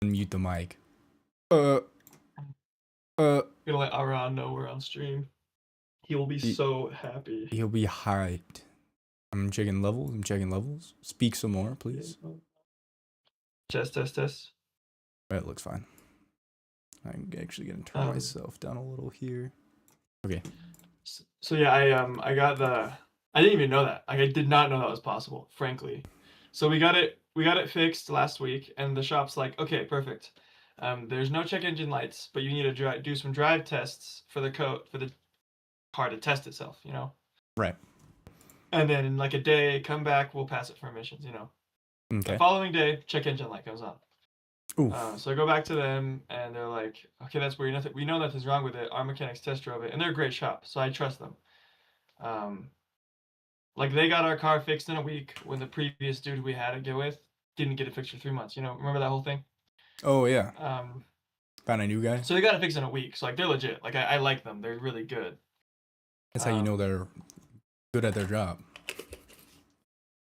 Unmute the mic. Uh. Gonna let Aran know we're on stream. He will be so happy. He'll be hyped. I'm checking levels. Speak some more, please. Test. That looks fine. I'm actually gonna turn myself down a little here. Okay. So yeah, I got the. I didn't even know that. Like, I did not know that was possible, frankly. So we got it fixed last week, and the shop's like, okay, perfect. There's no check engine lights, but you need to do some drive tests for the car to test itself, you know. Right. And then in like a day, come back, we'll pass it for emissions, you know. Okay. The following day, check engine light goes on. So I go back to them, and they're like, okay, that's weird. We know nothing's wrong with it. Our mechanics test drove it, and they're a great shop, so I trust them. Like, they got our car fixed in a week when the previous dude we had to get with didn't get it fixed for 3 months. You know, remember that whole thing? Oh, yeah. Found a new guy? So they got it fixed in a week. So, like, they're legit. Like, I like them. They're really good. That's how you know they're good at their job.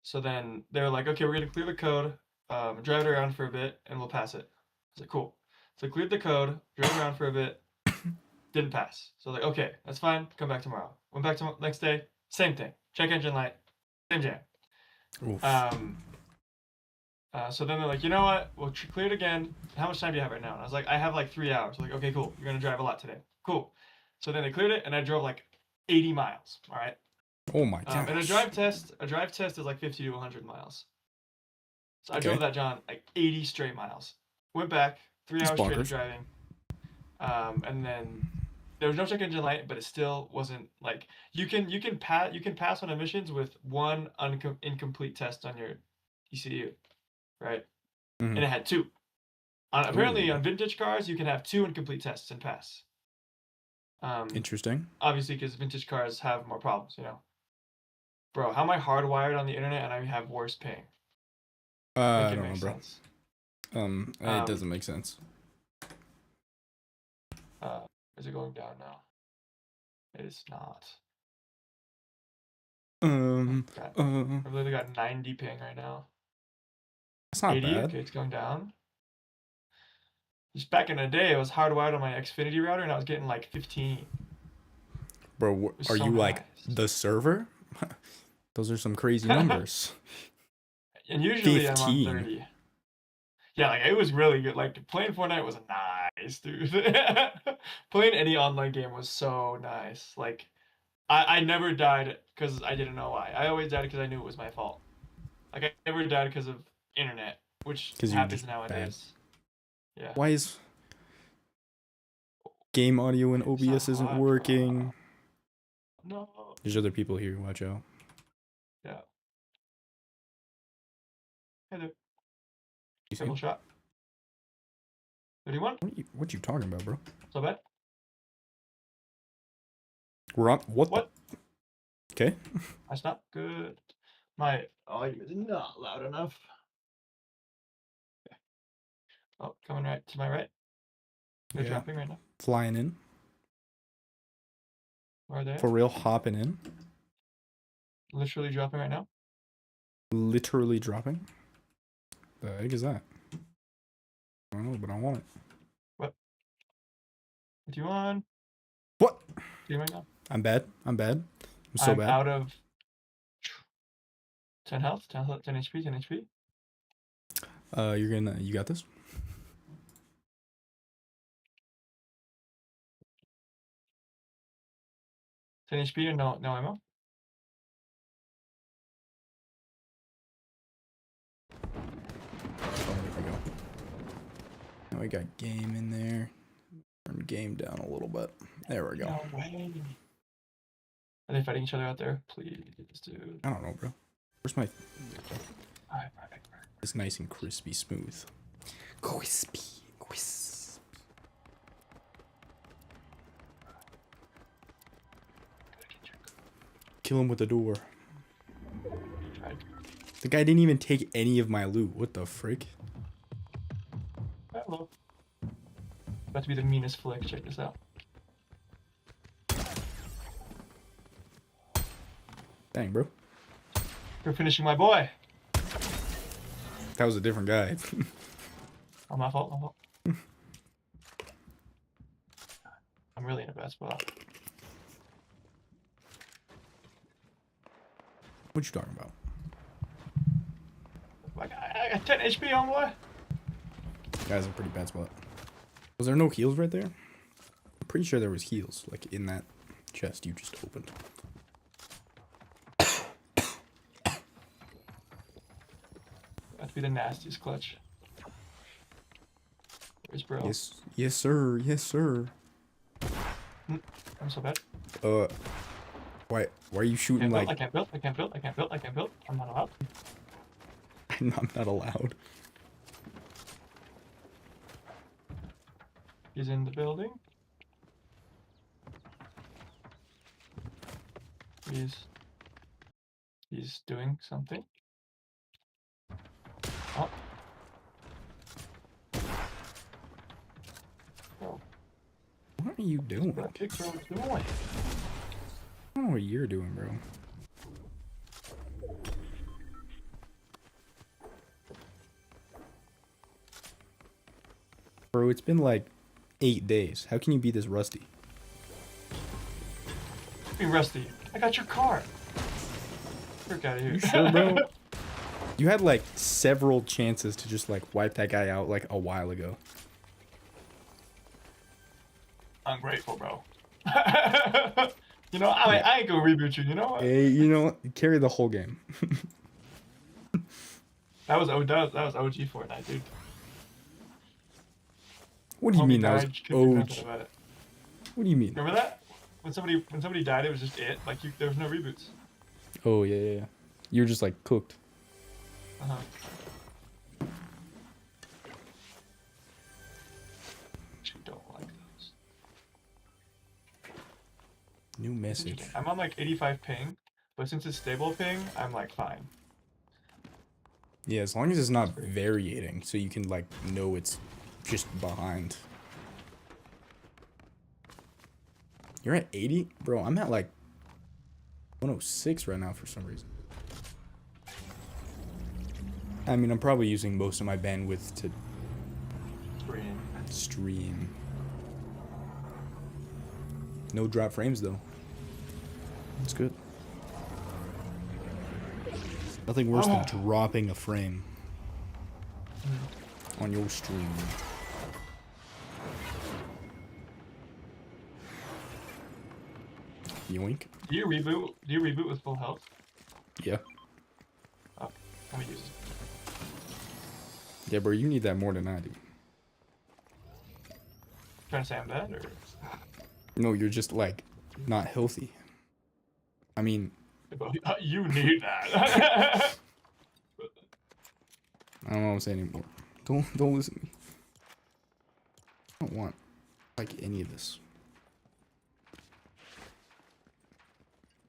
So then they're like, okay, we're going to clear the code, drive it around for a bit, and we'll pass it. I was like, cool. So I cleared the code, drove around for a bit, didn't pass. So like, okay, that's fine. Come back tomorrow. Went back to next day, same thing. Check engine light, same jam. So then they're like, you know what? We'll clear it again. How much time do you have right now? And I was like, I have like 3 hours. Like, okay, cool. You're gonna drive a lot today. Cool. So then they cleared it, and I drove like 80 miles. All right. Oh my god. And a drive test is like 50 to 100 miles. So I drove that John like 80 straight miles. Went back 3 hours straight of driving. And then there was no check engine light, but it still wasn't like you can pass on emissions with one incomplete test on your ECU, right? And it had 2. Apparently on vintage cars you can have 2 incomplete tests and pass. Interesting. Obviously, because vintage cars have more problems, you know. Bro, how am I hardwired on the internet and I have worse ping? I don't know, bro. It doesn't make sense. Is it going down now? It is not. I've literally got 90 ping right now. That's not 80, bad. okay, it's going down. Just back in the day, it was hardwired on my Xfinity router, and I was getting like 15. Bro, are you like the server? Those are some crazy numbers. And usually 15. I'm on 30. Yeah, like it was really good. Like playing Fortnite was nice, dude. Playing any online game was so nice. Like I never died because I didn't know why. I always died because I knew it was my fault. Like I never died because of internet, which happens nowadays. Bad. Yeah. Why is game audio in OBS isn't working? No. There's other people here. Watch out. Yeah. Hey there. Double shot. 31? What you talking about, bro? So bad? We're on what? Okay. That's not good. My volume is not loud enough. Okay. Oh, coming right to my right. They're dropping right now. Flying in. Where are they? For real, hopping in. Literally dropping right now. Literally dropping. The heck is that? I don't know, but I want it. What do you want? What? Do you right now? I'm bad. I'm so bad. Out of 10 health, 10 HP, 10 HP. You got this? HP or no ammo? Now we got game in there. Turn game down a little bit. There we go. No way. Are they fighting each other out there? Please, dude. I don't know, bro. Where's my... Alright. It's nice and crispy smooth. Crispy. Kill him with the door. The guy didn't even take any of my loot. What the frick? Hello. About to be the meanest flick. Check this out. Dang, bro. You're finishing my boy. That was a different guy. Oh, my fault, my fault. I'm really in a bad spot. What you talking about? Like, I got 10 HP, homeboy. Guy's in a pretty bad spot. Was there no heals right there? I'm pretty sure there was heals, like in that chest you just opened. That'd be the nastiest clutch. Where's bro? Yes, sir. Yes, sir. I'm so bad. Why are you shooting Can't build, like? I can't build. I can't build. I can't build. I can't build. I'm not allowed. I'm not allowed. He's in the building. He's doing something. Oh. Oh. What are you doing? What big bro doing? I don't know what you're doing, bro. Bro, it's been like 8 days. How can you be this rusty? Be rusty. I got your car. Frick out of here. You sure, bro? You had like several chances to just like wipe that guy out like a while ago. Ungrateful, bro. You know, I ain't gonna reboot you. You know what? Hey, you know, carry the whole game. That was OG Fortnite, dude. What do you Homie mean that was died, couldn't do OG? nothing about it. What do you mean? Remember that? When somebody died, it was just it. Like there was no reboots. Oh yeah. You're just like cooked. Uh-huh. Actually don't like those. New message. I'm on like 85 ping, but since it's stable ping, I'm like fine. Yeah, as long as it's not variating, so you can like know it's just behind. You're at 80? Bro, I'm at like 106 right now for some reason. I mean, I'm probably using most of my bandwidth to stream. No drop frames though. That's good. Nothing worse than dropping a frame on your stream. Yoink. Do you reboot with full health? Yeah. Oh, let me use it. Yeah, bro, you need that more than I do. Trying to say I'm bad, or? No, you're just like not healthy. I mean, you need that. I don't know what I'm saying anymore. Don't listen to me. I don't want like any of this.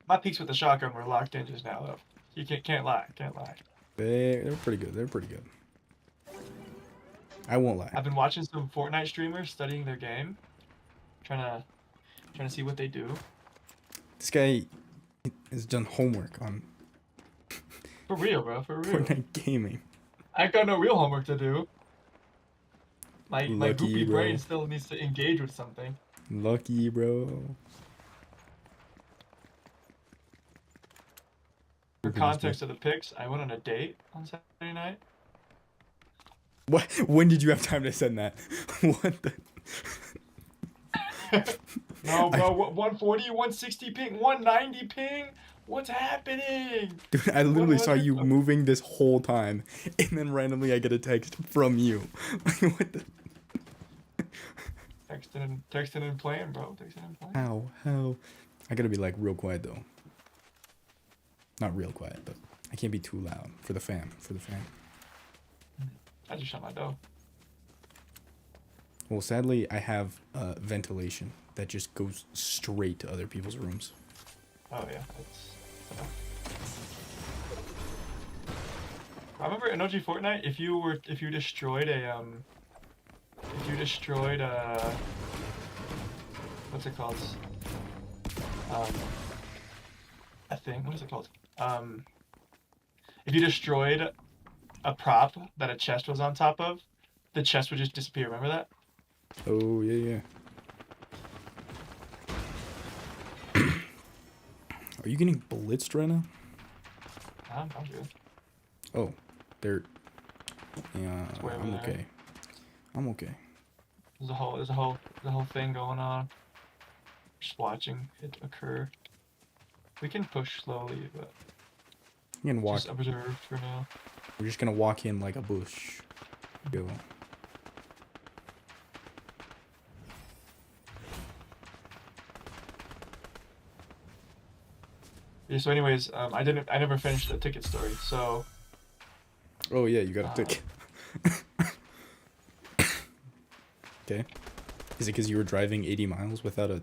My peaks with the shotgun were locked in just now, though. You can't lie. They're pretty good. They're pretty good. I won't lie. I've been watching some Fortnite streamers studying their game, trying to see what they do. This guy has done homework on For real, bro. For real. Fortnite gaming. I ain't got no real homework to do. My Lucky, goofy bro. brain still needs to engage with something. Lucky, bro. For context of the pics, I went on a date on Saturday night. What? When did you have time to send that? What the? No, bro. 140, 160 ping, 190 ping. What's happening? Dude, I literally saw you What? moving this whole time, and then randomly I get a text from you. Like, what the? Texting and playing, bro. Texting and playing. How? I gotta be like real quiet though. Not real quiet, but I can't be too loud for the fam. I just shut my door. Well, sadly, I have ventilation that just goes straight to other people's rooms. Oh yeah, I remember in OG Fortnite, if you destroyed what's it called? A thing. What is it called? If you destroyed a prop that a chest was on top of, the chest would just disappear. Remember that? Oh, yeah. Are you getting blitzed right now? I'm good. Oh, they're... Yeah, It's way over I'm there. okay. I'm okay. There's a whole thing going on. Just watching it occur. We can push slowly, but You can walk. just observe for now. We're just gonna walk in like a bush. Go. Yeah, so anyways, I never finished the ticket story, so Oh yeah, you got a ticket. Okay. Is it because you were driving 80 miles without a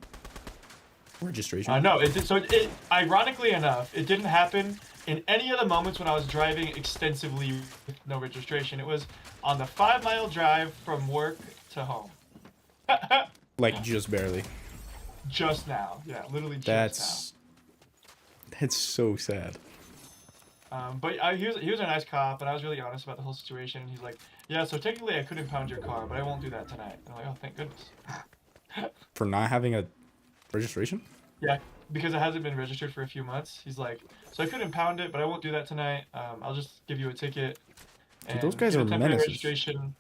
registration? no, it did, so it ironically enough, it didn't happen in any of the moments when I was driving extensively with no registration. It was on the 5-mile drive from work to home. Like just barely. Just now, yeah, literally just That's so sad. now. But he was a nice cop, and I was really honest about the whole situation. And he's like, "Yeah, so technically I could impound your car, but I won't do that tonight." And I'm like, "Oh, thank goodness." For not having a registration? Yeah, because it hasn't been registered for a few months. He's like, "So I could impound it, but I won't do that tonight. I'll just give you a ticket." Dude, those guys get a are temporary menaces. Registration.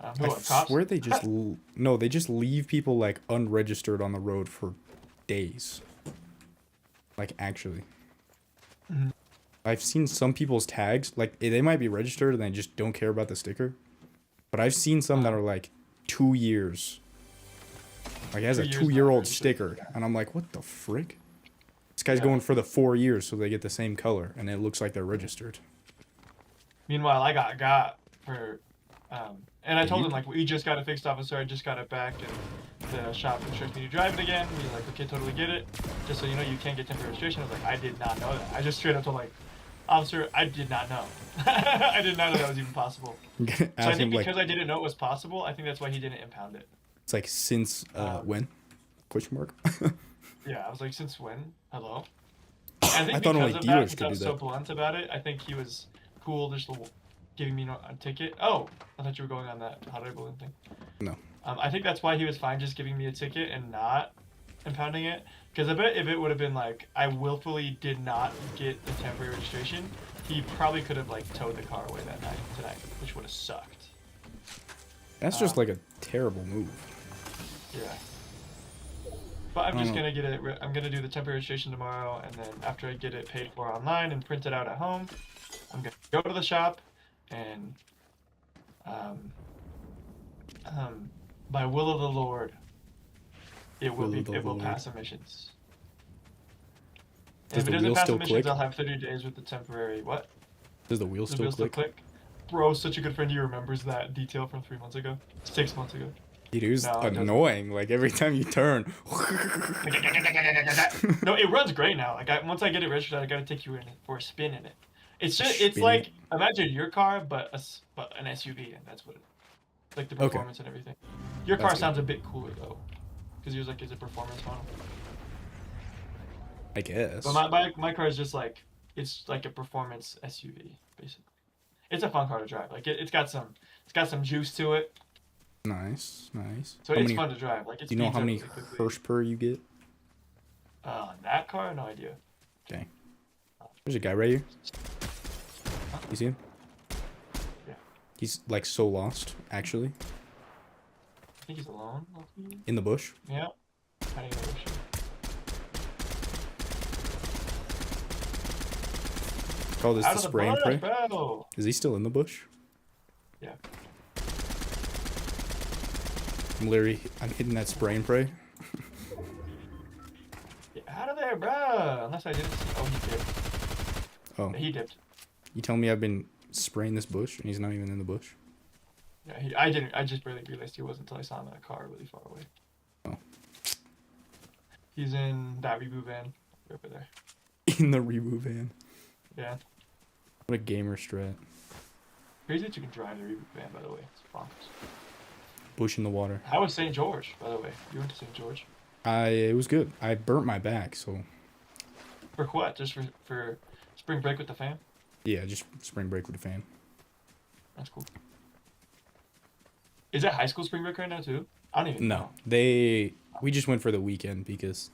I swear they just no, they just leave people like unregistered on the road for days. Like actually. Mhm. I've seen some people's tags, like they might be registered and they just don't care about the sticker. But I've seen some that are like 2 years. Like it has 2 a years 2-year-old not sticker. And I'm like, what the frick? This guy's going for the 4 years so they get the same color and it looks like they're registered. Meanwhile, I got for, and I Did told you? him like we just got it fixed, officer. I just got it back, and the shop instructs me to drive it again. He's like, okay, totally get it. Just so you know, you can't get temporary registration. I was like, I did not know that. I just straight up told like, officer, I did not know. I did not know that was even possible. I'm gonna So I ask think him like, because I didn't know it was possible, I think that's why he didn't impound it. it's like since when? Question mark. Yeah, I was like, since when? Hello. And I think I thought because only of dealers that, could I was do so that. blunt about it. I think he was cool, just giving me a ticket. Oh, I thought you were going on that hot air balloon thing. No. I think that's why he was fine just giving me a ticket and not impounding it. Because I bet if it would have been like I willfully did not get the temporary registration, he probably could have like towed the car away that night tonight, which would have sucked. That's just like a terrible move. Yeah. But I'm I just don't gonna get it. I'm gonna do the temporary registration tomorrow, and then after I get it paid for online and print it out at home, I'm gonna go to the shop, and by will of the Lord, it will pass emissions. Does If it the doesn't wheel pass still emissions, click? I'll have 30 days with the temporary. What? Does the wheel Does the still wheel still click? click? Bro, such a good friend. He remembers that detail from 3 months ago, 6 months ago. Dude, it was No, it doesn't. annoying. Like every time you turn. No, it runs great now. Like once I get it registered, I gotta take you in for a spin in it. It's just it's Spin like it? imagine your car, but an SUV, and that's what like the performance and everything. Your car That's good. sounds a bit cooler though, because yours like is a performance model. I guess. But my car is just like it's like a performance SUV basically. It's a fun car to drive. Like it's got some juice to it, Nice, nice. so How it's many, fun to drive. Like it's you know speeds how up many really quickly. horsepower you get? That car, no idea. Dang. There's a guy right here. You see him? Yeah. He's like so lost, actually. I think he's alone. Loki. In the bush. Yeah. Hiding in the bush. Call this Out the of the spray and bush, pray. bro. Is he still in the bush? Yeah. I'm hitting that spray and pray. Get out of there, bro. Unless I didn't see. Oh, he dipped. Oh, Yeah, he dipped. you telling me I've been spraying this bush and he's not even in the bush? Yeah, I didn't. I just barely realized he was until I saw him in a car really far away. Oh. He's in that reboot van right over there. In the reboot van. Yeah. What a gamer strat. Crazy that you can drive the reboot van, by the way. It's bonkers. Bush in the water. How was St. George, by the way? You went to St. George. It was good. I burnt my back, so For what? Just for spring break with the fam? yeah, just spring break with the fam. That's cool. Is it high school spring break right now too? I don't even know. No, we just went for the weekend because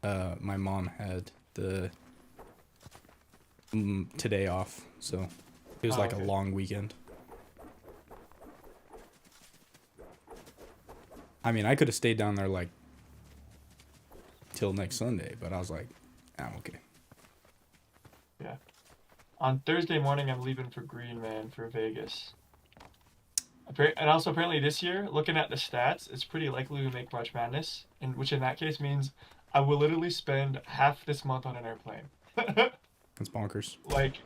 my mom had the today off, so it was like okay. a long weekend. I mean, I could have stayed down there like till next Sunday, but I was like, I'm okay. Yeah. On Thursday morning, I'm leaving for Green Man for Vegas. And also, apparently this year, looking at the stats, it's pretty likely we make March Madness, which in that case means I will literally spend half this month on an airplane. That's bonkers. Like,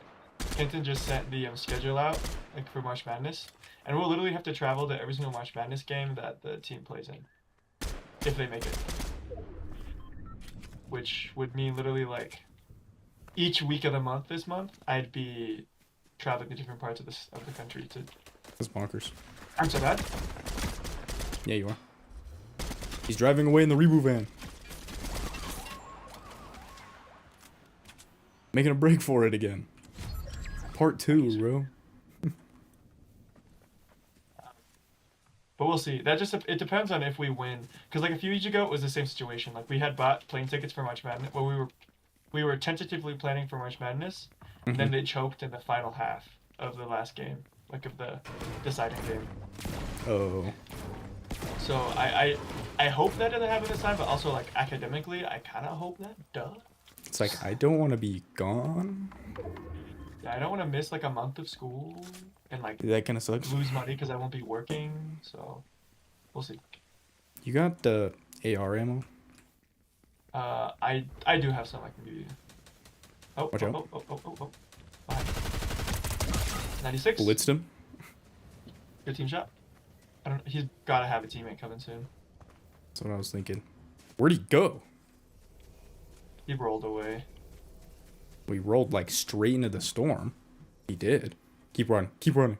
Kenton just sent the schedule out, like, for March Madness, and we'll literally have to travel to every single March Madness game that the team plays in, if they make it. Which would mean literally, like, each week of the month this month, I'd be traveling to different parts of the country to... That's bonkers. I'm so bad. Yeah, you are. He's driving away in the Reboot van. Making a break for it again. Part 2, bro. But we'll see. It depends on if we win. Because like a few years ago, it was the same situation. Like we had bought plane tickets for March Madness. Well, we were tentatively planning for March Madness. Mm-hmm. Then they choked in the final half of the last game, like of the deciding game. Oh. So I hope that doesn't happen this time, but also like academically, I kind of hope that. Duh. It's like I don't want to be gone. Yeah, I don't want to miss like a month of school and like that kind of sucks. Lose money because I won't be working. So we'll see. You got the AR ammo? I do have some I can give you. Oh, watch out. Oh. 96. Blitzed him. Good team shot. I don't. He's got to have a teammate coming soon. That's what I was thinking. Where'd he go? He rolled away. We rolled like straight into the storm. He did. Keep running. Keep running.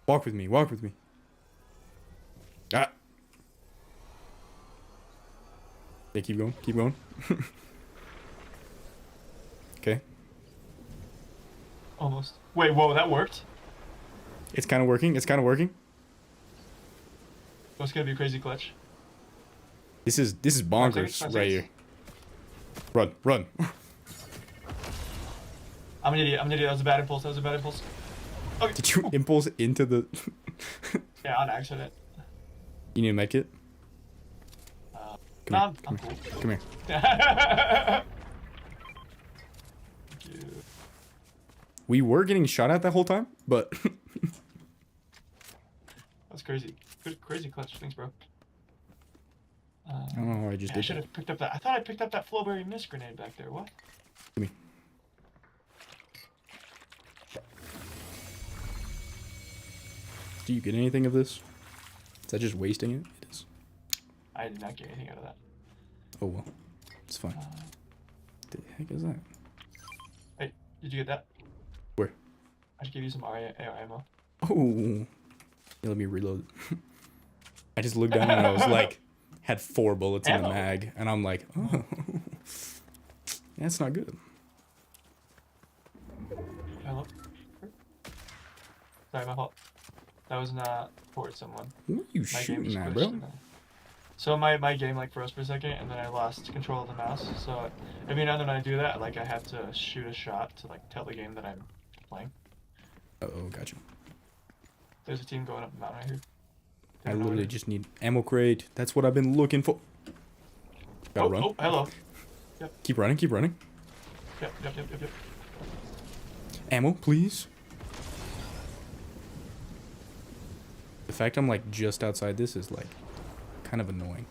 Walk with me. Walk with me. Ah. Yeah, keep going. Keep going. Okay. Almost. Wait, whoa, that worked? It's kind of working. It's kind of working. What's gonna be crazy clutch? This is bonkers right here. Run, run. I'm an idiot. That was a bad impulse. Okay. Did you impulse into the... Yeah, on accident. You need a med kit? I'm cool. Come here. Thank you. We were getting shot at that whole time, but... That's crazy. Good, crazy clutch. Thanks, bro. I don't know how I just did I should have picked up that. I thought I picked up that Flowberry mist grenade back there. What? Give me. Do you get anything of this? Is that just wasting it? It is. I did not get anything out of that. Oh well. It's fine. The heck is that? Hey, did you get that? Where? I just gave you some AR ammo. Oh. Yeah, let me reload. I just looked down and I was like, had 4 bullets in the mag, and I'm like, oh. That's not good. Hello? Sorry, my fault. That was not for someone. What are you shooting at, bro? So my game like froze for a second, and then I lost control of the mouse. So every now and then I do that, like I have to shoot a shot to like tell the game that I'm playing. Uh-oh, gotcha. There's a team going up the mountain right here. I literally just need ammo crate. That's what I've been looking for. Gotta run. Oh, hello. Yep. Keep running, keep running. Yep. Ammo, please. The fact I'm like just outside this is like kind of annoying.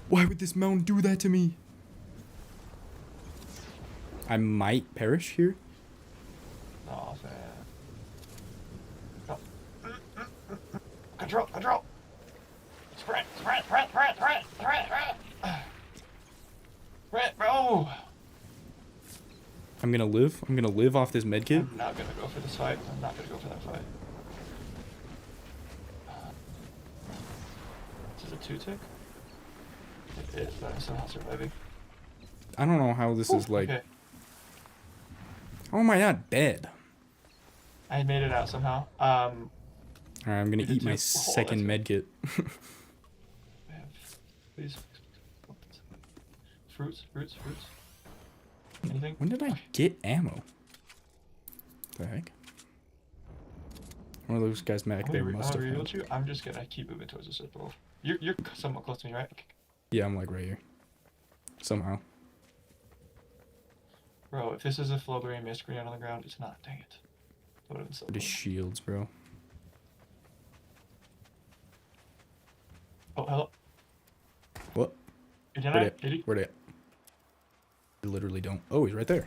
Why would this mountain do that to me? I might perish here. Oh, man. Control. Sprint, bro. I'm gonna live off this medkit. I'm not gonna go for this fight. I'm not gonna go for that fight. This is a 2-tick? It is, but I'm somehow surviving. I don't know how this is like... Okay. How am I not dead? I made it out somehow. All right, I'm gonna You did eat my too? Oh, second med kit. Please. Fruits. Anything? When did I get ammo? The heck? One of those guys back there must have. Reveal you. I'm just gonna keep moving towards the circle. You're somewhat close to me, right? Yeah, I'm like right here. Somehow. Bro, if this is a Flowberry Mist Grenade on the ground, it's not. Dang it. That would've been so What is cool. shields, bro? Oh, hello. What? Did Where I? they at? Did he? Where they at? I literally don't. Oh, he's right there.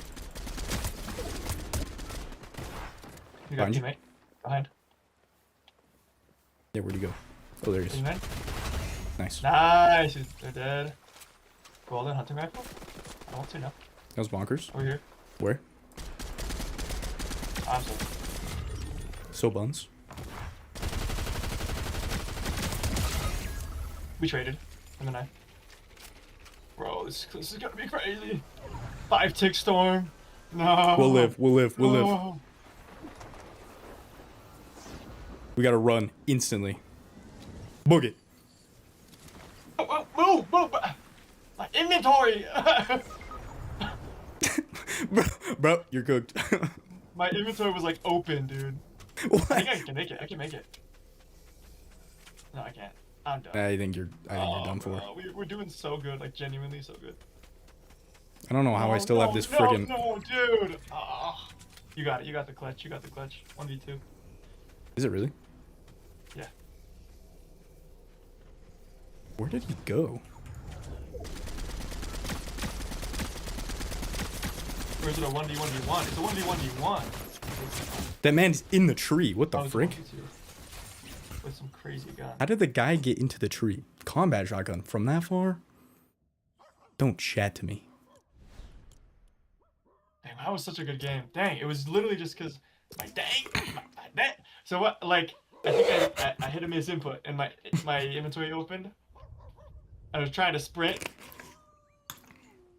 You got Behind you. teammate. Behind. Yeah, where'd he go? Oh, there he is. Teammate. Nice. Nice. They're dead. Golden hunting rifle? I won't say no. That was bonkers. Over here. Where? I'm so. So buns. We traded. And then I. Bro, this is gonna be crazy. 5-tick storm. No. We'll live. We'll live. We'll live. No. We gotta run instantly. Book it. Oh, move. My inventory. bro, you're cooked. My inventory was like open, dude. What? I think I can make it. I can make it. No, I can't. I'm done. I think you're done for. Bro, we're doing so good, like genuinely so good. I don't know how I still have this friggin'. No, dude. Oh, you got it. You got the clutch. 1v2. Is it really? Yeah. Where did he go? Or is it a 1v1v1? It's a 1v1v1. That man's in the tree. What the Oh, it's frick? 1v2. With some crazy gun. How did the guy get into the tree? Combat shotgun from that far? Don't chat to me. Damn, that was such a good game. Dang, it was literally just because that. So what? Like, I think I hit a miss input and my inventory opened. I was trying to sprint,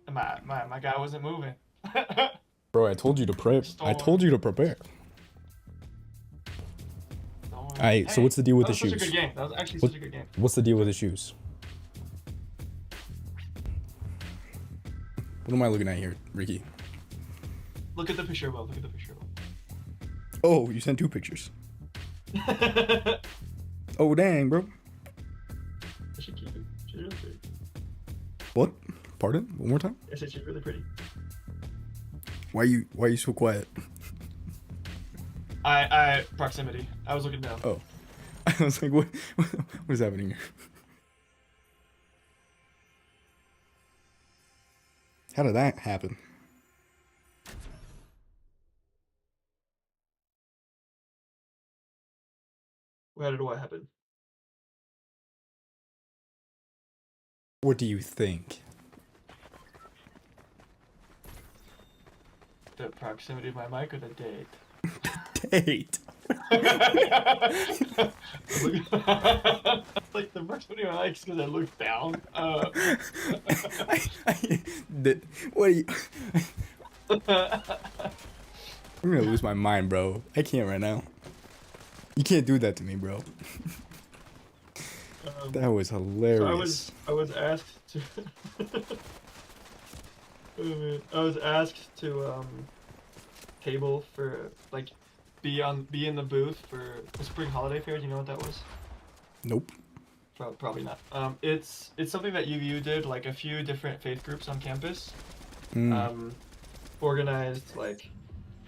and my guy wasn't moving. Bro, I told you to prep. I told you to prepare. Alright, so what's the deal with the shoes? That was such a good game. That was actually such a good game. What's the deal with the shoes? What am I looking at here, Ricky? Look at the picture, Will. Look at the picture, Oh, you sent 2 pictures. Will. Oh, dang, bro. I should keep it. She's really pretty. What? Pardon? One more time? I said she's really pretty. Why are you so quiet? Proximity. I was looking down. Oh. I was like, what is happening here? How did that happen? How did what happen? What do you think? The proximity of my mic or the date? Date. Like the first video I like is because I looked down. What are you? I'm gonna lose my mind, bro. I can't right now. You can't do that to me, bro. That was hilarious. So I was asked to. Oh, man. I was asked to table for like be in the booth for the spring holiday fair. Do you know what that was? Nope. Probably not. It's something that UVU did. Like a few different faith groups on campus organized like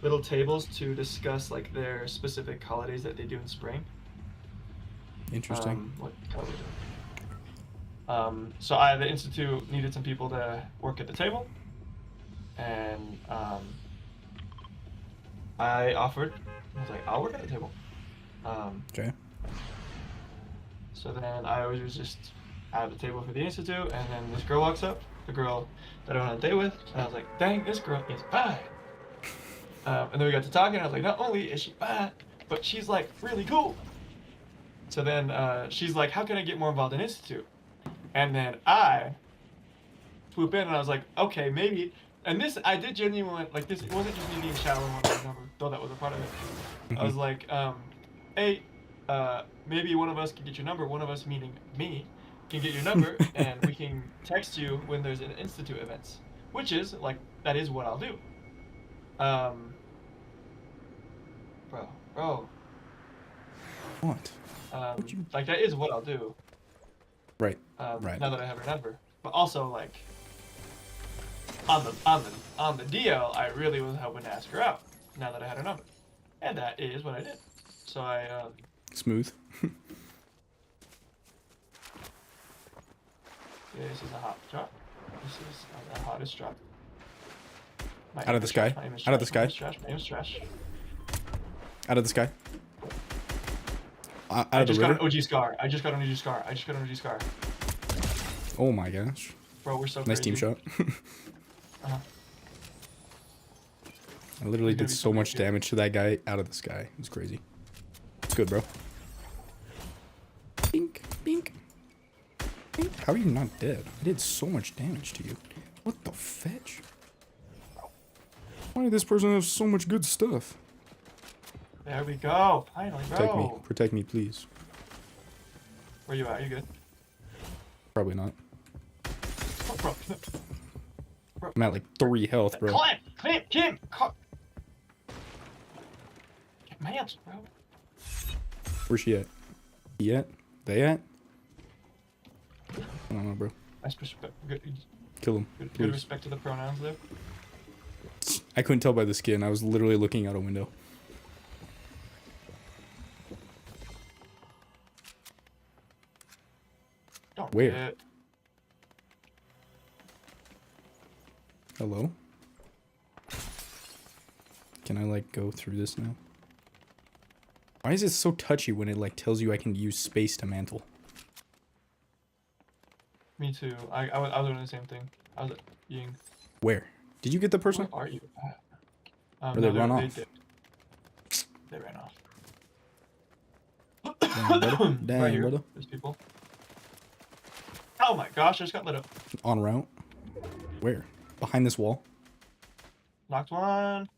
little tables to discuss like their specific holidays that they do in spring. Interesting. What color is it? So the institute needed some people to work at the table, and I offered. I was like, I'll work at the table. Okay. So then I was just at the table for the institute, and then this girl walks up, the girl that I went on a date with, and I was like, dang, this girl is bi. And then we got to talking, and I was like, not only is she bi, but she's like really cool. So then she's like, how can I get more involved in institute? And then I swoop in, and I was like, okay, maybe. And this, I did genuinely, like this, it wasn't just me being shallow on my number, though that was a part of it. I was like, hey, maybe one of us can get your number. One of us, meaning me, can get your number, and we can text you when there's an institute events, which is like that is what I'll do. Bro. What? Like that is what I'll do. Right. Right. Now that I have her number, but also like on the DL, I really was hoping to ask her out. Now that I had her number, and that is what I did. So I smooth. This is a hot drop. This is the hottest drop. Out of the sky. Out of the sky. My name is Trash. Out of the sky. Out I of the just river. got an OG scar. I just got an OG scar. Oh my gosh. Bro, we're so nice crazy. team shot. Uh-huh. I literally did so much damage to that guy out of the sky. It was crazy. It's good, bro. Bink, bink. Bink. How are you not dead? I did so much damage to you. What the fetch? Why did this person have so much good stuff? There we go. Finally, bro. Protect me. Protect me, please. Where you at? You good? Probably not. Oh, bro. I'm at like 3 health, bro. Climb, Kim. Get my hands, bro. Where's she at? He at? They at? I don't know, bro. Nice respect. Good, Kill him. good respect to the pronouns there. I couldn't tell by the skin. I was literally looking out a window. Don't Where? get- Hello? Can I like go through this now? Why is it so touchy when it like tells you I can use space to mantle? Me too. I was doing the same thing. I was being. Where? Did you get the person? Where are you? Or they run off? They ran off. Damn, brother. Damn, Right here. brother. There's people. Oh my gosh! I just got lit up. En route. Where? Behind this wall? Knocked one.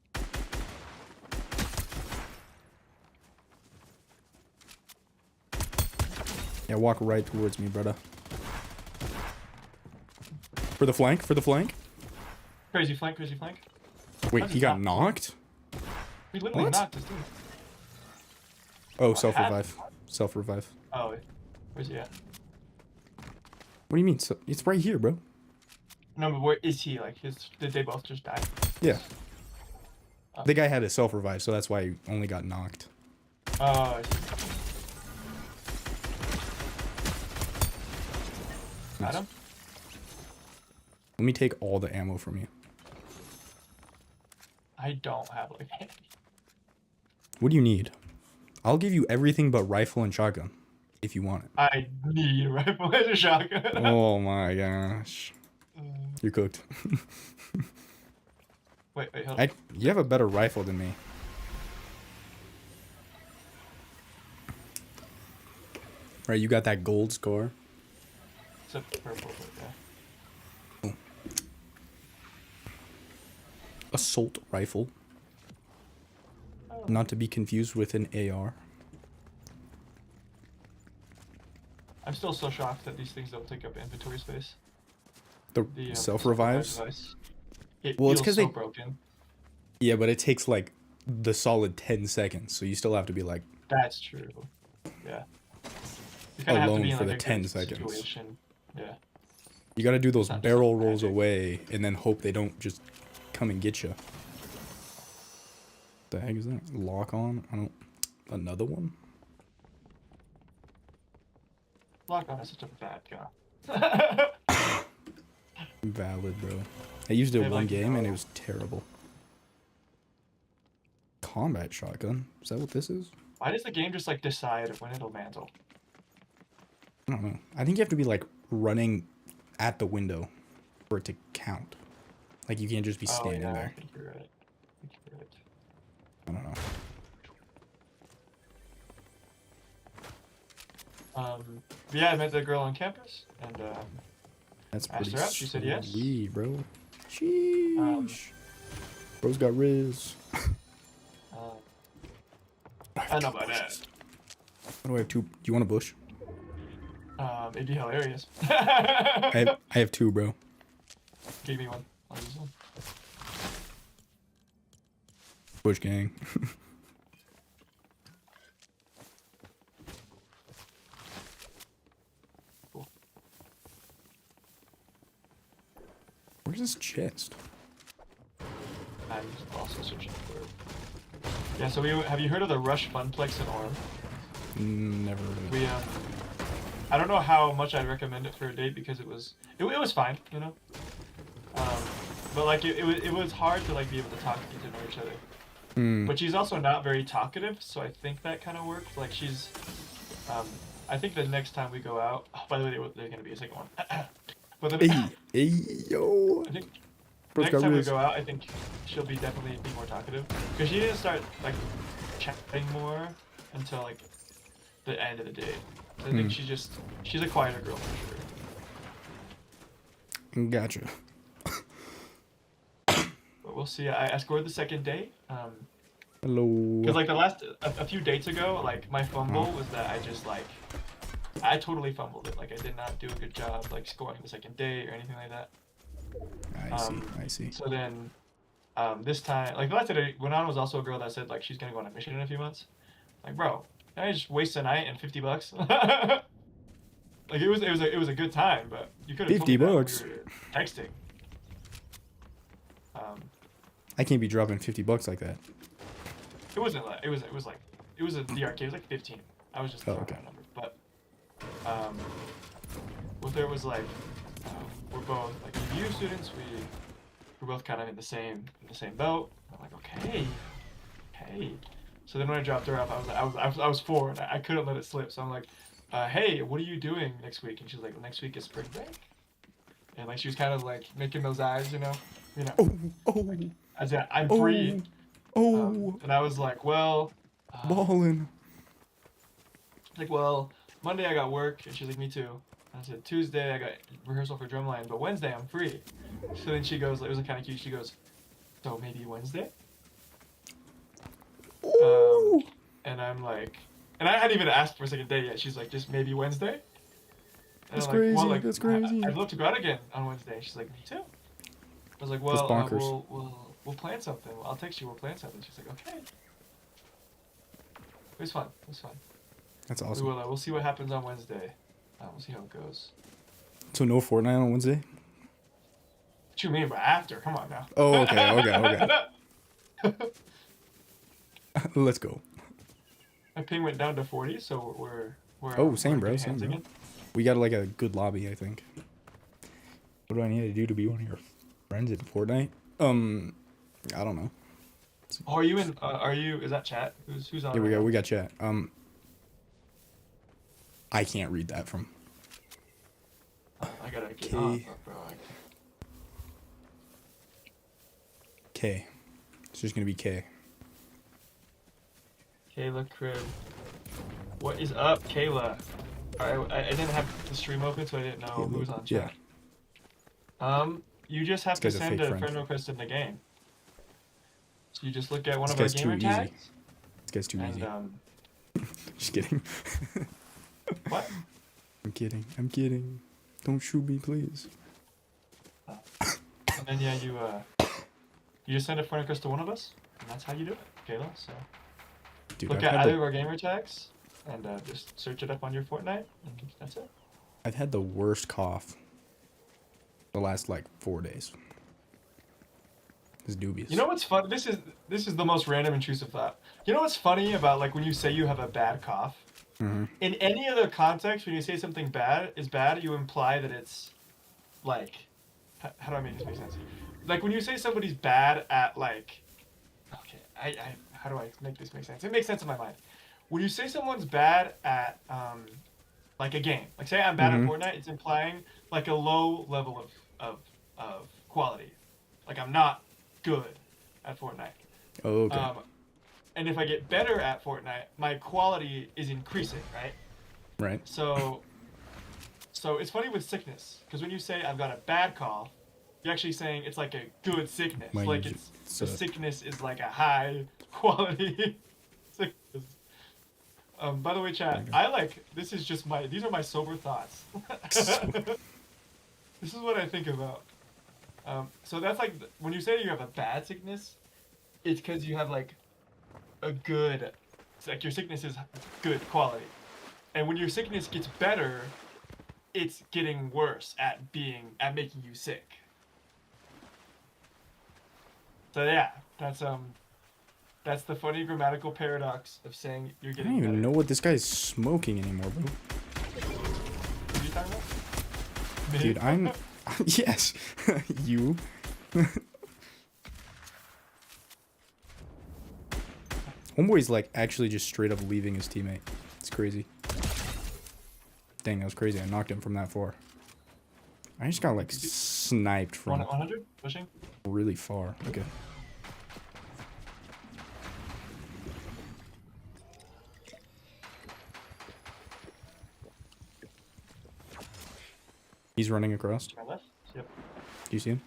Yeah, walk right towards me, brother. For the flank? For the flank? Crazy flank. Crazy flank. Wait, he got knocked? We literally What? knocked this dude. Oh, self-revive. Self-revive. Oh, where's he at? What do you mean? So, it's right here, bro. No, but where is he? Like, did they both just die? Yeah. The guy had a self-revive, so that's why he only got knocked. Oh, I see. Got him? Let me take all the ammo from you. I don't have like any. What do you need? I'll give you everything but rifle and shotgun, if you want it. I need a rifle and a shotgun. Oh my gosh. You're cooked. Wait, hold on. You have a better rifle than me. Right, you got that gold score. Except purple, yeah. Assault rifle. Not to be confused with an AR. I'm still so shocked that these things don't take up inventory space. The self-revives? Device. It Well, it's feels 'cause so they- broken. Yeah, but it takes like the solid 10 seconds, so you still have to be like That's true. Yeah. You kinda have to alone be in for like the a 10 good seconds. situation. Yeah. You gotta do those Not just barrel rolls magic. away and then hope they don't just come and get you. The heck is that? Lock on? I don't. Another one? Lock on is such a bad guy. Valid, bro. I used it They one like game and it no. was terrible. Combat shotgun? Is that what this is? Why does the game just like decide when it'll mantle? I don't know. I think you have to be like running at the window for it to count. Like you can't just be standing Oh, yeah, I there. think you're right. I don't know. Yeah, I met the girl on campus, and That's Asked pretty her out, she said yes. sweet, bro. Sheesh. Bro's got riz. I don't know about that. How do I have 2? Do you want a bush? It'd be hilarious. I have 2, bro. Give me one. I'll use one. Bush gang. Cool. Where's this chest? I'm also searching for it. Yeah, so have you heard of the Rush Funplex in Orem? Never heard of it. I don't know how much I'd recommend it for a date because it was fine, you know. But like it was hard to like be able to talk to know each other. But she's also not very talkative, so I think that kind of worked. Like she's, I think the next time we go out. Oh, by the way, there's gonna be a second one. But Hey, yo. I think Bro's next got time we Riz. go out, I think she'll definitely be more talkative because she didn't start like chatting more until like the end of the day. So I think she's a quieter girl for sure. Gotcha. But we'll see. I scored the second date. Hello. Because like a few dates ago, like my fumble was that I totally fumbled it. Like I did not do a good job like scoring the second date or anything like that. I see. So then, this time, like the last day I went on was also a girl that said like she's gonna go on a mission in a few months. Like bro, can I just waste a night and $50? Like it was a good time, but you could have told me that when we $50. were texting. I can't be dropping $50 like that. It wasn't like it was at the arcade. It was like 15. I was just throwing out numbers, but with her it was like we're both like EBU students. We're both kind of in the same boat. I'm like okay. So then when I dropped her off, I was 4 and I couldn't let it slip. So I'm like, hey, what are you doing next week? And she's like, well, next week is spring break. And like she was kind of like making those eyes, you know. I said I'm free. And I was like, well, ballin'. Like, well, Monday I got work, and she's like, me too. I said Tuesday I got rehearsal for drumline, but Wednesday I'm free. So then she goes, it was kind of cute. She goes, so maybe Wednesday. And I'm like, and I hadn't even asked for a second date yet. She's like, just maybe Wednesday. And That's I'm like, crazy. well, like, That's crazy. I'd love to go out again on Wednesday. She's like, me too. I was like, well, we'll plan something. I'll text you. We'll plan something. She's like, okay. It was fun. That's awesome. We'll see what happens on Wednesday. We'll see how it goes. So no Fortnite on Wednesday? What you mean by after? Come on now. Oh, okay. Let's go. My ping went down to 40, so we're Same, we're bro. good Same, hands bro. again. We got like a good lobby, I think. What do I need to do to be one of your friends in Fortnite? I don't know. Oh, are you in? Is that chat? Who's on? Yeah, right now? we got chat. I can't read that from. I gotta get K. on, bro. K. It's just gonna be K. Kayla Crib. What is up, Kayla? I didn't have the stream open, so I didn't know who was on chat. Yeah. You just have to This guy's a send fake a friend. friend request in the game. So you just look at one This of our guy's too gamer easy. tags. This guy's too And, easy. Just kidding. what? I'm kidding. Don't shoot me, please. And then yeah, you just send a friend request to one of us, and that's how you do it, Kayla. So Dude, look I've at had either of our gamer tags, and just search it up on your Fortnite, and that's it. I've had the worst cough the last like 4 days. It's dubious. You know what's fun? This is the most random intrusive thought. You know what's funny about like when you say you have a bad cough? Mm-hmm. In any other context, when you say something bad is bad, you imply that it's like, how do I make this make sense? Like when you say somebody's bad at like, okay, how do I make this make sense? It makes sense in my mind. When you say someone's bad at like a game, like say I'm bad at Fortnite, it's implying like a low level of quality. Like I'm not good at Fortnite. Oh, okay. And if I get better at Fortnite, my quality is increasing, right? Right. So it's funny with sickness, because when you say I've got a bad cough, you're actually saying it's like a good sickness. Mine Like is- the sickness is like a high quality sickness. By the way, chat, this is just these are my sober thoughts. This is what I think about. So that's like, when you say you have a bad sickness, it's because you have like a good, it's like your sickness is good quality. And when your sickness gets better, it's getting worse at making you sick. So yeah, that's the funny grammatical paradox of saying you're I getting don't even better. know what this guy's smoking anymore, bro. What are you talking about? Me? Dude, I'm... Yes. You. Homeboy's like actually just straight up leaving his teammate. It's crazy. Dang, that was crazy. I knocked him from that far. I just got like sniped from 100? Pushing? really far. Okay. He's running across. To my left? Yep. Do you see him?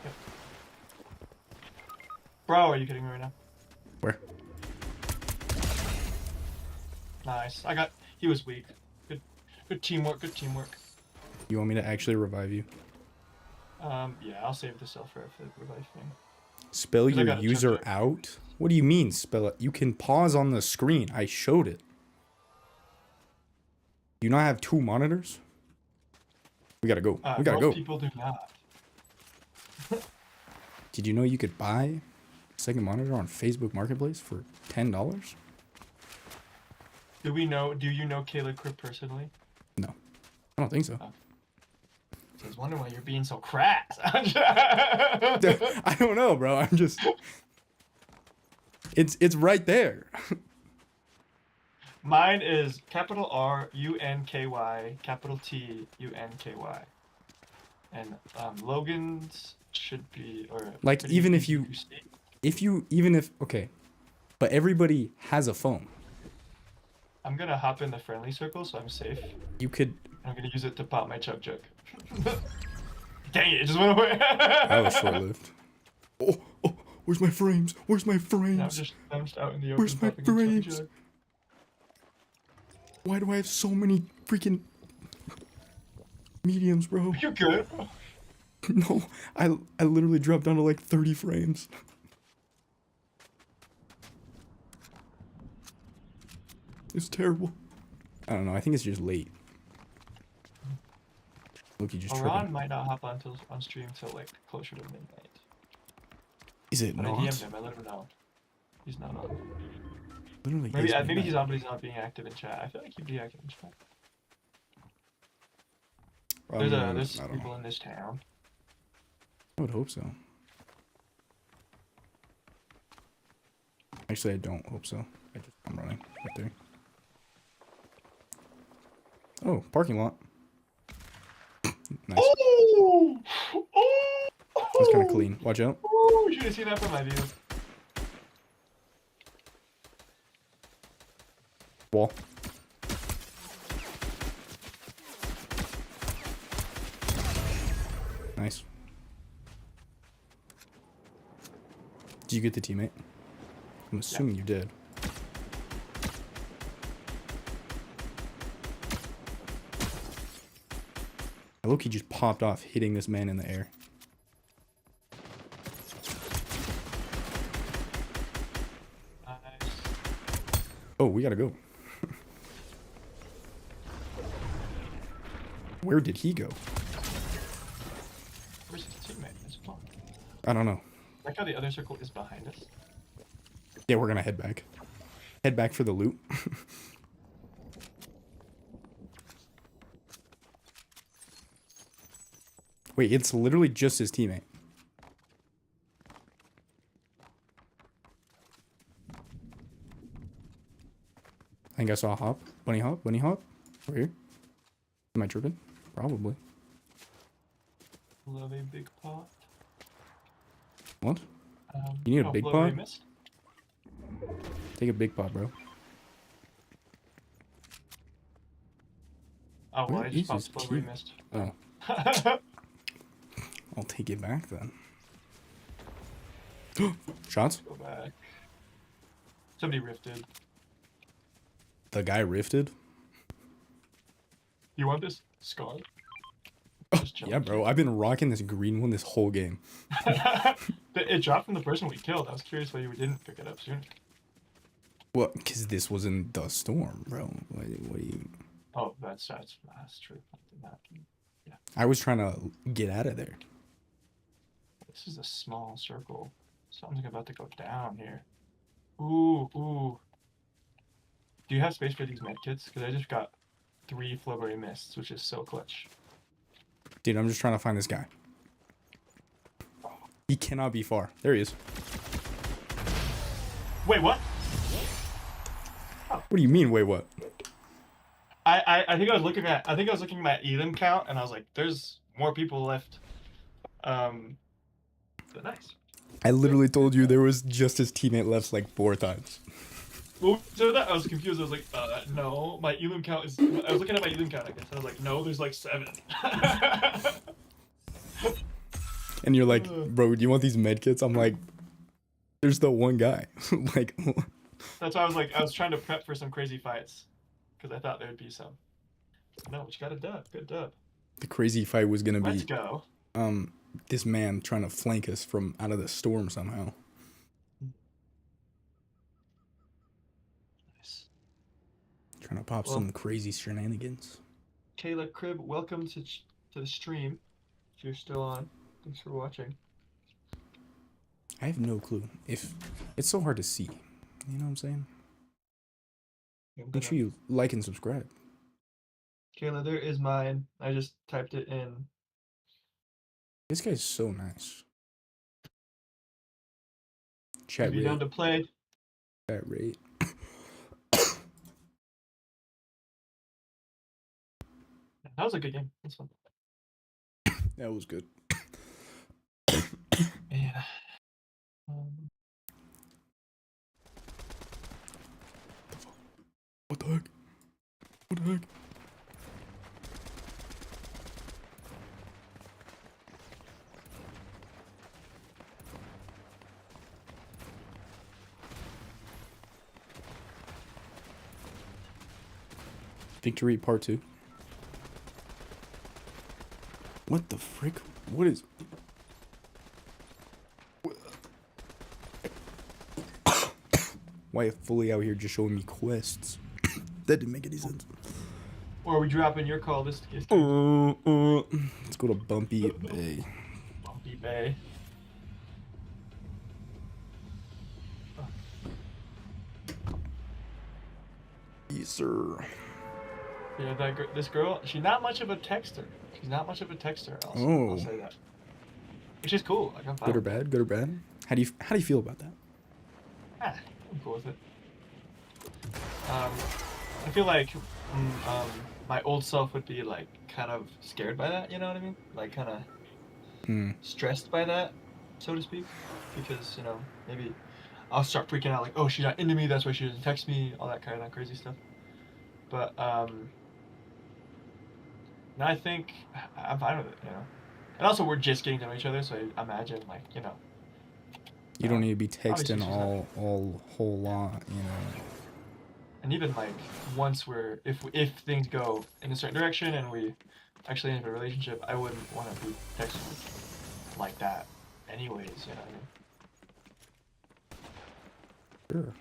Yep. Bro, are you kidding me right now? Where? Nice. He was weak. Good teamwork, good teamwork. You want me to actually revive you? Yeah, I'll save the self-ref for the revive thing. Spell 'Cause I your got a user check. out? What do you mean spell it? You can pause on the screen. I showed it. Do you not have 2 monitors? We gotta go. We gotta Most go. people do not. Did you know you could buy a second monitor on Facebook Marketplace for $10? Do you know Kayla Cripp personally? No. I don't think so. So I was wondering why you're being so crass. I don't know, bro. I'm just... It's right there. Mine is capital R UNKY, capital T UNKY. And Logan's should be, or Like, even if you... Okay. But everybody has a phone. I'm gonna hop in the friendly circle so I'm safe. You could... I'm gonna use it to pop my chug jug. Dang it, it just went away. That was short-lived. Oh, where's my frames? Where's my frames? I'm just out in the open. Where's my popping a chug frames? jug. Why do I have so many freaking mediums, bro? You good? No, I literally dropped down to like 30 frames. It's terrible. I don't know. I think it's just late. Look, you just Ron tripping. might not hop on stream till like closer to midnight. Is it But I not? DM'd him. I let him know. He's not on. Literally, Maybe is maybe he's midnight. on, but he's not being active in chat. I feel like he'd be active in chat. There's I don't people know. in this town. I would hope so. Actually, I don't hope so. I'm running right there. Oh, parking lot. Nice. Oh! That's kind of clean. Watch out. Oh! You should have seen that from my view. Wall. Nice. Did you get the teammate? I'm assuming you did. Loki just popped off, hitting this man in the air. Nice. Oh, we gotta go. Where did he go? Where's his teammate? It's fun. I don't know. Like how the other circle is behind us. Yeah, we're gonna head back. Head back for the loot. Wait, it's literally just his teammate. I think I saw a hop. Bunny hop? Bunny hop? Over here? Am I tripping? Probably. Love a big pot. What? You need a big pot? Missed. Take a big pot, bro. Oh, well, Where I is just popped his Split where he team? missed. Oh. I'll take it back then. Shots? Go back. Somebody rifted. the guy rifted. You want this scar? Yeah, bro. I've been rocking this green one this whole game. It dropped from the person we killed. I was curious why you didn't pick it up sooner. Well, because this was in the storm, bro. What do you... Oh, that's true. Yeah. I was trying to get out of there. This is a small circle. Something's about to go down here. Ooh. Do you have space for these medkits? Because I just got 3 flowberry mists, which is so clutch. Dude, I'm just trying to find this guy. He cannot be far. There he is. Wait, what? What do you mean, wait, what? I think I was looking at my elim count, and I was like, there's more people left. But nice. I literally told you there was just his teammate left like 4 times. Well, so that I was confused. I was like, no, my elim count is. I was looking at my elim count, I guess. I was like, no, there's like 7. And you're like, bro, do you want these medkits? I'm like, there's the one guy. Like, that's why I was like, I was trying to prep for some crazy fights, because I thought there would be some. No, but you got a dub. Good dub. The crazy fight was gonna Let's be, go. this man trying to flank us from out of the storm somehow. Nice. Trying to pop some crazy shenanigans. Kayla Crib, welcome to the stream. If you're still on, thanks for watching. I have no clue. If it's so hard to see, you know what I'm saying? Make sure you like and subscribe. Kayla, there is mine. I just typed it in. This guy's so nice. Chat rate. Down to play. Chat rate. That was a good game. That's fun. That was good. Yeah. What the heck? What the heck? Victory Part 2. What the frick? What is... Why fully out here just showing me quests? That didn't make any sense. Or are we dropping your call this case? Let's go to Bumpy Bay. Bumpy Bay. Yes, sir. Yeah, this girl, she's not much of a texter. I'll say that. Which is cool. Like, I'm fine. Good or bad? Good or bad? How do you feel about that? I'm cool with it. I feel like my old self would be like kind of scared by that, you know what I mean? Like kind of stressed by that, so to speak, because you know maybe I'll start freaking out like, oh, she's not into me, that's why she doesn't text me, all that kind of crazy stuff. But no, I think I'm fine with it, you know. And also we're just getting to know each other, so I imagine like you know. You don't need to be texting all whole lot, you know. And even like once if things go in a certain direction and we actually end a relationship, I wouldn't want to be texting like that anyways, you know what I mean? Sure.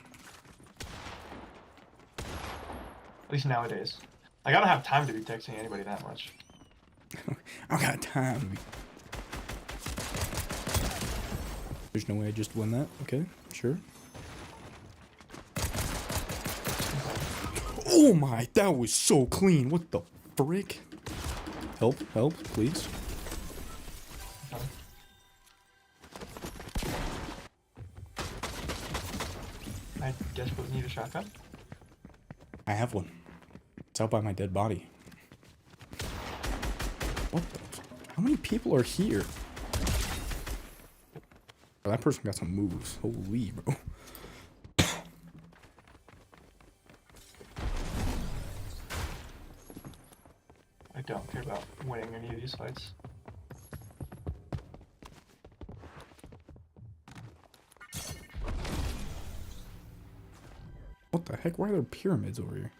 At least nowadays. Like I don't have time to be texting anybody that much. I don't got time. There's no way I just won that. Okay, sure. Oh my, that was so clean. What the frick? Help, please. Okay. I desperately need a shotgun. I have one. It's out by my dead body. What the? How many people are here? Oh, that person got some moves. Holy, bro. I don't care about winning any of these fights. What the heck? Why are there pyramids over here?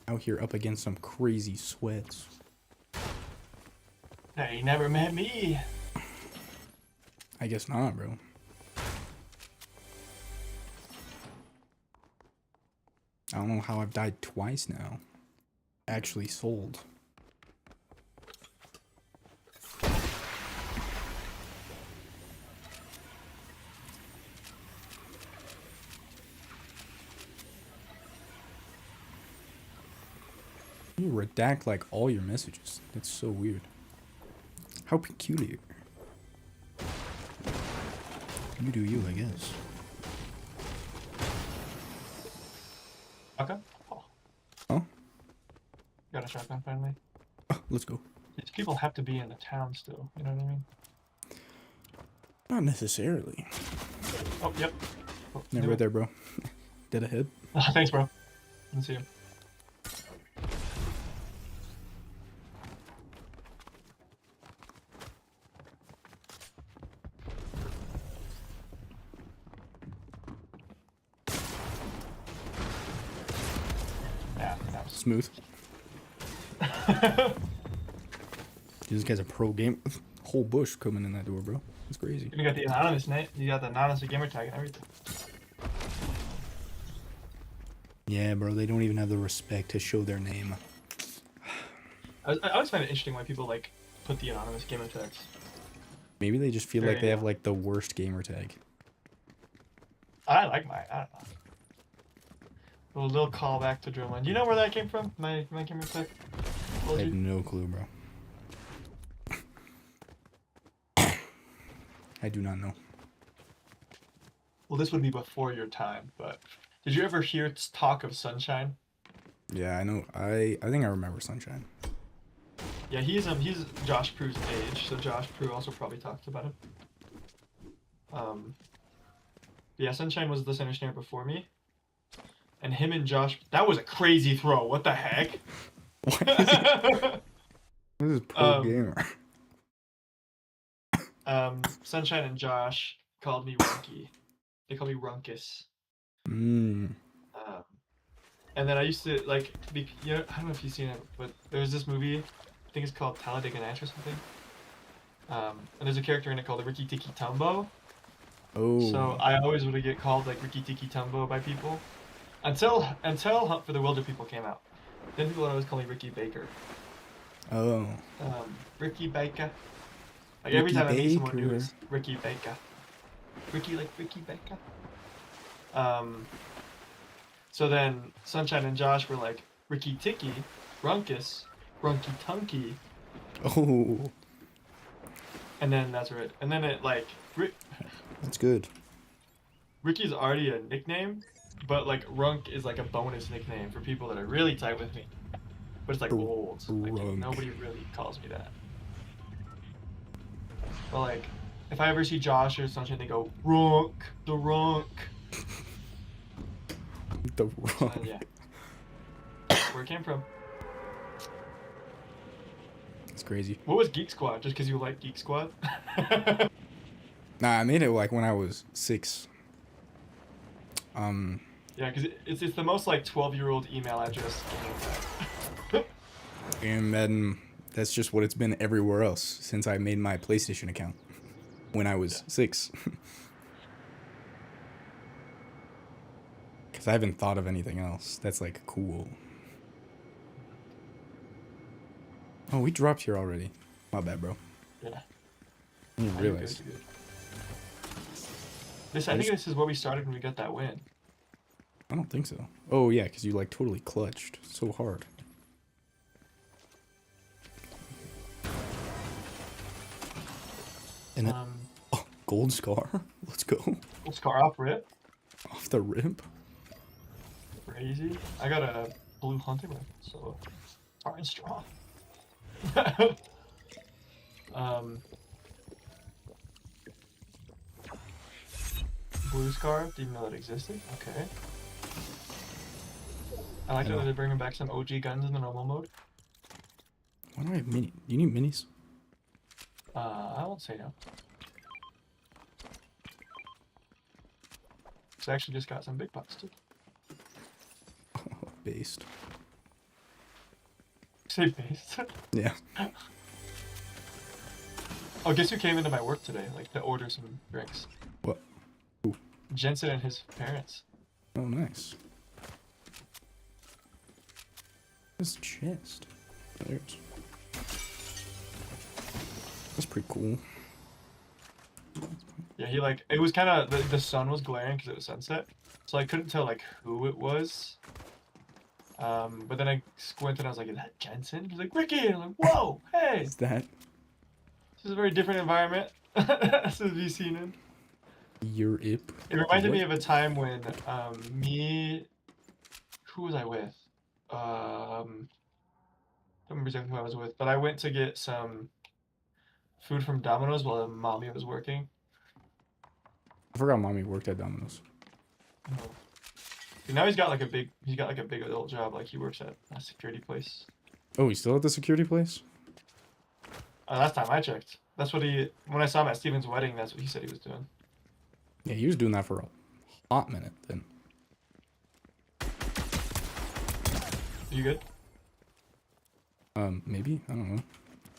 Out here up against some crazy sweats. They never met me. I guess not, bro. I don't know how I've died twice now. Actually sold. You redact like all your messages. That's so weird. How peculiar. You do you, I guess. Okay. Oh. Oh? Got a shotgun finally. Oh, let's go. These people have to be in the town still. You know what I mean? Not necessarily. Oh, yep. Oh, Yeah, do right it. there, bro. Dead ahead. Thanks, bro. Let's see him. Yeah, that was Smooth. This guy's a pro game. Whole bush coming in that door, bro. That's crazy. You got the anonymous name. You got the anonymous gamer tag and everything. Yeah, bro. They don't even have the respect to show their name. I always find it interesting why people like put the anonymous gamer tags. Maybe they just feel There like they you have go. like the worst gamer tag. I like my. I don't know. A little callback to Drillman. Do you know where that came from? My gamer tag. I Told have you? no clue, bro. I do not know. Well, this would be before your time, but did you ever hear talk of Sunshine? Yeah, I know. I think I remember Sunshine. Yeah, he's Josh Prue's age, so Josh Prue also probably talked about him. Yeah, Sunshine was the center snare before me, and him and Josh. That was a crazy throw. What the heck? This is pro gamer. Sunshine and Josh called me Runky. They call me Runkus. Mm. And then I used to like, you know, I don't know if you've seen it, but there's this movie, I think it's called Talladega Nights or something. And there's a character in it called Ricky Tiki Tumbo. Oh. So I always would get called like Ricky Tiki Tumbo by people, until Hunt for the Wilder People came out. Then people would always call me Ricky Baker. Oh. Ricky Baker. Like Ricky every time I meet someone new, Baker. it's Ricky Baker. Ricky like Ricky Baker. So then Sunshine and Josh were like Ricky Tiki, Runkus, Runky Tunky, Oh. and then that's where it. And then it like That's good. Ricky's already a nickname, but like Runk is like a bonus nickname for people that are really tight with me. But it's like old. Like Runk. nobody really calls me that. But like, if I ever see Josh or Sunshine, they go Runk, the Runk. The So wrong. then, yeah, that's where it came from. It's crazy. What was Geek Squad? Just because you like Geek Squad? Nah, I made it like when I was 6. Yeah, because it's the most like 12-year-old email address. And then that's just what it's been everywhere else since I made my PlayStation account when I was 6. Because I haven't thought of anything else that's like cool. Oh, we dropped here already. My bad, bro. Yeah. I didn't Oh, you're realize. good, you're good. I think this is where we started when we got that win. I don't think so. Oh, yeah, because you like totally clutched so hard. And oh, gold scar. Let's go. Scar off rip. Off the rip. Crazy. I got a blue hunting rifle, so far and strong. Blue scar. Didn't even know that existed. Okay. I like that they're bringing back some OG guns in the normal mode. Why do I have mini? You need minis? I won't say no. So I actually just got some big pots too. Oh, based. say based? Yeah. Oh, guess who came into my work today? Like to order some drinks. What? Who? Jensen and his parents. Oh, nice. This chest. There's. That's pretty cool. Yeah, he like it was kind of the sun was glaring because it was sunset, so I couldn't tell like who it was. But then I squinted and I was like, "Is that Jensen?" He's like, "Ricky!" And I'm like, "Whoa, hey!" Is that This is a very different environment as we've seen in. your ip? It reminded me of a time when who was I with? Don't remember exactly who I was with, but I went to get some food from Domino's while mommy was working. I forgot mommy worked at Domino's. Oh. And now he's got like a big adult job, like he works at a security place. Oh, he's still at the security place? Last time I checked, that's what when I saw him at Steven's wedding, that's what he said he was doing. Yeah, he was doing that for a hot minute then. You good? Maybe? I don't know.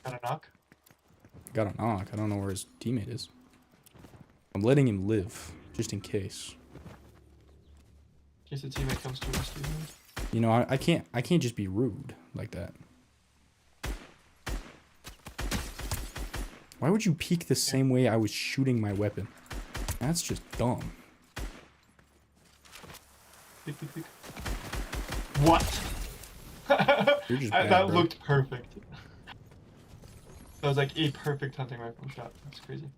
Got a knock? Got a knock. I don't know where his teammate is. I'm letting him live, just in case. In case the teammate comes to rescue him. You know, I can't just be rude like that. Why would you peek the same way I was shooting my weapon? That's just dumb. Peek, peek, peek. What? You're just bad, that bro. looked perfect. That was like a perfect hunting rifle shot. That's crazy.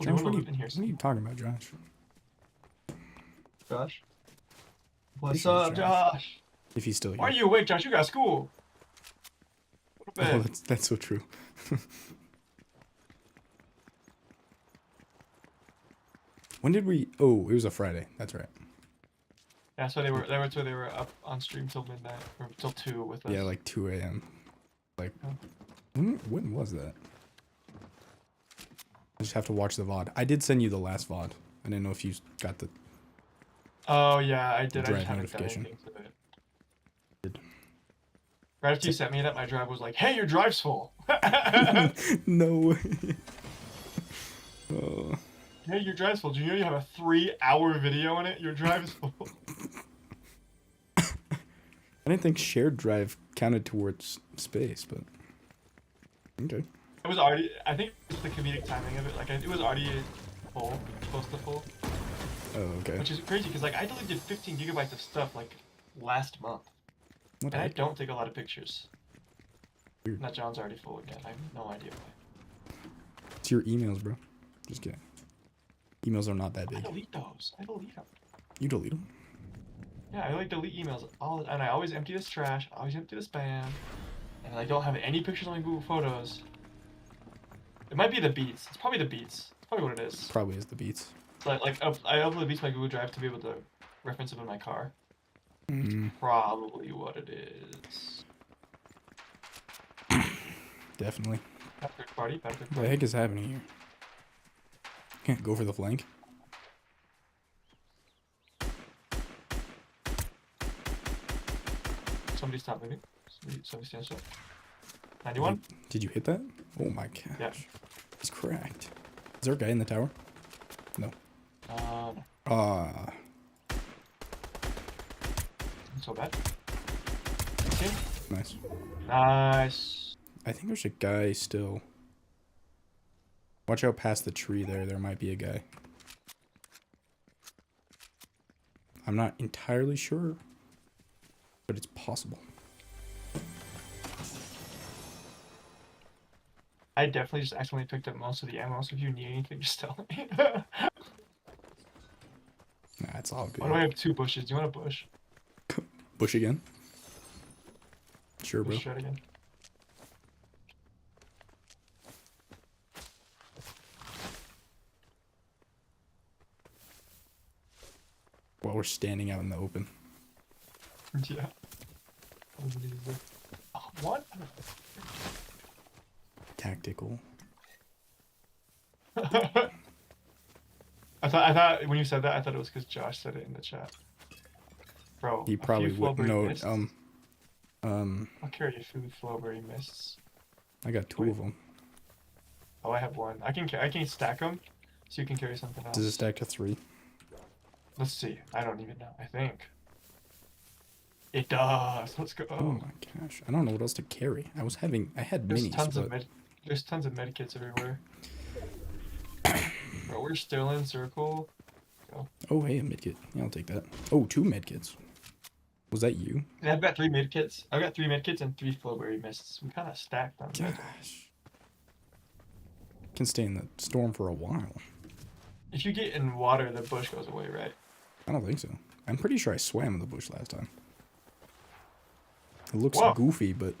Josh, what are you talking about, Josh? Josh? What's Sure, up, Josh? If he's still here. Why are you awake, Josh? You got school. Go to Oh, bed. that's so true. When did we? Oh, it was a Friday. That's right. Yeah, so they were up on stream till midnight or till 2 with us. Yeah, like 2 a.m. Like, Oh. when was that? I just have to watch the VOD. I did send you the last VOD. I didn't know if you got the. Oh yeah, I did. I Drive just haven't done notification. anything to it. Did. Right after you sent me that, my drive was like, "Hey, your drive's full." No way. Oh. Hey, your drive's full. Do you know you have a 3-hour video in it? Your drive is full. I didn't think shared drive counted towards space, but okay. It was already. I think it's the comedic timing of it. Like it was already full, close to full, Oh, okay. which is crazy because like I deleted 15 gigabytes of stuff like last month, What and I the heck? don't take a lot of pictures. Weird. That John's already full again. I have no idea why. It's your emails, bro. Just kidding. Emails are not that I big. delete those. I delete them. You delete them. Yeah, I like delete emails and I always empty this trash. I always empty the spam, and I don't have any pictures on my Google Photos. It might be the beats. It's probably the beats. It's probably what it is. Probably is the beats. It's I upload the beats to my Google Drive to be able to reference them in my car. Mm, Probably what it is. definitely. Third party. What the heck is happening here? Can't go for the flank. Somebody stop moving. Somebody stand still. 91. Did you hit that? Oh my gosh. Yeah. He's cracked. Is there a guy in the tower? No. No. Ah. Not so bad. Okay. Nice. Nice. I think there's a guy still. Watch out past the tree there. There might be a guy. I'm not entirely sure, but it's possible. I definitely just accidentally picked up most of the ammo, so if you need anything, just tell me. Nah, it's all Why do I good. have 2 bushes? Do you want a bush? Bush again? Sure, bro. Bush shot again. While we're standing out in the open. Yeah. Oh, what? Tactical. I thought when you said that, I thought it was because Josh said it in the chat. Bro, He a probably few would. flowberry No, mists. I'll carry a few flowberry mists. I got 2 of them. Oh, I have one. I can stack them, so you can carry something else. Does it stack to 3? Let's see. I don't even know. I think it does. Let's go. Oh my gosh, I don't know what else to carry. I had There's minis, tons but of there's tons of medkits everywhere. Bro, we're still in circle. Go. oh hey, a medkit. Yeah, I'll take that. Oh, 2 medkits. Was that you? And I've got 3 medkits. I've got 3 medkits and 3 flowberry mists. We kind of stacked them. Gosh, can stay in the storm for a while. If you get in water, the bush goes away, right? I don't think so. I'm pretty sure I swam in the bush last time. It looks Whoa. goofy, but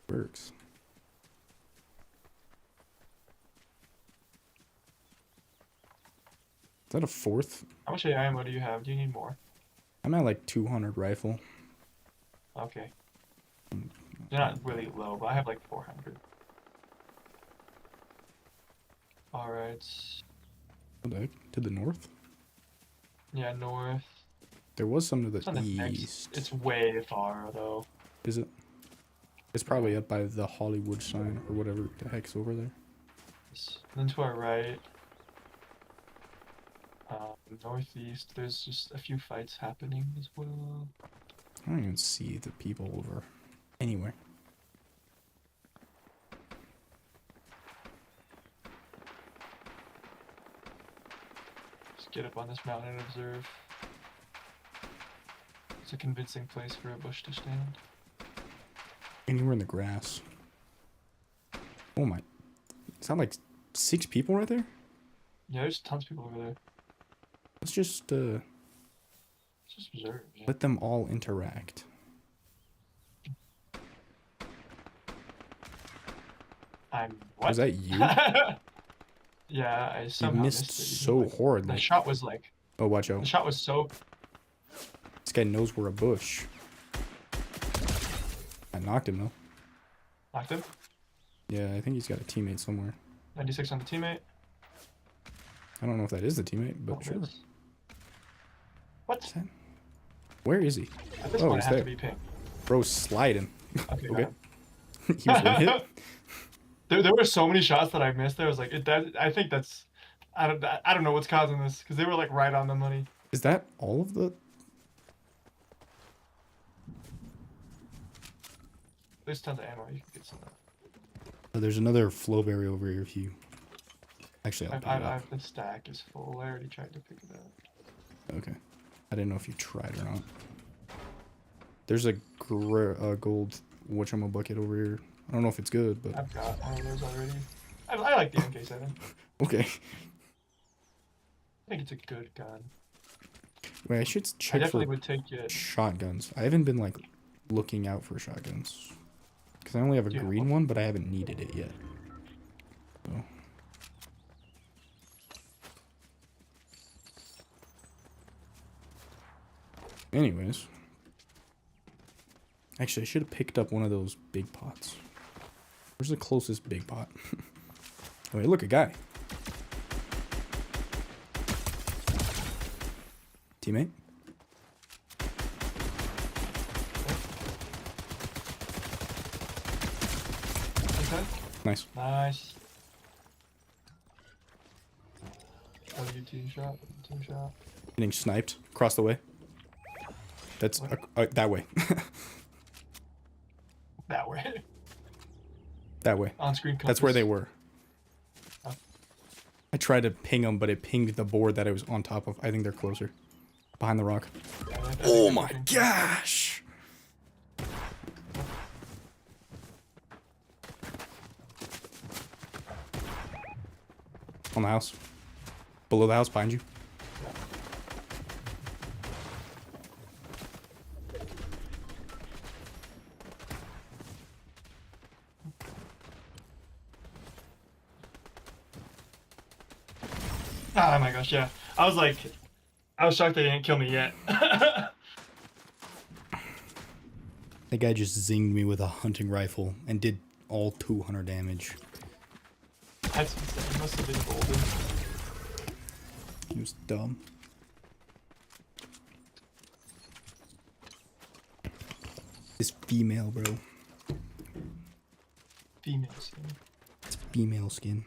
works. Is that a 4th? How much ammo do you have? Do you need more? I'm at like 200 rifle. Okay. You're not really low, but I have like 400. Alright. What the heck? To the north? Yeah, north. There was some to It's on the the east. It's way far, though. Is it? It's probably up by the Hollywood sign or whatever the heck's over there. Then to our right. Northeast, there's just a few fights happening as well. I don't even see the people over anywhere. Just get up on this mountain and observe. It's a convincing place for a bush to stand. Anywhere in the grass. Oh my. Is that like 6 people right there? Yeah, there's tons of people over there. Let's just Let's just observe. Yeah. let them all interact. What? Was that you? Yeah, I You somehow missed missed it. so The horridly. shot was like. Oh, watch The out. shot was so. This guy knows we're a bush. I knocked him though. Knocked him. Yeah, I think he's got a teammate somewhere. 96 on the teammate. I don't know if that is the teammate, but Oh, sure. it is. What? Is that- Where is he? At this Oh, point, he's it has there. to be pink. Bro's sliding. Okay. Okay. got He was one him. hit. There were so many shots that I missed. There I was like, I think that's. I don't know what's causing this because they were like right on the money. Is that all of the? There's tons of ammo. You can get some. Oh, there's another flowberry over here. If you actually, I'll pick it up. The stack is full. I already tried to pick it up. Okay. I didn't know if you tried or not. There's a gold whatchamacallit over here. I don't know if it's good, but I've got one of those already. I like the MK7. okay. I think it's a good gun. Wait, I should I check definitely for would take it. shotguns. I haven't been like looking out for shotguns because I only have a Yeah. green one, but I haven't needed it yet. So. Anyways, actually, I should have picked up one of those big pots. Where's the closest big pot? Oh, hey, look, a guy. Teammate? Okay. Nice. Nice. Team shot. Team shot. Getting sniped across the way. That's that way. That way. That way. On screen. That's where they were. Oh. I tried to ping them, but it pinged the board that I was on top of. I think they're closer. Behind the rock. Yeah, I think Oh they're my looking. gosh! On the house. Below the house, behind you. Oh my gosh, yeah. I was shocked they didn't kill me yet. That guy just zinged me with a hunting rifle and did all 200 damage. That's insane. He must have been golden. He was dumb. It's female, bro. Female skin. It's female skin.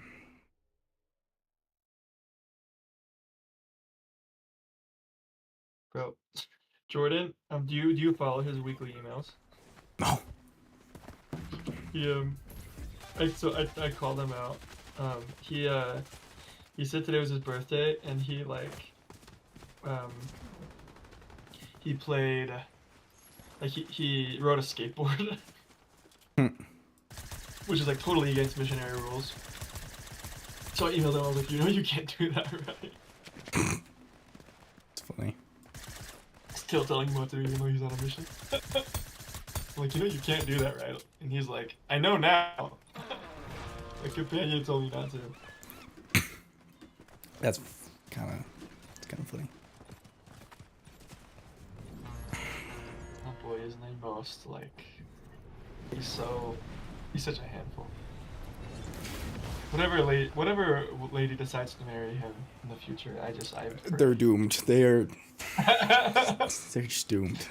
Bro, Jordan, do you follow his weekly emails? No. I called him out. He said today was his birthday, and he played, like he rode a skateboard, which is like totally against missionary rules. So I emailed him. I was like, you can't do that, right? It's funny. Still telling him what to do, even though he's on a mission. I'm like, you can't do that, right? And he's like, I know now. My companion told me not to. That's kind of funny. Oh boy, isn't he most like? He's such a handful. Whatever lady decides to marry him in the future, They're doomed. They're just doomed.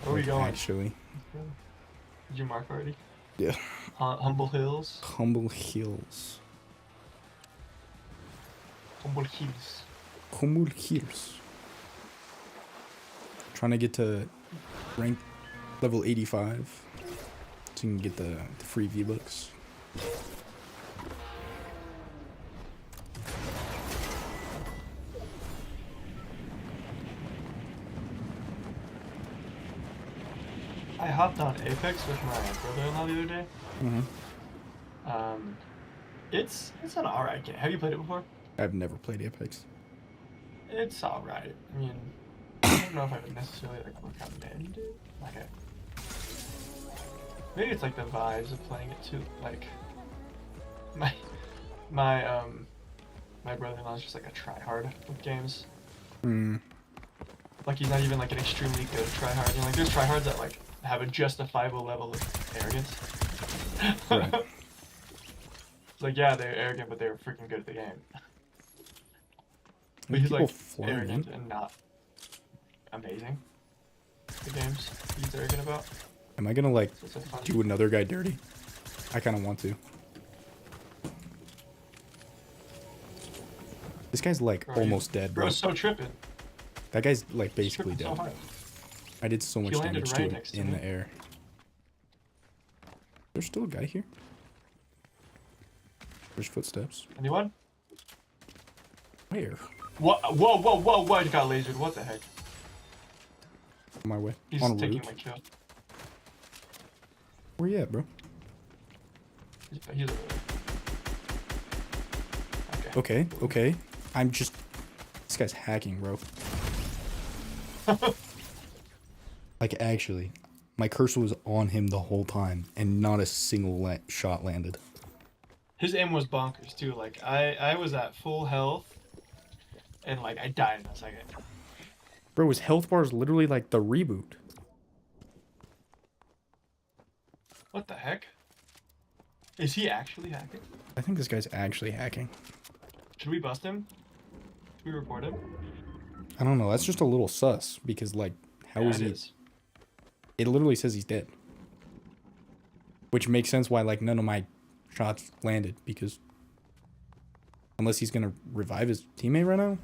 Where are we going? Actually. Did you mark already? Yeah. Humble Hills. Humble Hills. Humble Hills. Humble Hills. Trying to get to rank level 85 so you can get the free V-Bucks. I hopped on Apex with my brother-in-law the other day. Mm-hmm. It's an alright game. Have you played it before? I've never played Apex. It's alright. I mean, I don't know if I would necessarily like recommend it. Maybe it's like the vibes of playing it too. Like my brother-in-law is just like a tryhard with games. Hmm. Like he's not even like an extremely good tryhard. You know, like there's tryhards that like have a justifiable level of arrogance. Right. It's like, yeah, they're arrogant, but they're freaking good at the game. But he's People like flying. arrogant and not amazing. The games he's arrogant about. Am I gonna like So it's a fun. do another guy dirty? I kind of want to. This guy's like Bro, almost dead, bro. Bro's so tripping. That guy's like He's basically tripping so dead. hard. I did so much He landed damage right to him next to in me. the air. There's still a guy here. There's footsteps. Anyone? Where? What? Whoa! I got lasered. What the heck? On my way. He's On taking route. my kill. Where you at, bro? He's over there. Okay. Okay. I'm just... This guy's hacking, bro. Like, actually. My cursor was on him the whole time, and not a single shot landed. His aim was bonkers too. Like I was at full health, and like I died in a second. Bro, his health bar is literally like the reboot. What the heck? Is he actually hacking? I think this guy's actually hacking. Should we bust him? Should we report him? I don't know. That's just a little sus, because, like, how Yeah, is it he... is. It literally says he's dead. Which makes sense why, like, none of my shots landed, because... Unless he's gonna revive his teammate right now?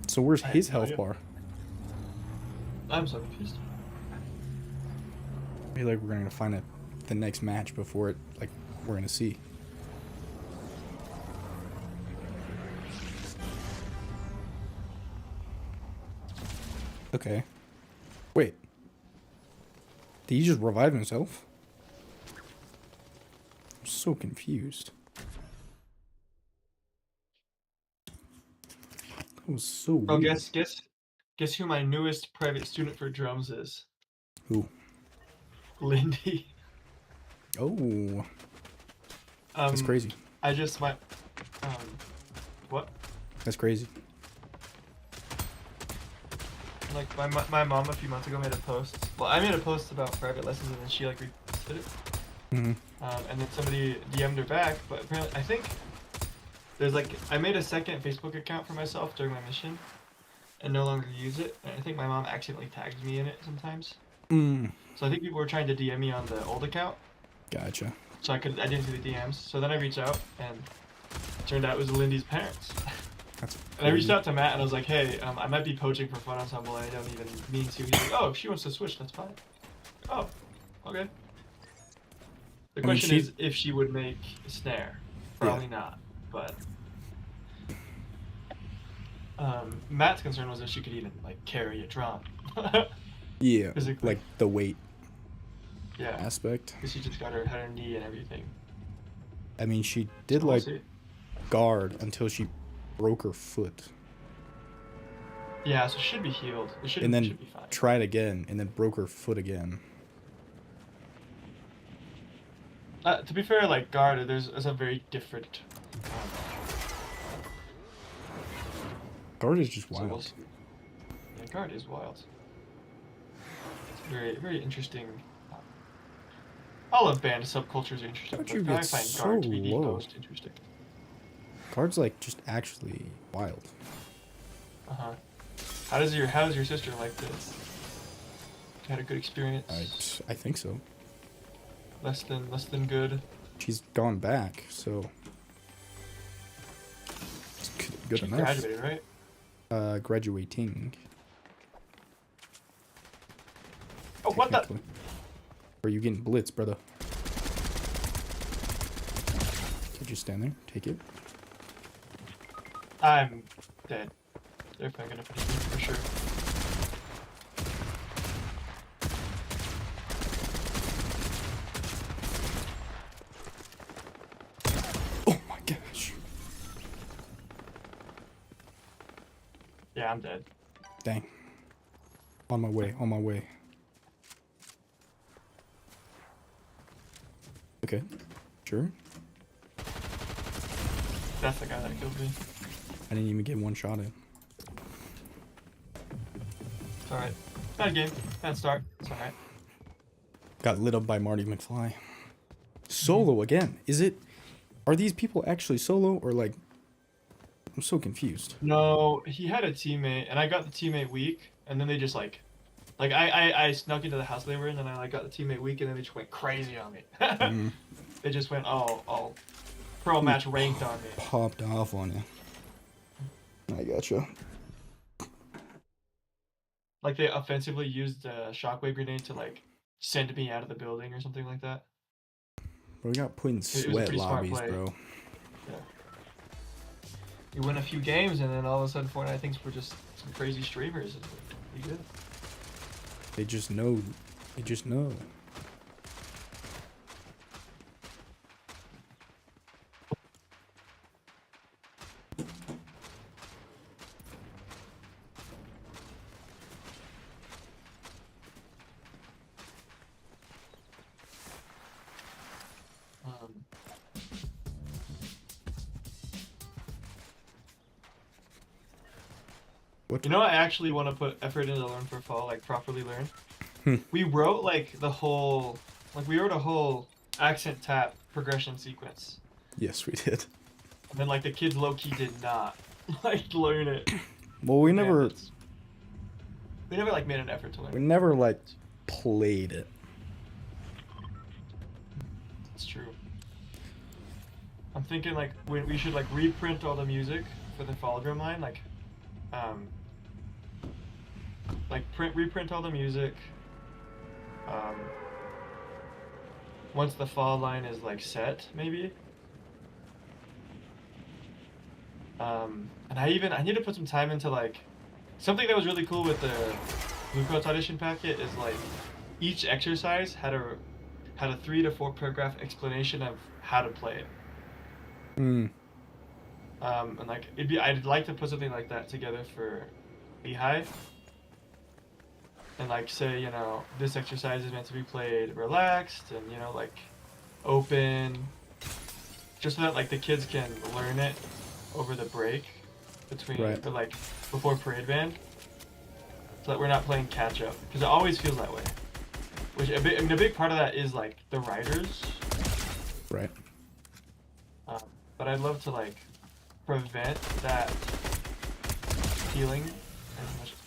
So where's I have his no health idea. bar? I'm so confused. I feel like we're gonna find the next match before it, like, we're gonna see. Okay. Wait. Did he just revive himself? I'm so confused. That was so Oh, weird. guess who my newest private student for drums is? Who? Lindy. Oh, that's crazy. I just what? That's crazy. Like my mom a few months ago made a post. Well, I made a post about private lessons, and then she like reposted it. Mm-hmm. And then somebody DM'd her back, but apparently I think there's like I made a second Facebook account for myself during my mission, and no longer use it. And I think my mom accidentally tags me in it sometimes. Mm. So I think people were trying to DM me on the old account. Gotcha. So I didn't see the DMs. So then I reached out, and it turned out it was Lindy's parents. That's And I reached out to Matt, and I was like, hey, I might be poaching for Fun Ensemble, and I don't even mean to. He's like, oh, if she wants to switch, that's fine. Oh, okay. The question is if she would make a snare. Probably not, but Matt's concern was if she could even like carry a drum. Yeah, Physically. like the weight Yeah, aspect. because she just had her knee and everything. I mean, she did So we'll like see. guard until she broke her foot, Yeah, so she should be healed. It should, and then should be fine. tried again, and then broke her foot again. To be fair, like guard, there's a very different. Guard is just So wild. we'll see. Yeah, guard is wild. It's very, very interesting. All of band subcultures are interesting, How'd but you I get find so guard to be the low? most interesting. Guard's like just actually wild. How does your sister like this? Had a good experience. I think so. Less than good. She's gone back, so it's good She enough. graduated, right? Graduating. Oh, what the? technically. Are you getting blitz, brother? Could you stand there? Take it. I'm dead. They're probably gonna finish me for sure. Oh my gosh. Yeah, I'm dead. Dang. On my way. On my way. Okay. Sure. That's the guy that killed me. I didn't even get one shot in. It's alright. Bad game. Bad start. It's alright. Got lit up by Marty McFly. Solo again. Is it? Are these people actually solo or like? I'm so confused. No, he had a teammate, and I got the teammate weak, and then they just like I snuck into the house they were in, and I like got the teammate weak, and then they just went crazy on me. Mm, They just went all pro match ranked on me. popped off on you. I gotcha. Like they offensively used a shockwave grenade to like send me out of the building or something like that. Bro, we got put in was a sweat pretty smart lobbies, play. bro. You win a few games, and then all of a sudden Fortnite thinks we're just some crazy streamers. It's like, pretty good. They just know. They just know. Um, What? You know, I actually want to put effort into Learn for Fall, like properly learn. Hmm. We wrote like we wrote a whole accent tap progression sequence, Yes, we did. and then like the kids low key did not like learn it. Well, we Man, never. we never like made an effort to We learn. never like played it. It's true. I'm thinking like we should like reprint all the music for the Fall drum line, reprint all the music. Once the Fall line is like set, maybe. And I need to put some time into like something that was really cool with the Blue Coats audition packet is like each exercise had a 3 to 4 paragraph explanation of how to play it. Hmm. And like I'd like to put something like that together for Beehive. And like say, you know, this exercise is meant to be played relaxed and, you know, like open, just so that like the kids can learn it over the break between Right. or like before parade band, so that we're not playing catch up, because it always feels that way. Which a big part of that is like the writers. Right. But I'd love to like prevent that feeling And that's just-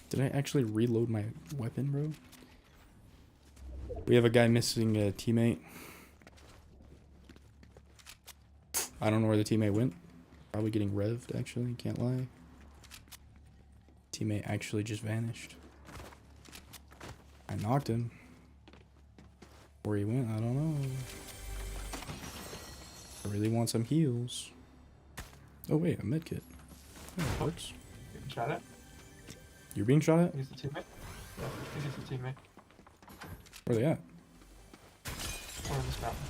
Did I actually reload my weapon, bro? We have a guy missing a teammate. I don't know where the teammate went. Probably getting revved, actually. Can't lie. Teammate actually just vanished. I knocked him. Where he went, I don't know. I really want some heals. Oh wait, a medkit. Yeah, that works. You can try that. You're being shot at? He's the teammate. Yeah, I think he's the teammate. Where are they at? Or in this mountain.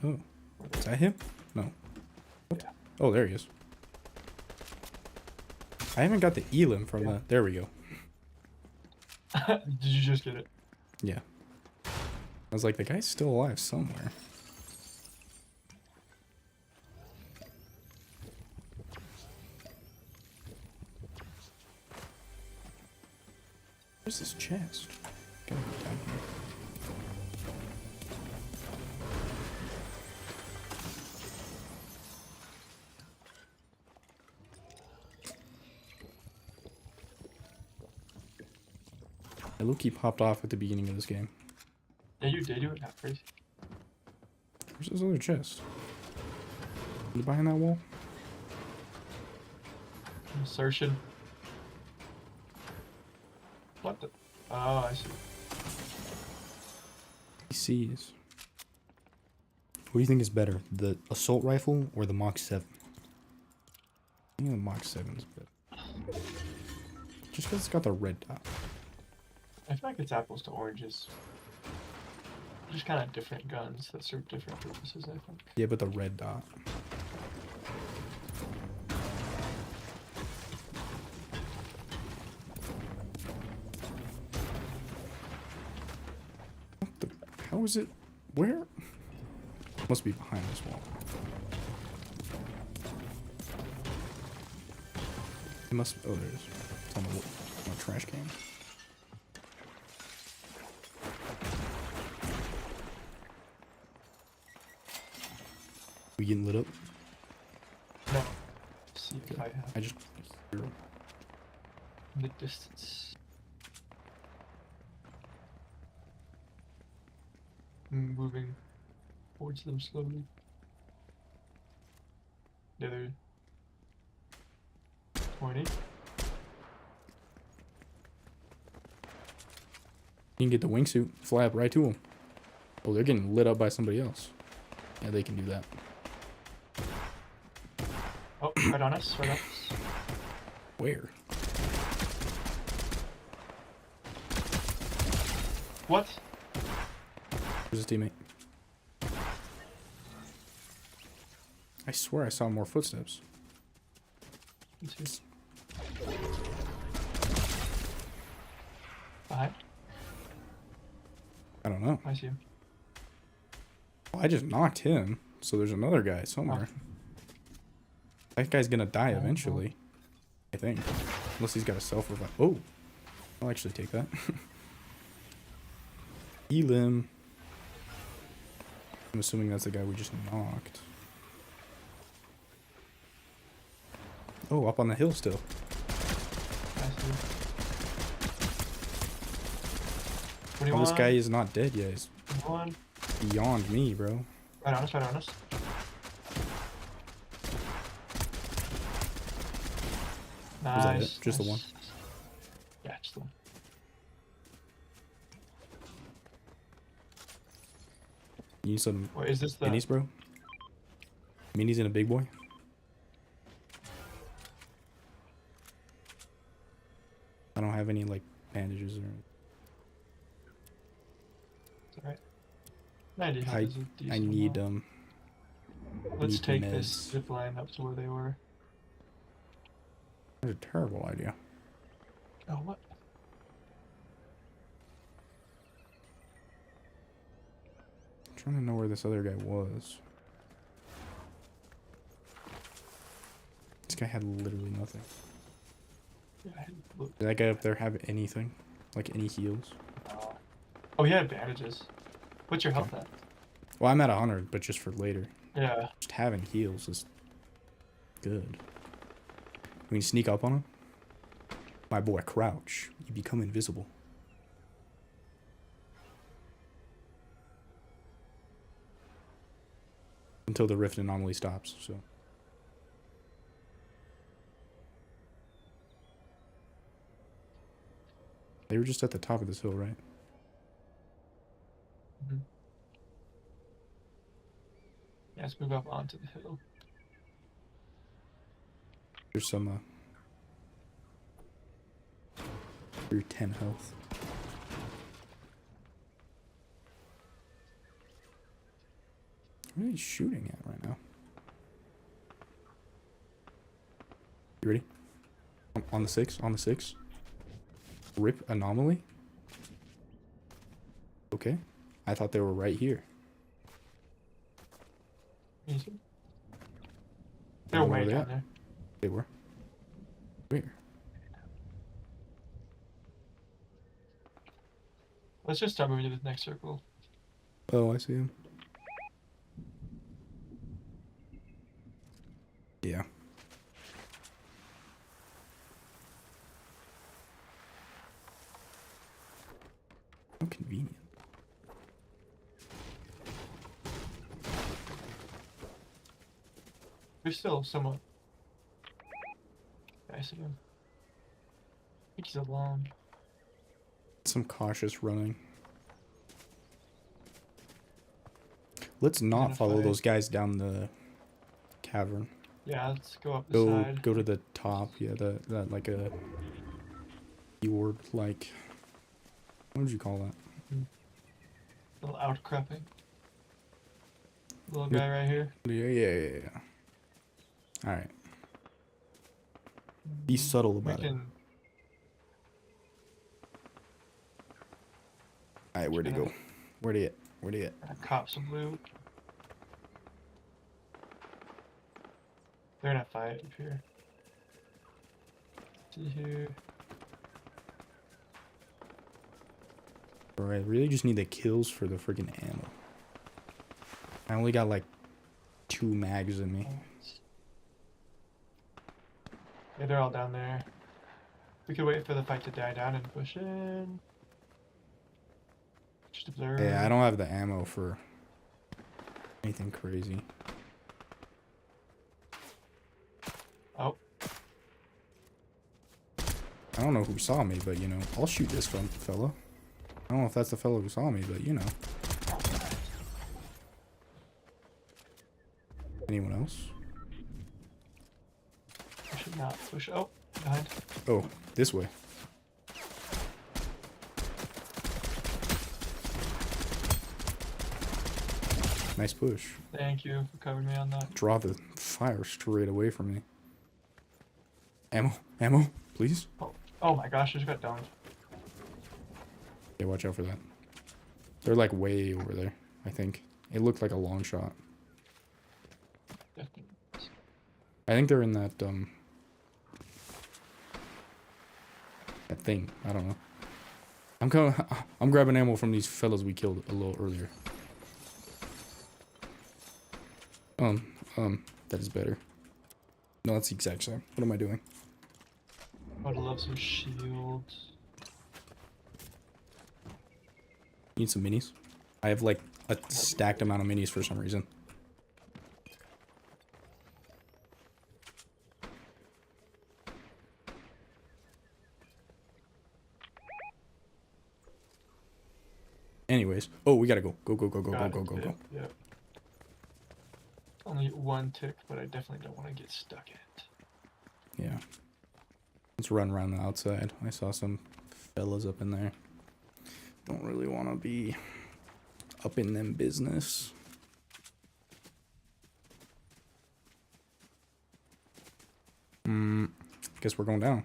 Oh. Is that him? No. What? Yeah. Oh, there he is. I haven't got the elim from the... There we go. Did you just get it? Yeah. I was like, the guy's still alive somewhere. Where's this chest? Gotta be down here. I low-key popped off at the beginning of this game. Yeah, you did. You were not crazy. Where's this other chest? Is it behind that wall? Insertion. What the? Oh, I see. He sees. What do you think is better, the assault rifle or the Mach 7? I think the Mach 7's better. Just because it's got the red dot. I feel like it's apples to oranges. Just kind of different guns that serve different purposes, I think. Yeah, but the red dot. What the? How is it? Where? Must be behind this wall. It must. Oh, there it is. It's on the trash can. We getting lit up? No. See if I have I just hear mid distance. Moving towards them slowly. The other 20. You can get the wingsuit, flap right to them. Oh, they're getting lit up by somebody else. Yeah, they can do that. Oh, right on us, right on us. Where? What? Where's his teammate? I swear I saw more footsteps. Me too. Behind? I don't know. I see him. Well, I just knocked him, so there's another guy somewhere. That guy's gonna die eventually. I think. Unless he's got a self-revive. Oh! I'll actually take that. Elim. I'm assuming that's the guy we just knocked. Oh, up on the hill still. I see. Oh, 21. this guy is not dead yet. He's 21. beyond me, bro. Right on us, right on us. Was that it? Nice. Just the nice. one? Yeah, just the one. You need some Wait, is this the... minis, bro? Minis and a big boy? I don't have any, like, bandages or... It's alright. 90 health is a decent I need, amount. Let's need take meds. this zip line up to where they were. That's a terrible idea. Oh, what? I'm trying to know where this other guy was. This guy had literally nothing. Yeah, I looked. Did that guy up there have anything? Like any heals? Oh, he had bandages. What's your health at? Well, I'm at 100, but just for later. Yeah. Just having heals is good. We can sneak up on him. My boy, crouch. You become invisible. Until the rift anomaly stops, so. They were just at the top of this hill, right? Mm-hmm. Yeah, let's move up onto the hill. There's some, your 10 health. What are you shooting at right now? You ready? On the 6? On the 6? Rip anomaly? Okay. I thought they were right here. Easy. They're way down there. They were. Where? Let's just start moving to the next circle. Oh, I see him. Yeah. How convenient. We're still somewhat. I see him. I think he's alone. Some cautious running. Let's not follow those guys down the cavern. Yeah, let's go up the side. Go to the top. Yeah, that like a fjord, like, what would you call that? Little outcropping. Little guy right here. Yeah. All right. Be subtle about it. All right, where'd he go? Where'd he get? Cop some loot. They're gonna fight up here. See here. Alright, really just need the kills for the freaking ammo. I only got like 2 mags in me. Yeah, they're all down there. We could wait for the fight to die down and push in. Just observe. Yeah, I don't have the ammo for anything crazy. Oh. I don't know who saw me, but you know, I'll shoot this fella. I don't know if that's the fellow who saw me, but you know. Anyone else? I should not push. Oh, behind. Oh, this way. Nice push. Thank you for covering me on that. Draw the fire straight away from me. Ammo, please. Oh my gosh, I just got downed. Yeah, watch out for that. They're like way over there, I think. It looked like a long shot. Definitely. I think they're in that, that thing. I don't know. I'm grabbing ammo from these fellas we killed a little earlier. That is better. No, that's the exact same. What am I doing? I would love some shields. Need some minis? I have like a stacked amount of minis for some reason. Anyways, oh, we gotta go. Go. Yep. Only 1 tick, but I definitely don't want to get stuck in it. Yeah. Let's run around the outside. I saw some fellas up in there. Don't really want to be up in them business. Guess we're going down.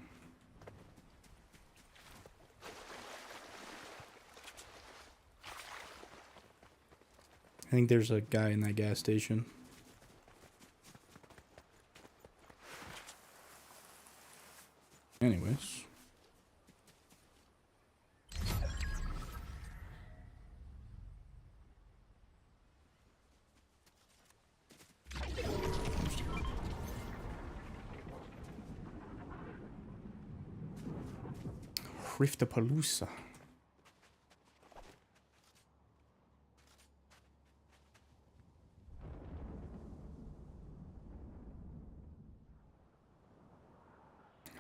I think there's a guy in that gas station. Anyways. Driftapalooza.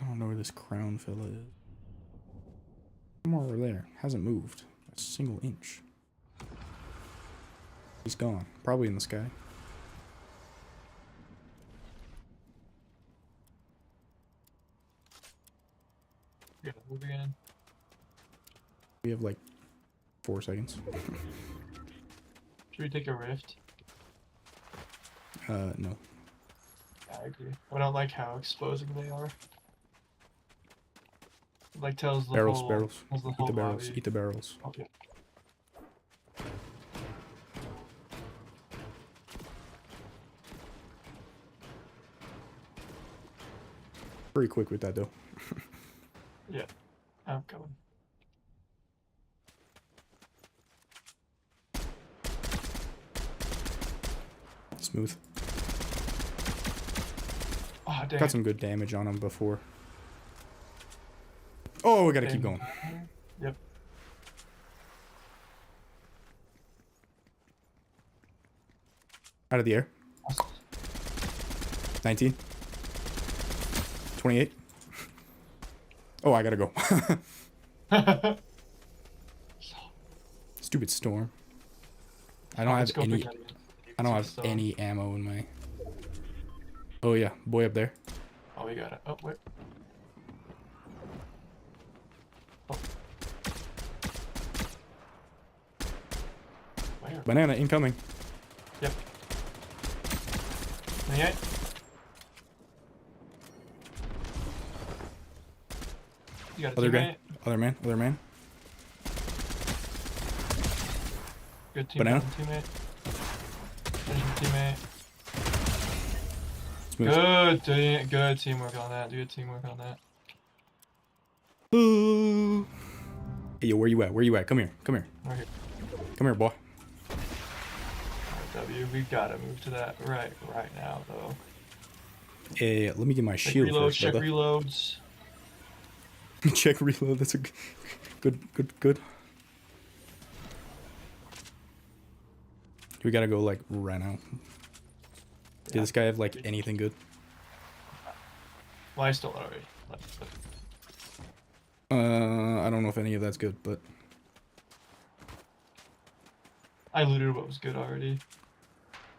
I don't know where this crown fella is. Somewhere over there. Hasn't moved a single inch. He's gone. Probably in the sky. Yeah, move again. We have like 4 seconds. Should we take a rift? No. I agree. I don't like how exposing they are. It, like tells the Barrels, whole, barrels. tells the Eat whole the barrels. lobby. Eat the barrels. Okay. Pretty quick with that though. Yeah, I'm coming. Smooth. Oh, dang. Got some good damage on him before. Oh, we gotta keep Dang. going. Yep. Out of the air. 19. 28. Oh, I gotta go. Stupid storm. I don't have any. I don't have any ammo in my. Oh yeah, boy up there. Oh, we got it. Oh, wait. Oh. Where? Banana incoming. Yep. 28. You got a Other teammate. guy. Other man. Other man. Good team. Banana. Teammate. Finish your teammate. Smooth. Good teamwork on that. Good teamwork on that. Ooh. Hey, yo, where you at? Where you at? Come here. Come here. Right here. Come here, boy. Alright, W, we gotta move to that right now, though. Hey, let me get my Check shield reloads, first, check brother. reloads. Check reload. That's a good. We gotta go like right now. Did this guy have like anything good? Well, I stole it already. I don't know if any of that's good, but I looted what was good already.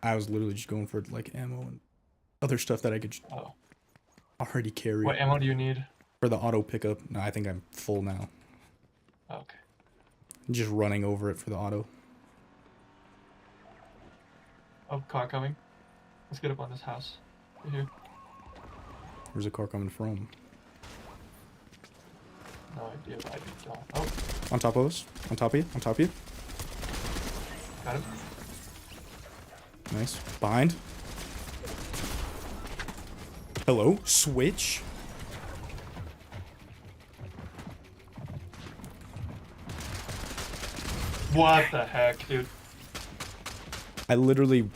I was literally just going for like ammo and other stuff that I could Oh. already carry What ammo do you need? for the auto pickup. No, I think I'm full now. Okay. Just running over it for the auto. Oh, car coming. Let's get up on this house. Right here. Where's the car coming from? No idea, but I don't. Oh, On top of us. On top of you. On top of you. got him. Nice. Behind. Hello? Switch? What the heck, dude? I literally...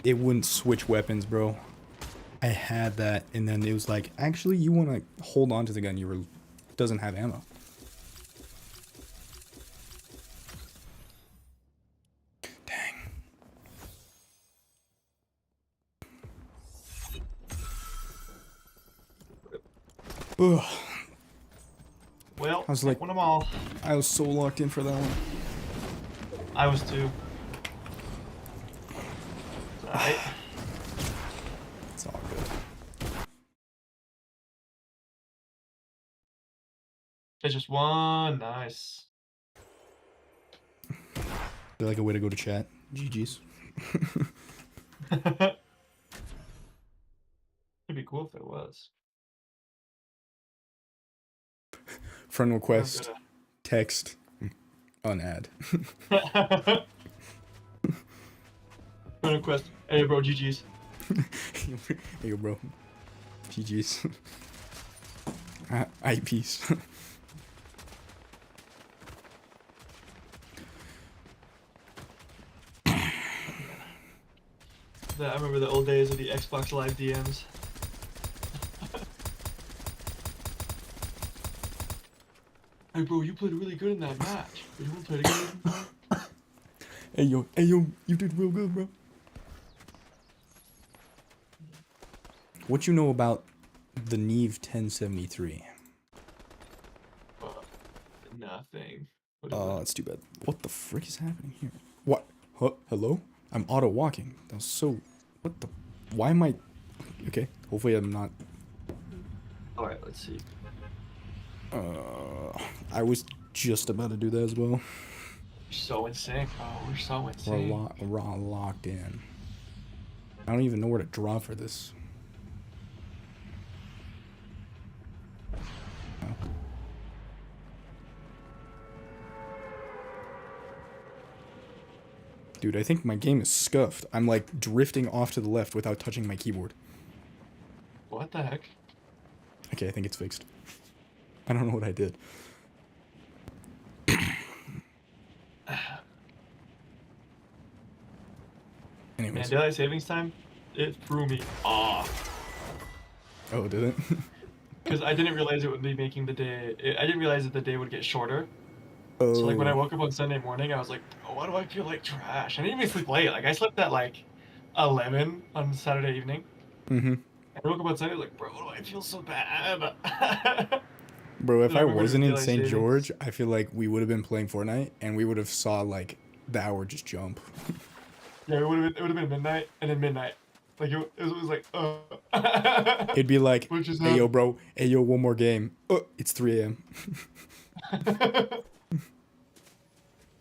It wouldn't switch weapons, bro. I had that, and then it was like, actually, you want to hold on to the gun. You were... Doesn't have ammo. Dang. Ugh. Well, I was like- won them all. I was so locked in for that one. I was too. Alright. It's all good. It's just one. Nice. Feel like a way to go to chat. GG's. It'd be cool if it was. Friend request. Text. Unad. Friend request. Hey, bro, GG's. Hey, yo, bro. GG's. IPs. I remember the old days of the Xbox Live DMs. I Hey, bro, you played really good in that match. You want to play it again? Hey yo, you did real good, bro. What you know about the Neve 1073? Nothing. What is that? That's too bad. What the frick is happening here? What? Huh? Hello? I'm auto walking. That was so. What the? Why am I? Okay. Hopefully I'm not. All right, let's see. I was just about to do that as well. We're so insane, bro. We're so insane. We're all locked in. I don't even know where to draw for this. Oh. Dude, I think my game is scuffed. I'm like drifting off to the left without touching my keyboard. What the heck? Okay, I think it's fixed. I don't know what I did. Anyways. Man, daylight savings time, it threw me off. Oh, did it? Because I didn't realize it would be making the day. I didn't realize that the day would get shorter. Oh. So like when I woke up on Sunday morning, I was like, oh, why do I feel like trash? I didn't even sleep late. Like I slept at like 11 on Saturday evening. Mm-hmm. I woke up on Sunday like, bro, why do I feel so bad? Bro, if I wasn't in daylight St. savings. George, I feel like we would have been playing Fortnite and we would have saw like the hour just jump. Yeah, it would have been midnight and then midnight. Like it was like, It'd be like, Which is hey yo, bro, hey yo, one more game. Oh, it's 3 a.m.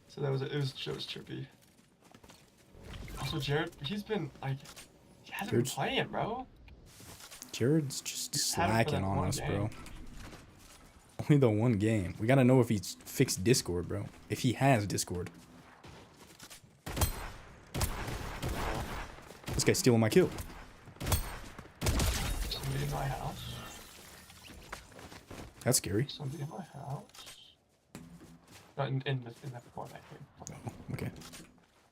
So it was trippy. Also, Jared, he's been like, he hasn't been playing, bro. Jared's just Just had him for slacking that on one us, game. bro. Only the one game. We gotta know if he's fixed Discord, bro. If he has Discord. This guy's stealing my kill. Somebody in my house. That's scary. Somebody in my house. No, in that Fortnite game. Oh, okay.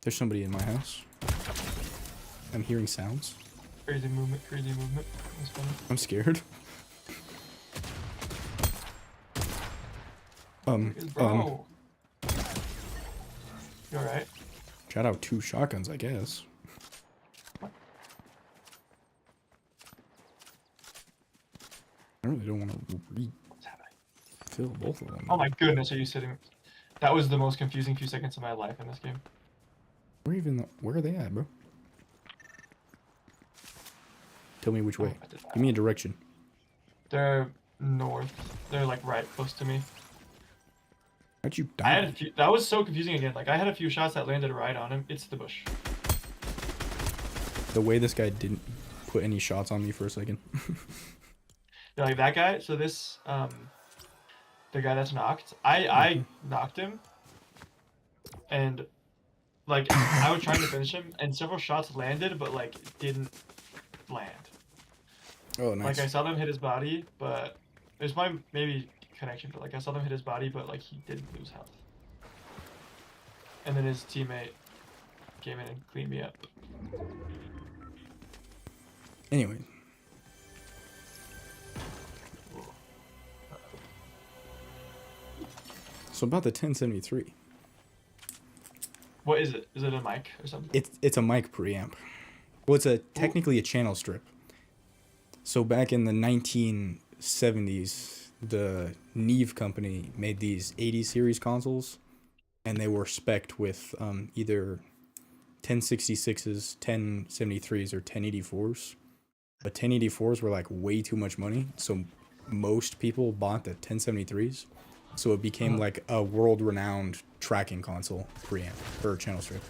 There's somebody in my house. I'm hearing sounds. Crazy movement, crazy movement. That's funny. I'm scared. Bro. You alright? Shout out 2 shotguns, I guess. I really don't want to What's happening? refill both of them. Oh my goodness, are you sitting? That was the most confusing few seconds of my life in this game. Where are they at, bro? Tell me which way. I did that. Give me a direction. They're north. They're like right close to me. How'd you I had die? a few, that was so confusing again. Like I had a few shots that landed right on him. It's the bush. The way this guy didn't put any shots on me for a second. Yeah, like that guy. So this the guy that's knocked. I knocked him, and like I was trying to finish him, and several shots landed, but like didn't land. Oh, nice. Like I saw them hit his body, but there's my maybe connection, but like I saw them hit his body, but like he didn't lose health. And then his teammate came in and cleaned me up. Anyway. So about the 1073. What is it? Is it a mic or something? It's a mic preamp. Well, it's technically a channel strip. So back in the 1970s, the Neve company made these 80 series consoles, and they were spec'd with either 1066s, 1073s, or 1084s. But 1084s were like way too much money, so most people bought the 1073s. So it became like a world-renowned tracking console preamp or channel strip.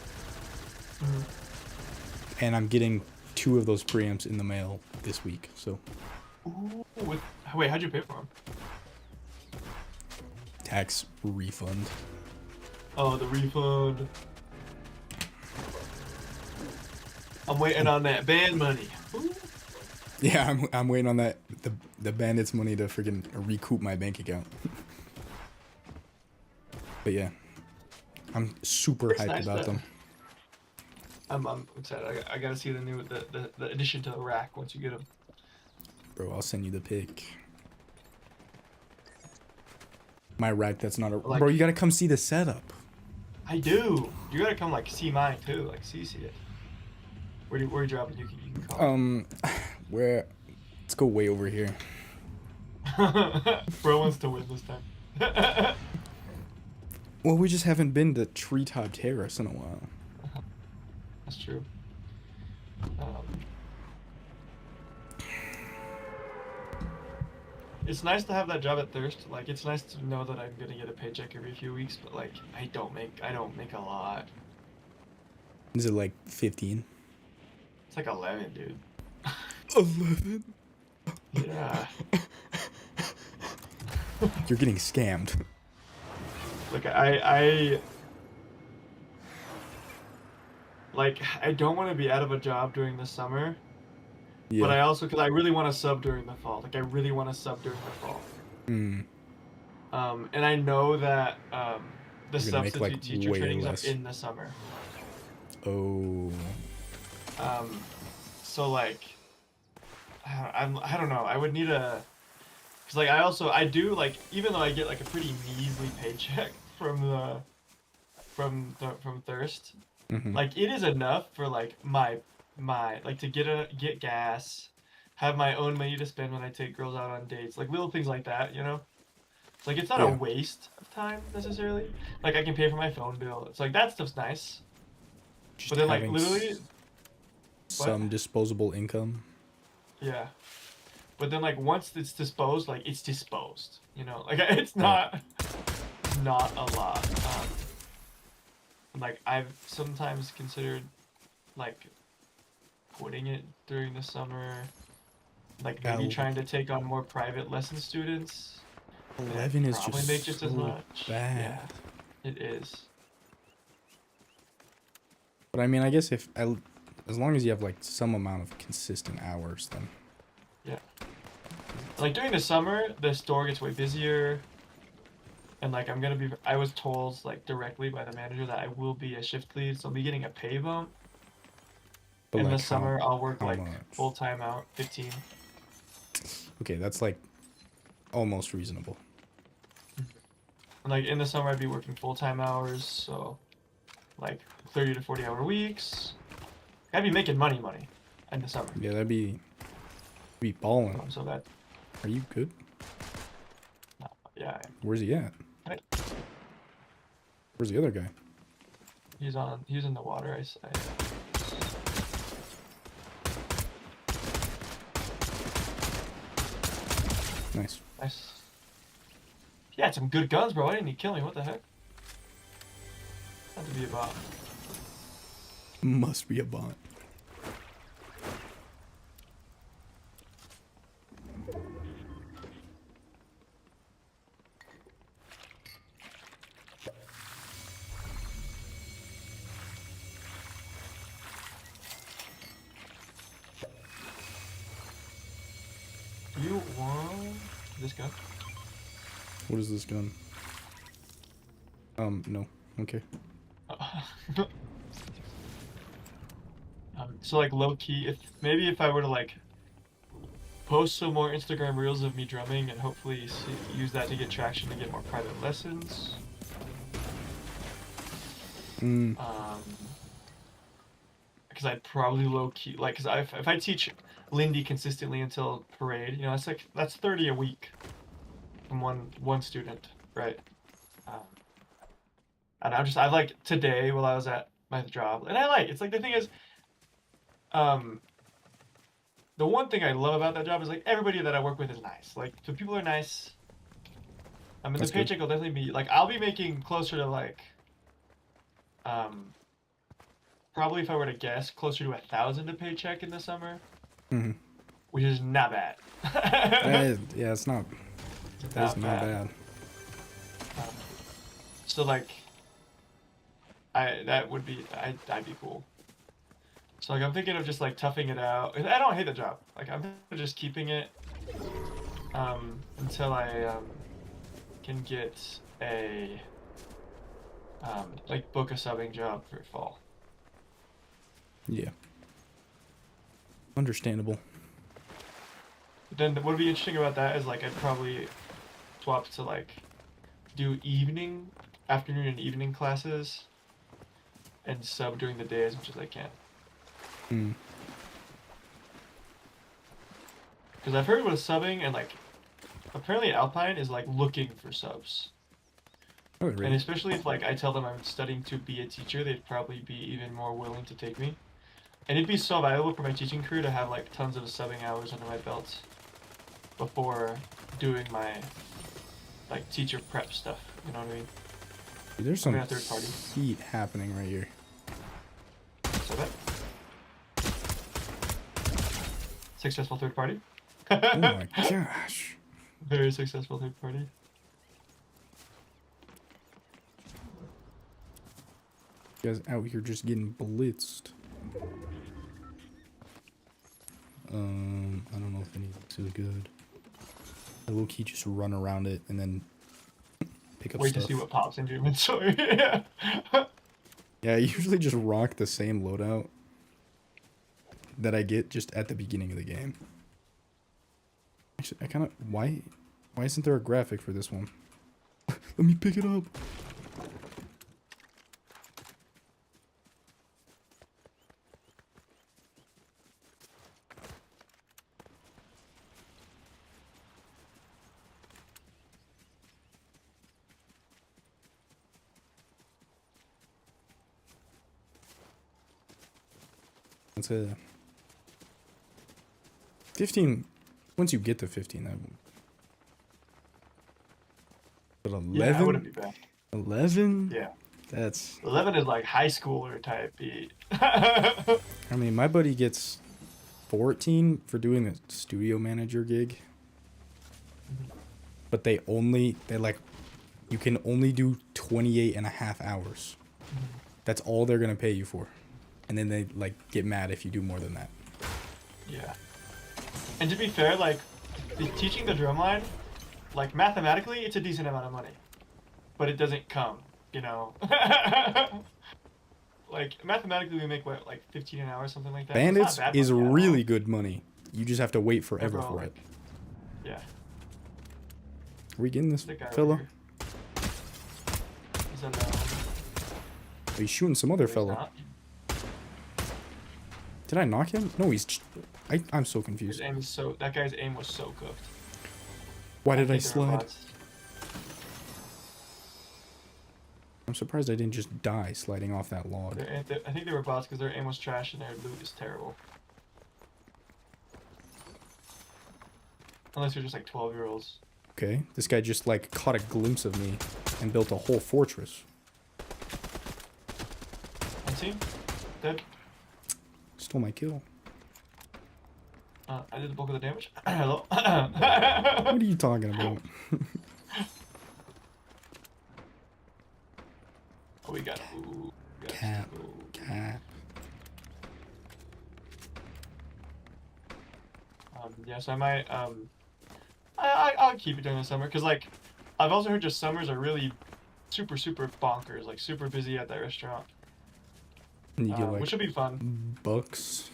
And I'm getting 2 of those preamps in the mail this week. So Ooh, wait, how'd you pay for them? tax refund. Oh, the refund. I'm waiting on that band money. Ooh. Yeah, I'm waiting on that the bandits money to freaking recoup my bank account. But yeah, I'm super It's hyped nice about though. them. I'm excited. I gotta see the new the addition to the rack once you get them. Bro, I'll send you the pic. My rack, that's not a... Like- Bro, you gotta come see the setup. I do. You gotta come like see mine too, like see it. Where you dropping? You can call. Where... Let's go way over here. Bro wants to win this time. Well, we just haven't been to Treetop Terrace in a while. That's true. It's nice to have that job at Thirst. Like, it's nice to know that I'm gonna get a paycheck every few weeks, but like, I don't make a lot. Is it like 15? It's like 11, dude. 11? Yeah. You're getting scammed. Like, I don't want to be out of a job during the summer, Yeah. but I also, because I really want to sub during the fall. Like, I really want to sub during the fall. Mm. And I know that the You're gonna make, substitute like, teacher way trainings less. are in the summer. Oh. So like, I don't know. I would need a, cause like I do like, even though I get like a pretty measly paycheck from Thirst, Mm-hmm. like it is enough for like my like to get gas, have my own money to spend when I take girls out on dates, like little things like that, you know. It's like it's not a Yeah. waste of time necessarily. Like I can pay for my phone bill. It's like that stuff's nice. Just But then like having literally, some disposable income. yeah. But then like once it's disposed, like it's disposed. You know, like it's not a lot. Like I've sometimes considered like quitting it during the summer. Like maybe Yeah, trying to take on more private lesson students. 11 is Probably just make just as so much. bad. Yeah, it is. But I mean, I guess as long as you have like some amount of consistent hours, then Like during the summer, the store gets way busier. And like I was told like directly by the manager that I will be a shift lead, so I'll be getting a pay bump. but In like the summer, I'll work how like much? full time out, 15. Okay, that's like almost reasonable. And like in the summer, I'd be working full time hours, so like 30 to 40 hour weeks. I'd be making money in the summer. Yeah, that'd be balling. So that, Are you good? yeah, Where's he at? Right. Where's the other guy? he's in the water. Nice. Nice. He had some good guns, bro. Why didn't he kill me? What the heck? Had to be a bot. Must be a bot. You want this gun? What is this gun? No. Okay. So like low key, if I were to like post some more Instagram reels of me drumming and hopefully use that to get traction to get more private lessons. Because I'd probably low key like, because if I teach Lindy consistently until parade, you know, that's 30 a week from one student, right? And I like today while I was at my job, and it's like the thing is, the one thing I love about that job is like everybody that I work with is nice. Like the people are nice. I mean, That's the paycheck will definitely be like I'll be making closer to like, probably if I were to guess, closer to 1,000 a paycheck in the summer, Mm-hmm. which is not bad. Yeah, it's not. That's not bad. So like, I'd be cool. So like I'm thinking of just like toughing it out. I don't hate the job. Like I'm just keeping it until I can get a like book a subbing job for fall. Yeah. Understandable. But then what would be interesting about that is like I'd probably swap to like do afternoon and evening classes, and sub during the day as much as I can. Hmm. Because I've heard with subbing and like, apparently Alpine is like looking for subs. Oh, really? And especially if like I tell them I'm studying to be a teacher, they'd probably be even more willing to take me. And it'd be so valuable for my teaching career to have like tons of subbing hours under my belt before doing my like teacher prep stuff. You know what I mean? Dude, there's some a third party. heat happening right here. So that successful third party. Oh my gosh. Very successful third party. You guys out here just getting blitzed. I don't know if anything's too good. I low-key just run around it and then pick up Wait stuff. to see what pops into your inventory. Yeah. Yeah, I usually just rock the same loadout that I get just at the beginning of the game. Actually, I kind of... Why isn't there a graphic for this one? Let me pick it up. It's a 15. Once you get to 15, that. But 11. Yeah, that wouldn't be bad. 11. Yeah. That's. 11 is like high schooler type beat. I mean, my buddy gets 14 for doing the studio manager gig. But they like, you can only do 28 and a half hours. That's all they're going to pay you for. And then they like get mad if you do more than that. Yeah. And to be fair, like teaching the drumline, like mathematically, it's a decent amount of money, but it doesn't come, you know. Like mathematically, we make what, like 15 an hour, something like that. Bandits is money really good money. You just have to wait forever bro, for like, it. Yeah. Are we getting this The guy fella? over here. He's on the, Are you shooting some other he's fella? not. Did I knock him? No, I'm so His confused. aim is that guy's aim was so cooked. Why did I think they were slide? bots. I'm surprised I didn't just die sliding off that log. I think they were bots because their aim was trash and their loot is terrible. Unless you're just like 12-year-olds. Okay, this guy just like caught a glimpse of me and built a whole fortress. One team? Dead? Stole my kill. I did the bulk of the damage. Hello? What are you talking about? Oh, we got... Ooh, we got Cap. ooh. Cap. Yeah, so I might... I'll keep it during the summer, because, like, I've also heard just summers are really super, super bonkers, like, super busy at that restaurant. And you get like Which will be fun. bucks.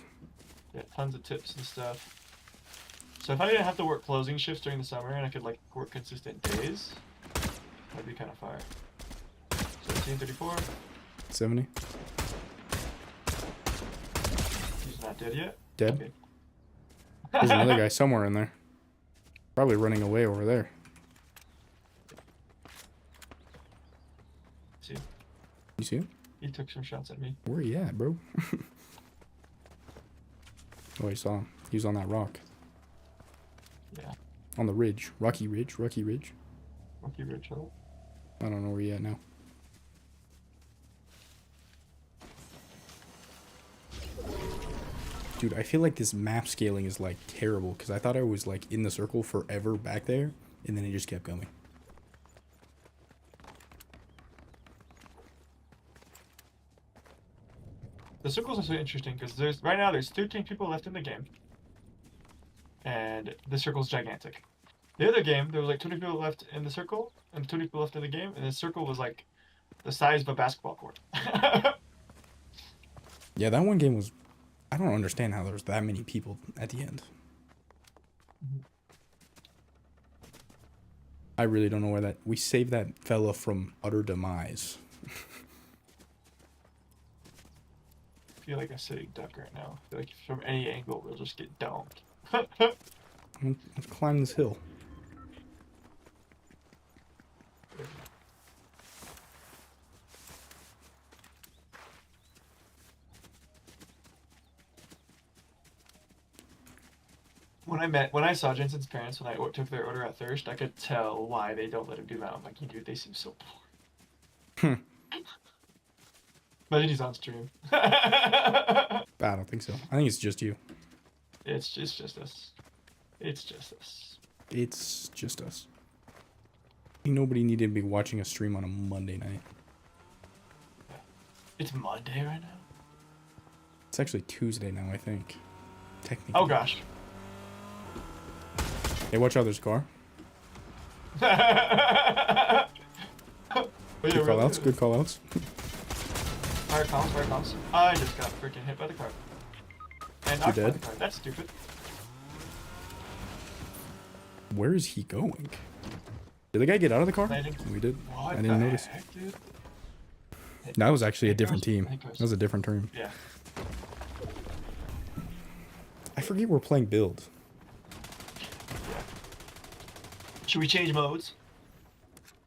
Yeah, tons of tips and stuff. So if I didn't have to work closing shifts during the summer and I could like work consistent days, that'd be kind of fire. 1734. 70. He's not dead yet. Dead. Okay. There's another guy somewhere in there. Probably running away over there. See, You see him? he took some shots at me. Where you at, bro? Oh, I saw him. He was on that rock. Yeah. On the ridge. Rocky Ridge. Rocky Ridge. Monkey Ridge Hill. I don't know where you at now. Dude, I feel like this map scaling is like terrible because I thought I was like in the circle forever back there and then it just kept going. The circles are so interesting because right now there's 13 people left in the game, and the circle's gigantic. The other game there was like 20 people left in the circle and 20 people left in the game, and the circle was like the size of a basketball court. Yeah, that one game was... I don't understand how there was that many people at the end. I really don't know where that... We saved that fella from utter demise. I feel like a sitting duck right now. I feel like from any angle we'll just get dumped. Let's climb this hill. When I saw Jensen's parents when I took their order at Thirst, I could tell why they don't let him do that. I'm like, dude, they seem so poor. Imagine he's on stream. I don't think so. I think it's just you. It's just us. It's just us. It's just us. Nobody needed to be watching a stream on a Monday night. It's Monday right now? It's actually Tuesday now, I think. Technically. Oh gosh. Hey, watch out, there's a car. Good call outs, good call outs. Fire comms. I just got freaking hit by the car. And knocked by the car. That's stupid. Where is he going? Did the guy get out of the car? We did. What I didn't notice. Heck, dude? That was actually a different team. That was a different team. Yeah. I forget we're playing build. Yeah. Should we change modes?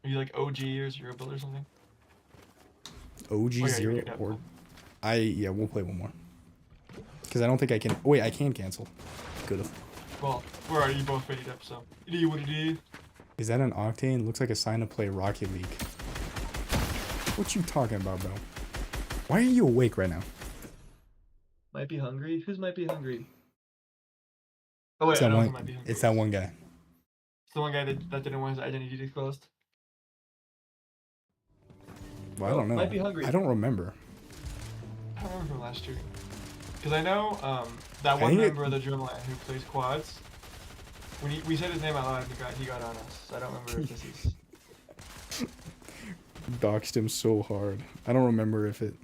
Are you like OG or Zero Build or something? OG Zero or... Yeah, we'll play one more. Because I don't think I can... Wait, I can cancel. Could've. Well, we're already both ready up, so... It is what it is. Is that an Octane? Looks like a sign to play Rocket League. What you talking about, bro? Why are you awake right now? Might be hungry? Who's might be hungry? Oh wait, It's I that know who one, might be hungry. it's that one guy. It's the one guy that didn't want his identity disclosed. Well, I don't know. Might be hungry. I don't remember. I don't remember from last year. Because I know that one member of the Drumline who plays quads, when we said his name out loud, he got on us. I don't remember if this is... Doxed him so hard. I don't remember if it...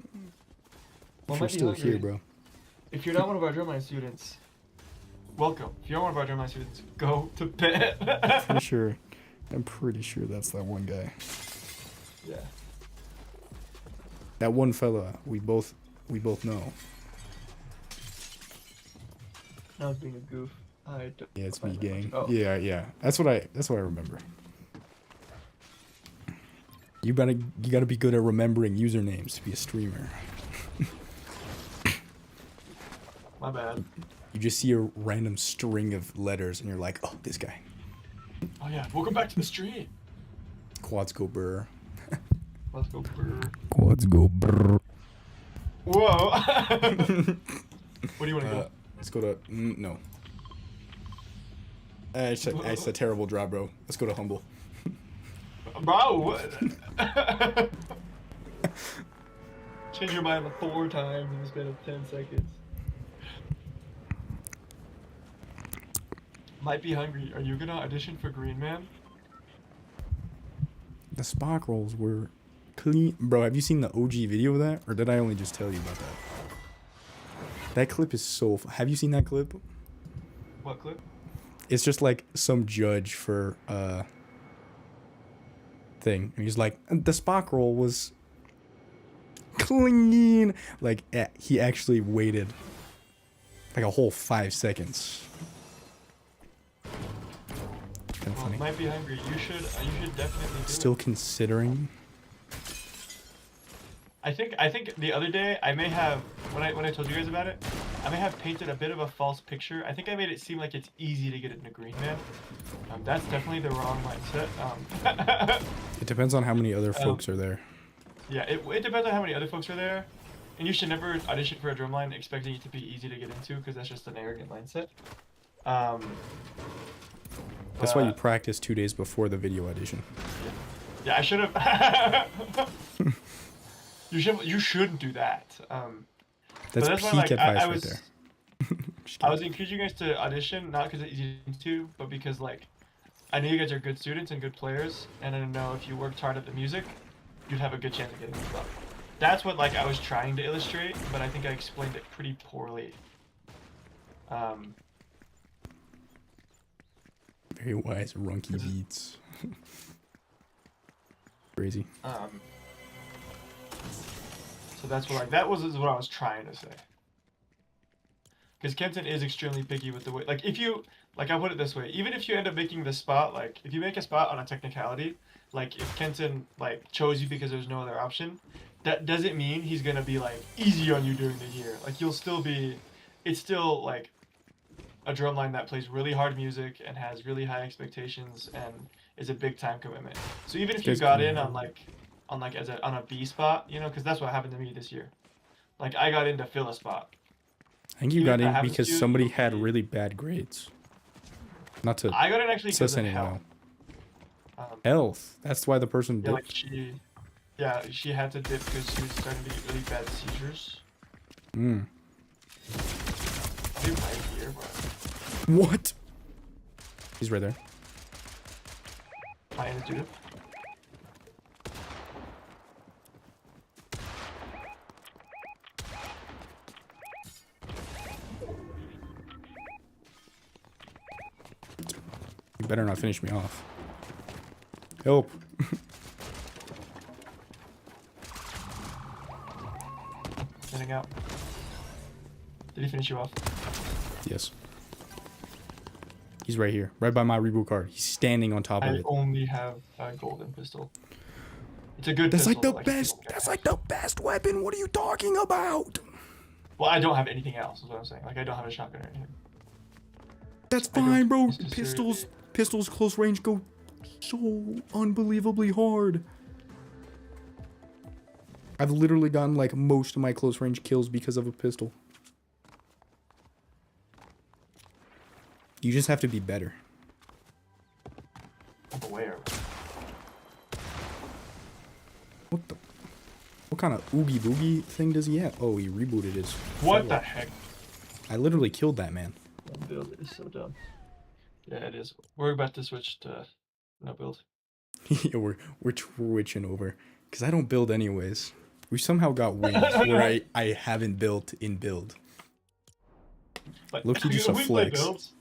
Well, if you're still here, bro. If you're not one of our Drumline students, welcome. If you're one of our Drumline students, go to bed. I'm pretty sure that's that one guy. Yeah. That one fella we both know. I was being a goof. Yeah, it's me, gang. Oh. Yeah. That's what I remember. You gotta be good at remembering usernames to be a streamer. My bad. You just see a random string of letters and you're like, oh, this guy. Oh yeah, welcome back to the stream. Quads go brr. Let's go brr. Quads go brr. Whoa. What do you want to go? Let's go to no. It's a terrible drop, bro. Let's go to humble. Bro, what? Change your mind 4 times in the span of 10 seconds. Might be hungry. Are you gonna audition for Green Man? The Spock rolls were clean. Bro, have you seen the OG video of that? Or did I only just tell you about that? That clip is so... Have you seen that clip? What clip? It's just like some judge for thing. And he's like, the Spock roll was clean. Like, he actually waited like a whole 5 seconds. Kind of funny. Might be hungry. You should definitely do Still it. considering. I think the other day I may have when I told you guys about it, I may have painted a bit of a false picture. I think I made it seem like it's easy to get into Green Man. That's definitely the wrong mindset. It depends on how many other folks are there. Yeah, it depends on how many other folks are there, and you should never audition for a drumline expecting it to be easy to get into because that's just an arrogant mindset. That's why you practice 2 days before the video audition. Yeah, I should have. You shouldn't do that. That's peak advice right there. I was encouraging you guys to audition, not because it's easy to, but because like I know you guys are good students and good players, and I know if you worked hard at the music, you'd have a good chance of getting the club. That's what like I was trying to illustrate, but I think I explained it pretty poorly. Very wise, Runky Beats. Crazy. So that's what that was what I was trying to say. Because Kenton is extremely picky with the way, like if you, like I'll put it this way, even if you end up making the spot, like if you make a spot on a technicality, like if Kenton like chose you because there's no other option, that doesn't mean he's gonna be like easy on you during the year. Like you'll still be, it's still like a drumline that plays really hard music and has really high expectations and is a big time commitment. So even if you got in on like on a B spot, you know, because that's what happened to me this year. Like I got in to fill a spot. I think you got in because somebody had really bad grades. Not to. I got in actually because of health. Health. That's why the person dipped. Like she had to dip because she was starting to get really bad seizures. Right here, bro. What? He's right there. I am dude. You better not finish me off. Help. Getting out. Did he finish you off? Yes. He's right here. Right by my reboot card. He's standing on top of it. I only have a golden pistol. It's a good That's pistol. Like the best. That's like the best weapon. What are you talking about? Well, I don't have anything else, is what I'm saying. Like, I don't have a shotgun or anything. That's fine, bro. Pistols close range go so unbelievably hard. I've literally gotten like most of my close range kills because of a pistol. You just have to be better. I'm aware. What the? What kind of oogie boogie thing does he have? Oh, he rebooted his. What the heck? I literally killed that man. That build is so dumb. Yeah, it is. We're about to switch to no build. Yeah, we're twitching over because I don't build anyways. We somehow got wins where I haven't built in build. Like, look, you just a flex. Builds,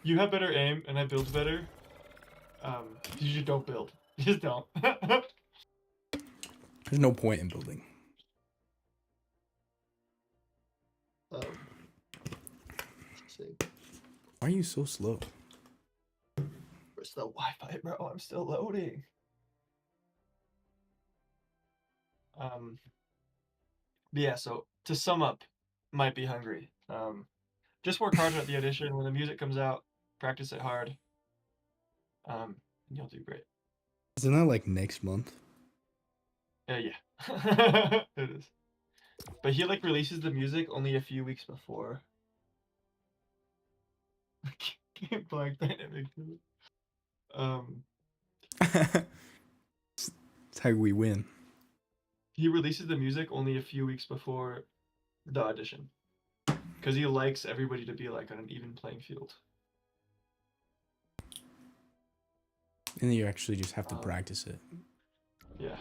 you have better aim and I build better. You just don't build. You just don't. There's no point in building. Why are you so slow? Where's the Wi-Fi, bro? I'm still loading. Yeah, so to sum up, might be hungry. Just work harder at the audition. When the music comes out, practice it hard. And you'll do great. Isn't that like next month? Yeah. It is. But he like releases the music only a few weeks before. Black Dynamic. It's how we win. He releases the music only a few weeks before the audition. Because he likes everybody to be like on an even playing field. And then you actually just have to practice it. Yeah.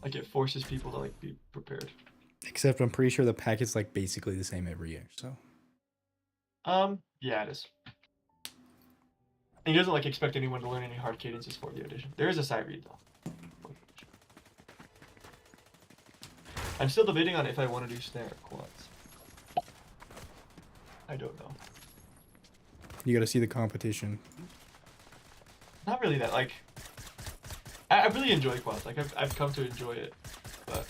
Like it forces people to like be prepared. Except I'm pretty sure the packet's like basically the same every year, so. Yeah, it is. And he doesn't like expect anyone to learn any hard cadences for the audition. There is a sight read though. I'm still debating on if I want to do snare or quads. I don't know. You gotta see the competition. Not really that, like... I really enjoy quads. Like, I've come to enjoy it. But...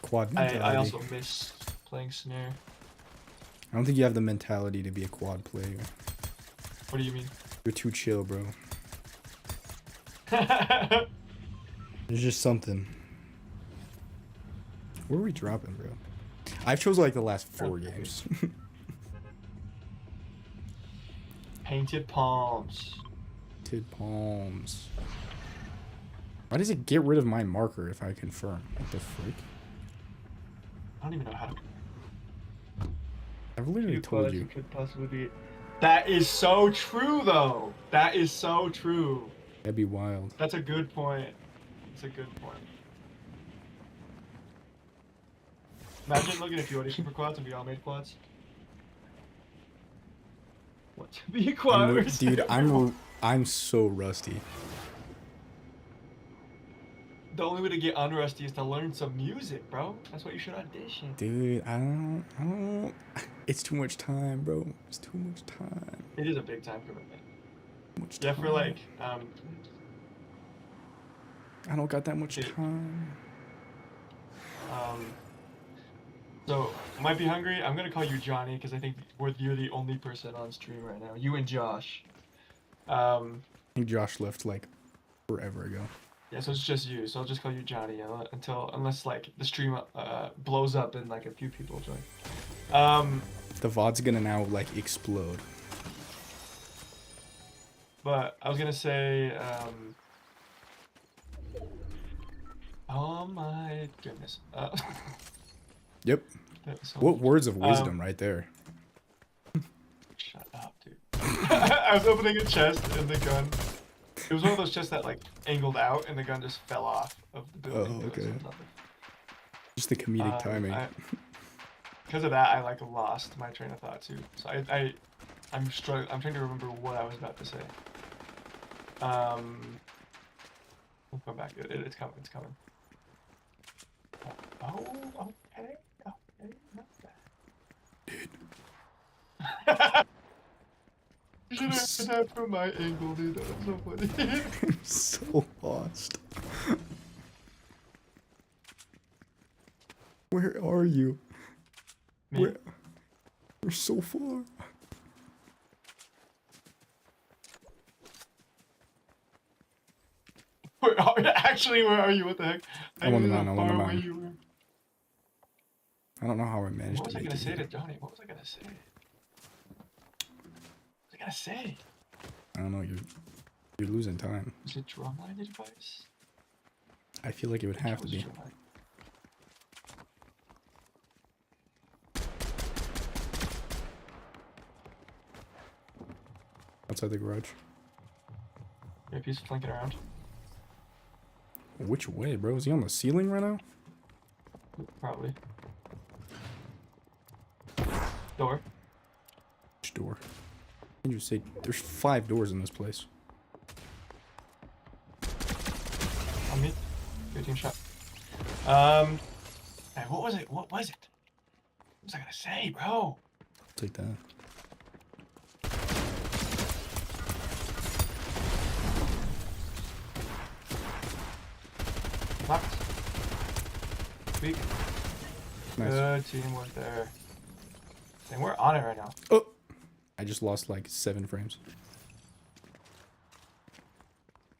quad mentality. I also miss playing snare. I don't think you have the mentality to be a quad player. What do you mean? You're too chill, bro. There's just something. Where are we dropping, bro? I've chose like the last 4 games. Painted palms. Painted palms. Why does it get rid of my marker if I confirm? What the frick? I don't even know how to... I've literally told you. Could possibly be... That is so true, though. That is so true. That'd be wild. That's a good point. That's a good point. Imagine looking if you audition for quads and we all made quads. What? To be a choir Dude, I'm so rusty. The only way to get unrusty is to learn some music, bro. That's what you should audition. Dude, I don't. It's too much time, bro. It's too much time. It is a big time commitment. Much Yeah, time. for like, I don't got that much time. So, might be hungry. I'm gonna call you Johnny because I think you're the only person on stream right now. You and Josh. I think Josh left like forever ago. Yeah, so it's just you. So I'll just call you Johnny unless like the stream blows up and like a few people join. The VOD's gonna now like explode. But I was gonna say, oh my goodness. Yep. So What words of wisdom right there. Shut up, dude. I was opening a chest and the gun. It was one of those chests that like angled out and the gun just fell off of the building. Oh, okay. Just the comedic timing. Because of that, I like lost my train of thought too. So I'm struggling. I'm trying to remember what I was about to say. We'll come back. It's coming. It's coming. Oh, okay. Okay, not bad. You should have said that from my angle, dude. That was so funny. I'm so lost. Where are you? Me? We're so far. Where are you? Actually, where are you? What the heck? I'm on the mountain. I'm on the Far away mountain. you were. I don't know how I managed What was to I make gonna it say here. to Johnny? What was I gonna say? What was I gonna say? I don't know. You're losing time. Is it drumline advice? I feel like it would have to be. Outside the garage. Yep, he's flanking around. Which way, bro? Is he on the ceiling right now? Probably. Door. Which door? Can you say there's 5 doors in this place? On me. 15 shot. Hey, what was it? What was it? What was I gonna say, bro? Take that. Knocked. Weak. Nice. Good teamwork there. Dang, we're on it right now. Oh! I just lost like 7 frames.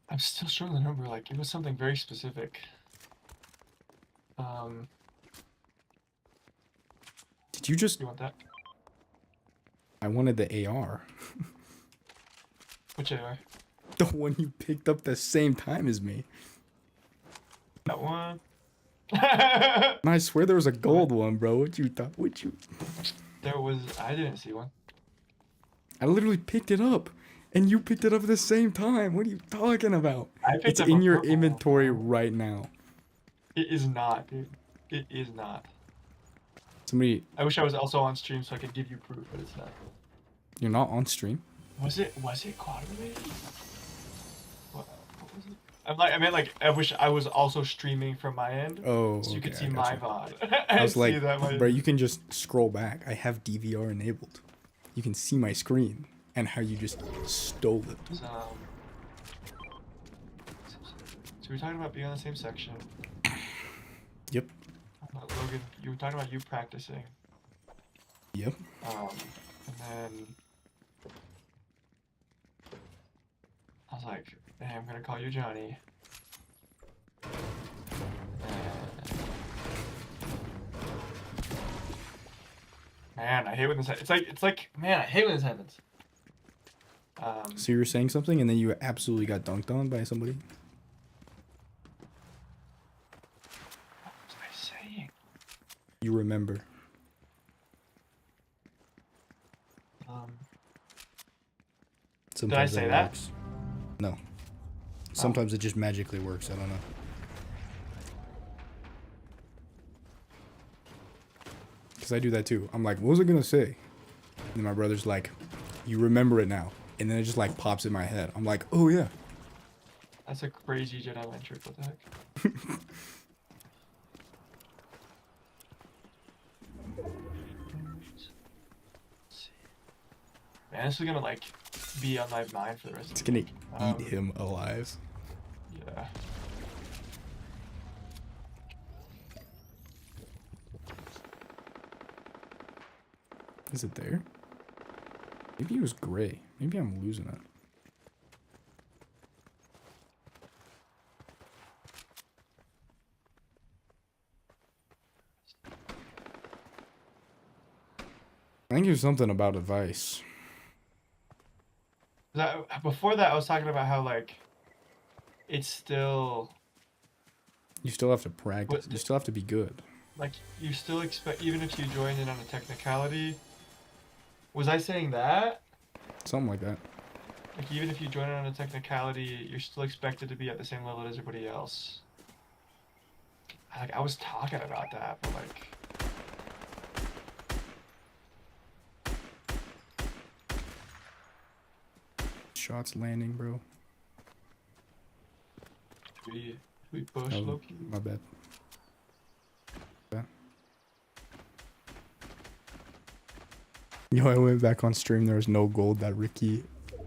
I'm still struggling to remember, like, it was something very specific. Did you just... You want that? I wanted the AR. Which AR? The one you picked up the same time as me. That one. And I swear there was a gold one, bro. What you thought? What you... There was... I didn't see one. I literally picked it up. And you picked it up at the same time. What are you talking about? I picked It's up in a your purple inventory one. right now. It is not, dude. It is not. Somebody... I wish I was also on stream so I could give you proof, but it's not. You're not on stream? Was it quad related? What was it? I meant like I wish I was also streaming from my end. Oh, so you could okay, see I my gotcha. VOD. I was like, that bro, you can just scroll back. I have DVR enabled. You can see my screen and how you just stole it. So we're talking about being on the same section. Yep. Logan, you were talking about you practicing. Yep. And then I was like, hey, I'm gonna call you Johnny. Man, I hate when this happens. It's like, man, I hate when this happens. So you were saying something and then you absolutely got dunked on by somebody? What was I saying? You remember. Sometimes Did I say it that? works. No. Sometimes it just magically works. I don't know. Because I do that too. I'm like, what was I going to say? And then my brother's like, You remember it now. And then it just like pops in my head. I'm like, oh yeah. That's a crazy Jedi mind trick. What the heck? Man, this is gonna like be on my mind for the rest It's of the gonna week. eat him alive. Yeah. Is it there? Maybe it was gray. Maybe I'm losing it. I think it was something about advice. Before that, I was talking about how like it's still You still have to practice. You still have to be good. like you still expect, even if you join in on a technicality. Was I saying that? Something like that. Like even if you join in on a technicality, you're still expected to be at the same level as everybody else. Like I was talking about that, but like. Shots landing, bro. We push Oh, Loki. my bad. Yeah. Yo, I went back on stream. There was no gold that Ricky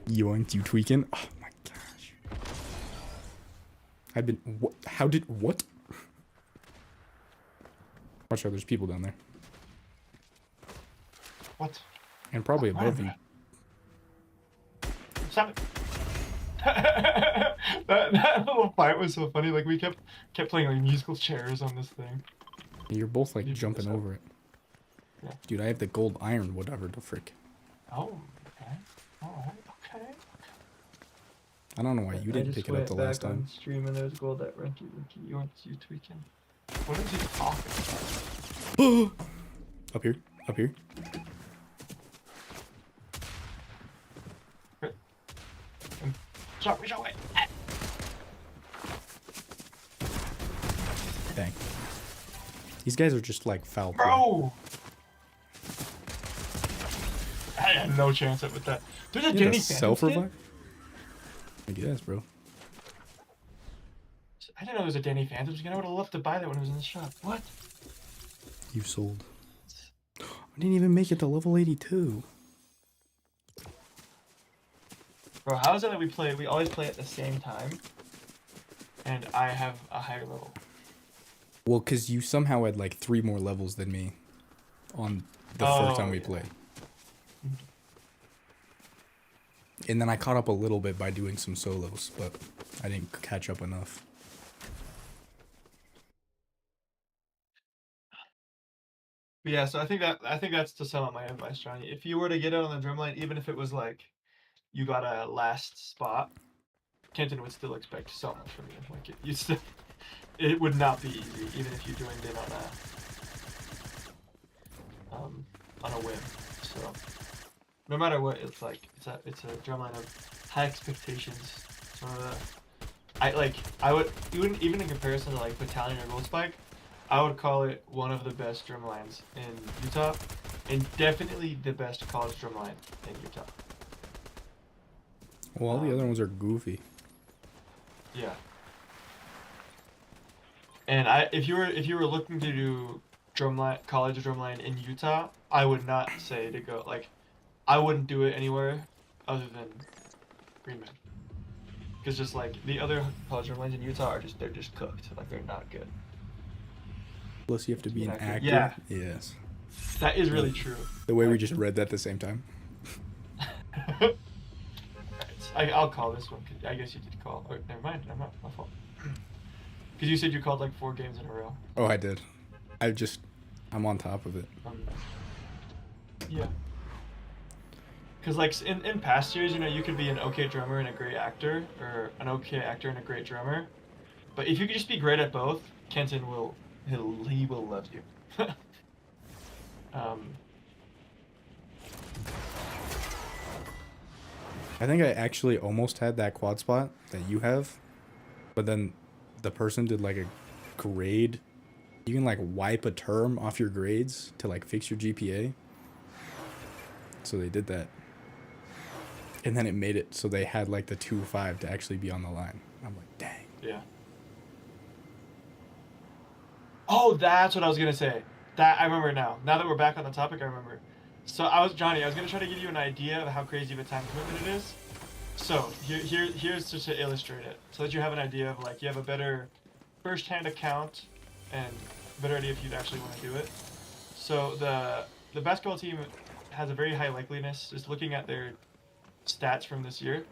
yoinked. You tweaking? Oh my gosh. I've been. What? How did. What? Watch out, there's people down there. What? And probably above you. Stop it. that little fight was so funny. Like we kept playing like musical chairs on this thing. You're both like jumping over it. Yeah. Dude, I have the gold iron, whatever the frick. Oh, okay. Alright, okay. I don't know why you didn't pick it up the last time. On stream and there's gold that Ricky, you tweaking. What is he talking about? Up here, up here. Sorry, away. Dang. These guys are just like foul play. Bro! I had no chance with that. There's a Danny Phantom self-revive? I guess, bro. I didn't know there was a Danny Phantom skin. I would have loved to buy that when it was in the shop. What? You sold. I didn't even make it to level 82. Bro, how is it that we always play at the same time, and I have a higher level? Well, because you somehow had like 3 more levels than me on the first time we played. And then I caught up a little bit by doing some solos, but I didn't catch up enough. But yeah, so I think that's to sum up my advice, Johnny. If you were to get it on the drumline, even if it was like you got a last spot, Kenton would still expect so much from you. Like it would not be easy, even if you joined in on a whim. So no matter what, it's like it's a drumline of high expectations. I would even in comparison to like Battalion or Gold Spike, I would call it one of the best drumlines in Utah, and definitely the best college drumline in Utah. Well, all the other ones are goofy. Yeah. And if you were looking to do college drumline in Utah, I would not say to go like, I wouldn't do it anywhere other than Green Man. Because just like the other college drumlines in Utah they're just cooked. Like they're not good. Plus, you have to be an actor. Yeah. Yes. That is really true. The way we just read that at the same time. I'll call this one. I guess you did call. Oh, never mind. My fault. Because you said you called like 4 games in a row. Oh, I did. I'm on top of it. Yeah. Because like in past years, you could be an okay drummer and a great actor, or an okay actor and a great drummer. But if you could just be great at both, Kenton will love you. I think I actually almost had that quad spot that you have, but then the person did like a grade. You can like wipe a term off your grades to like fix your GPA. So they did that. And then it made it so they had like the 2-5 to actually be on the line. I'm like, dang. Yeah. Oh, that's what I was gonna say. That I remember now. Now that we're back on the topic, I remember. So Johnny, I was gonna try to give you an idea of how crazy of a time commitment it is. So here's just to illustrate it, so that you have an idea of like you have a better first-hand account and a better idea if you'd actually want to do it. So the basketball team has a very high likeliness. Just looking at their stats from this year,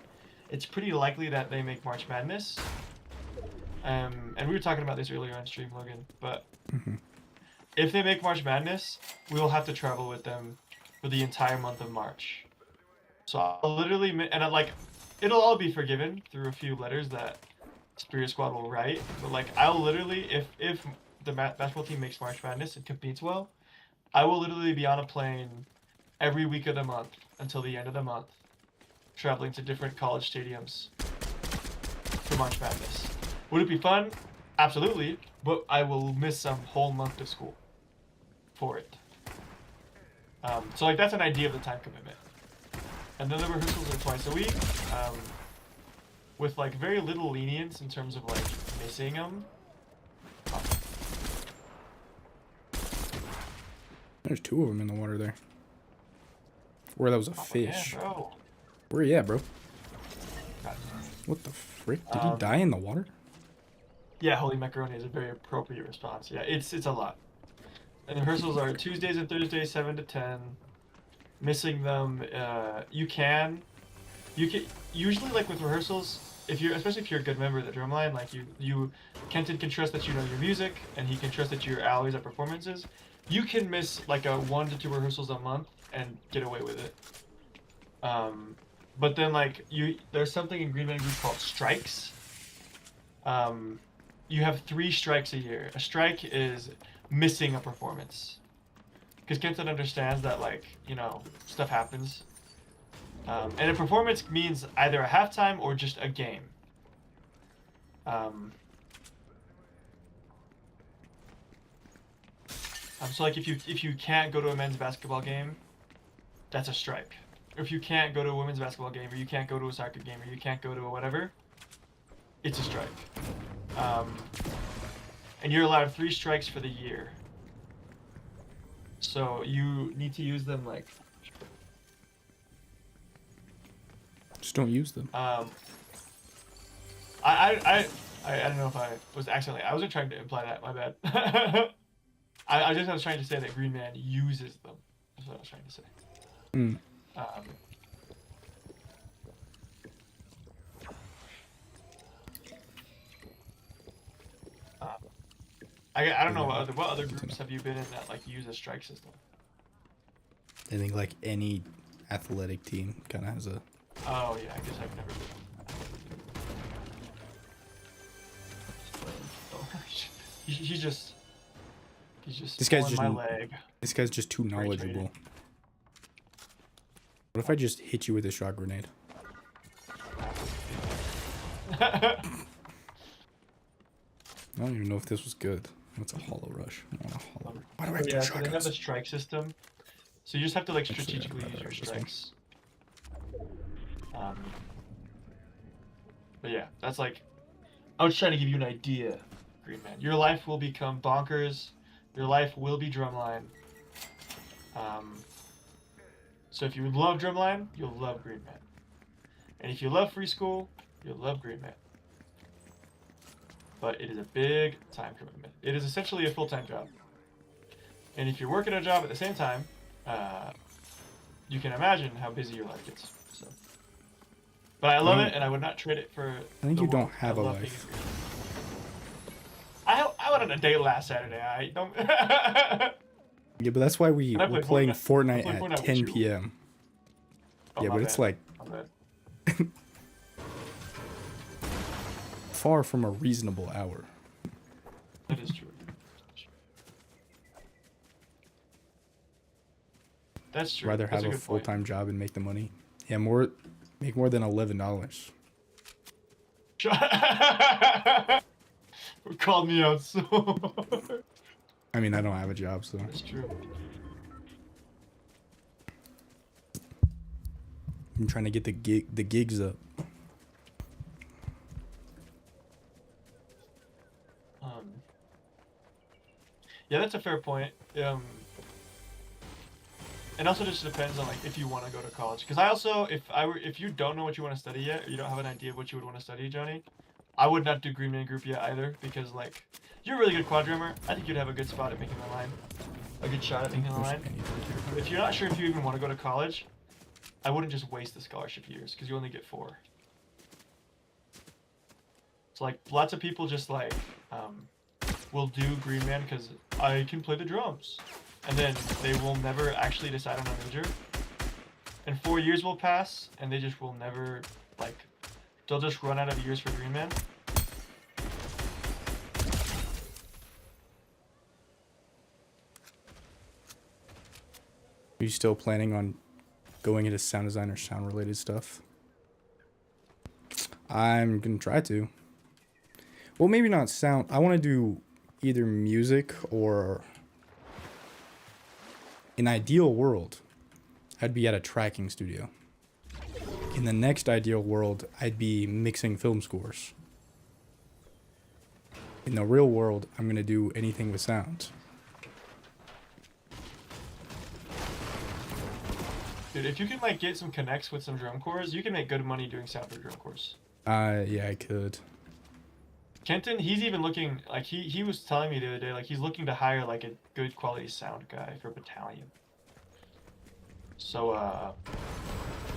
it's pretty likely that they make March Madness. And we were talking about this earlier on stream, Logan, but if they make March Madness, we will have to travel with them for the entire month of March. So I'll literally, it'll all be forgiven through a few letters that Spirit Squad will write, but like I'll literally, if the basketball team makes March Madness and competes well, I will literally be on a plane every week of the month until the end of the month, traveling to different college stadiums for March Madness. Would it be fun? Absolutely, but I will miss some whole month of school for it. So like that's an idea of the time commitment. And then the rehearsals are twice a week, with like very little lenience in terms of like missing them. There's 2 of them in the water there. Where that was a fish. Yeah, bro. Where you at, bro? God. What the frick? Did he die in the water? Yeah, holy macaroni is a very appropriate response. Yeah, it's a lot. And the rehearsals are Tuesdays and Thursdays, 7 to 10. Missing them, you can usually like with rehearsals, especially if you're a good member of the drumline, like Kenton can trust that you know your music, and he can trust that you're always at performances. You can miss like a 1 to 2 rehearsals a month and get away with it. But then like there's something in Green Man Group called strikes. You have 3 strikes a year. A strike is missing a performance. Because Kenton understands that, like, stuff happens. And a performance means either a halftime or just a game. So, like, if you can't go to a men's basketball game, that's a strike. Or if you can't go to a women's basketball game, or you can't go to a soccer game, or you can't go to a whatever, it's a strike. And you're allowed 3 strikes for the year. So you need to use them like. Just don't use them. I don't know if I was accidentally. I wasn't trying to imply that. My bad. I was trying to say that Green Man uses them. That's what I was trying to say. I don't know what other groups have you been in that like use a strike system? I think like any athletic team kind of has a. Oh yeah, I guess I've never been. He's just. This guy's just. My leg. This guy's just too knowledgeable. What if I just hit you with a shot grenade? I don't even know if this was good. What's a hollow rush? I want a hollow. Why do I have to so they have the strike system, so you just have to like strategically use your strikes. But yeah, that's like. I was trying to give you an idea, Green Man. Your life will become bonkers. Your life will be drumline. So if you love drumline, you'll love Green Man. And if you love free school, you'll love Green Man. But it is a big time commitment. It is essentially a full-time job. And if you're working a job at the same time, you can imagine how busy your life gets. So. But I love it, and I would not trade it for. I think you don't have a life. I went on a date last Saturday. I don't. Yeah, but that's why we're playing Fortnite at 10 p.m. Oh, yeah, but it's like far from a reasonable hour. That is true. That's true. Rather have a full-time job and make the money. Yeah, make more than $11. Called me out so. I mean, I don't have a job, so. That's true. I'm trying to get the gigs up. Yeah, that's a fair point. It also just depends on like if you want to go to college. Because I also, if you don't know what you want to study yet, or you don't have an idea of what you would want to study, Johnny, I would not do Green Man Group yet either. Because like, you're a really good quad drummer. I think you'd have a good spot at making the line, a good shot at making the line. But if you're not sure if you even want to go to college, I wouldn't just waste the scholarship years because you only get 4. So like, lots of people just like will do Green Man because I can play the drums. And then they will never actually decide on a major. And 4 years will pass, and they just will never, like, they'll just run out of years for Green Man. Are you still planning on going into sound design or sound related stuff? I'm gonna try to. Well, maybe not sound. I want to do either music or, in ideal world, I'd be at a tracking studio. In the next ideal world, I'd be mixing film scores. In the real world, I'm gonna do anything with sound. Dude, if you can like get some connects with some drum corps, you can make good money doing sound for drum corps. Yeah, I could. Kenton, he's even looking like he was telling me the other day, like he's looking to hire like a good quality sound guy for battalion. So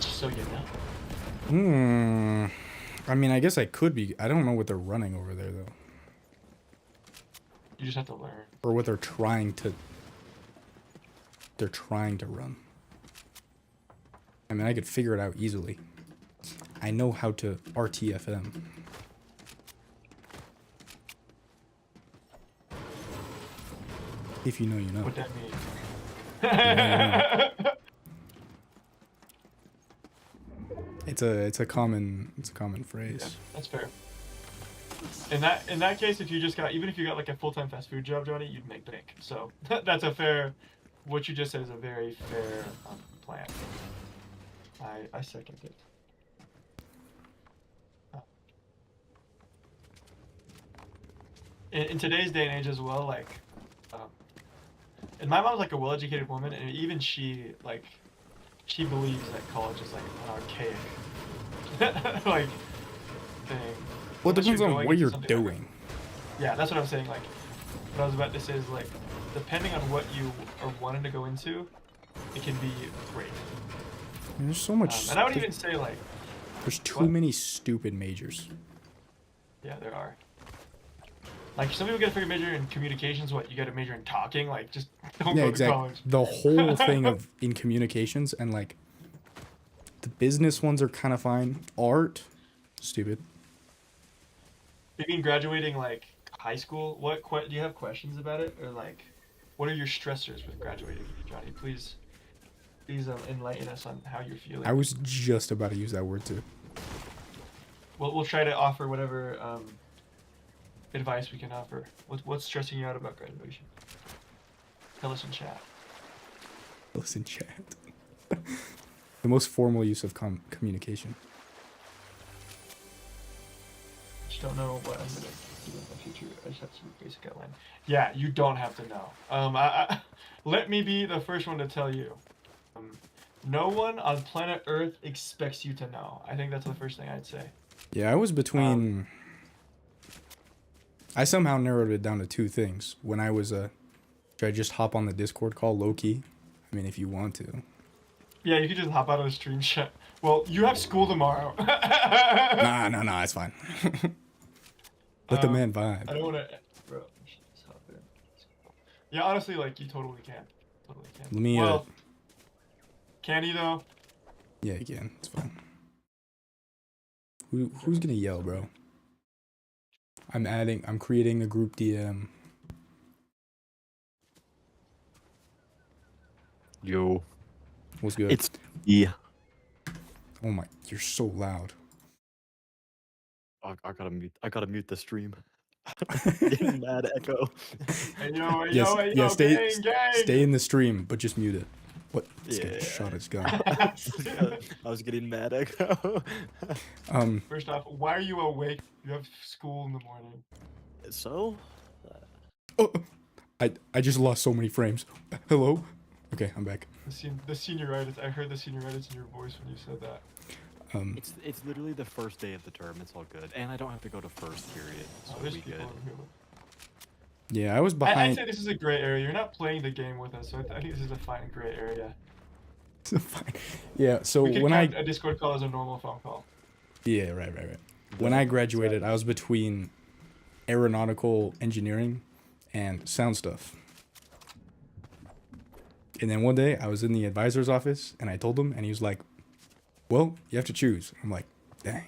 so you know. I mean, I guess I could be. I don't know what they're running over there though. You just have to learn. Or what they're trying to run. I mean, I could figure it out easily. I know how to RTFM. If you know, you know. What that mean? Yeah, you know. It's a common phrase. Yeah, that's fair. In that case, if you just got, even if you got like a full-time fast food job, Johnny, you'd make bank. So that's a fair. What you just said is a very fair plan. I second it. In today's day and age as well, like, and my mom's like a well-educated woman, and even she believes that college is like an archaic like thing. Well, it depends on what you're doing. Yeah, that's what I'm saying. Like, what I was about to say is like, depending on what you are wanting to go into, it can be great. There's so much. And I would even say like, there's too many stupid majors. Yeah, there are. Like, some people get a major in communications. What, you get a major in talking? Like, just don't go to college. The whole thing of in communications, and like the business ones are kind of fine. Art, stupid. Maybe in graduating like high school, do you have questions about it, or like, what are your stressors with graduating, Johnny? Please enlighten us on how you're feeling. I was just about to use that word too. We'll try to offer whatever advice we can offer. What's stressing you out about graduation? Tell us in chat. Tell us in chat. The most formal use of communication. Just don't know what I'm gonna do in the future. I just have some basic outline. Yeah, you don't have to know. Let me be the first one to tell you. No one on planet Earth expects you to know. I think that's the first thing I'd say. Yeah, I was between. I somehow narrowed it down to 2 things. When I was should I just hop on the Discord call low key? I mean, if you want to. Yeah, you could just hop out of the stream chat. Well, you have school tomorrow. Nah, it's fine. Let the man vibe. I don't want to, bro. Just hop in. Yeah, honestly, like, you totally can. Totally can. Let me. Well, can he though? Yeah, you can. It's fine. Who's gonna yell, bro? I'm creating a group DM. Yo. What's good? It's yeah. Oh my, you're so loud. I gotta mute the stream. Getting mad echo. Hey, yo, Yes, hey, yeah, yo, stay gang. in the stream, but just mute it. What? This guy just shot his gun. I was getting mad, Echo. First off, why are you awake? You have school in the morning. So? Oh, I just lost so many frames. Hello? Okay, I'm back. The senioritis. I heard the senioritis in your voice when you said that. It's literally the first day of the term. It's all good, and I don't have to go to first period, so There's we people good. over here. Yeah, I was I'd behind. say this is a gray area. You're not playing the game with us, so I think this is a fine gray area. Yeah, so We can when count a Discord call as a normal phone call. Yeah, right. When I graduated, I was between aeronautical engineering and sound stuff. And then one day I was in the advisor's office and I told him, and he was like, well, you have to choose. I'm like, dang.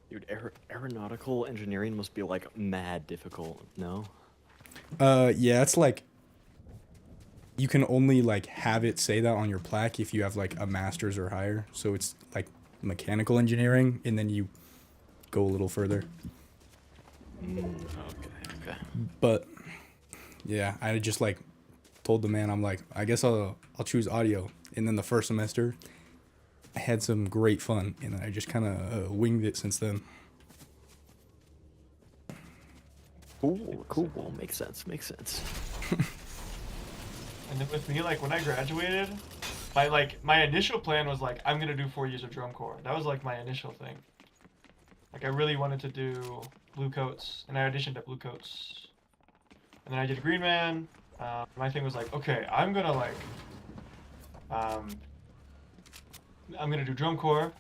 Dude, aeronautical engineering must be like mad difficult, no? Yeah, it's like you can only like have it say that on your plaque if you have like a master's or higher. So it's like mechanical engineering, and then you go a little further. Okay. But yeah, I just like told the man, I'm like, I guess I'll choose audio. And then the first semester, I had some great fun, and I just kind of winged it since then. Cool. Makes sense. And then with me, like when I graduated, my initial plan was like, I'm gonna do 4 years of drum corps. That was like my initial thing. Like I really wanted to do Blue Coats, and I auditioned at Blue Coats. And then I did Green Man. My thing was like, okay, I'm gonna like, I'm gonna do drum corps,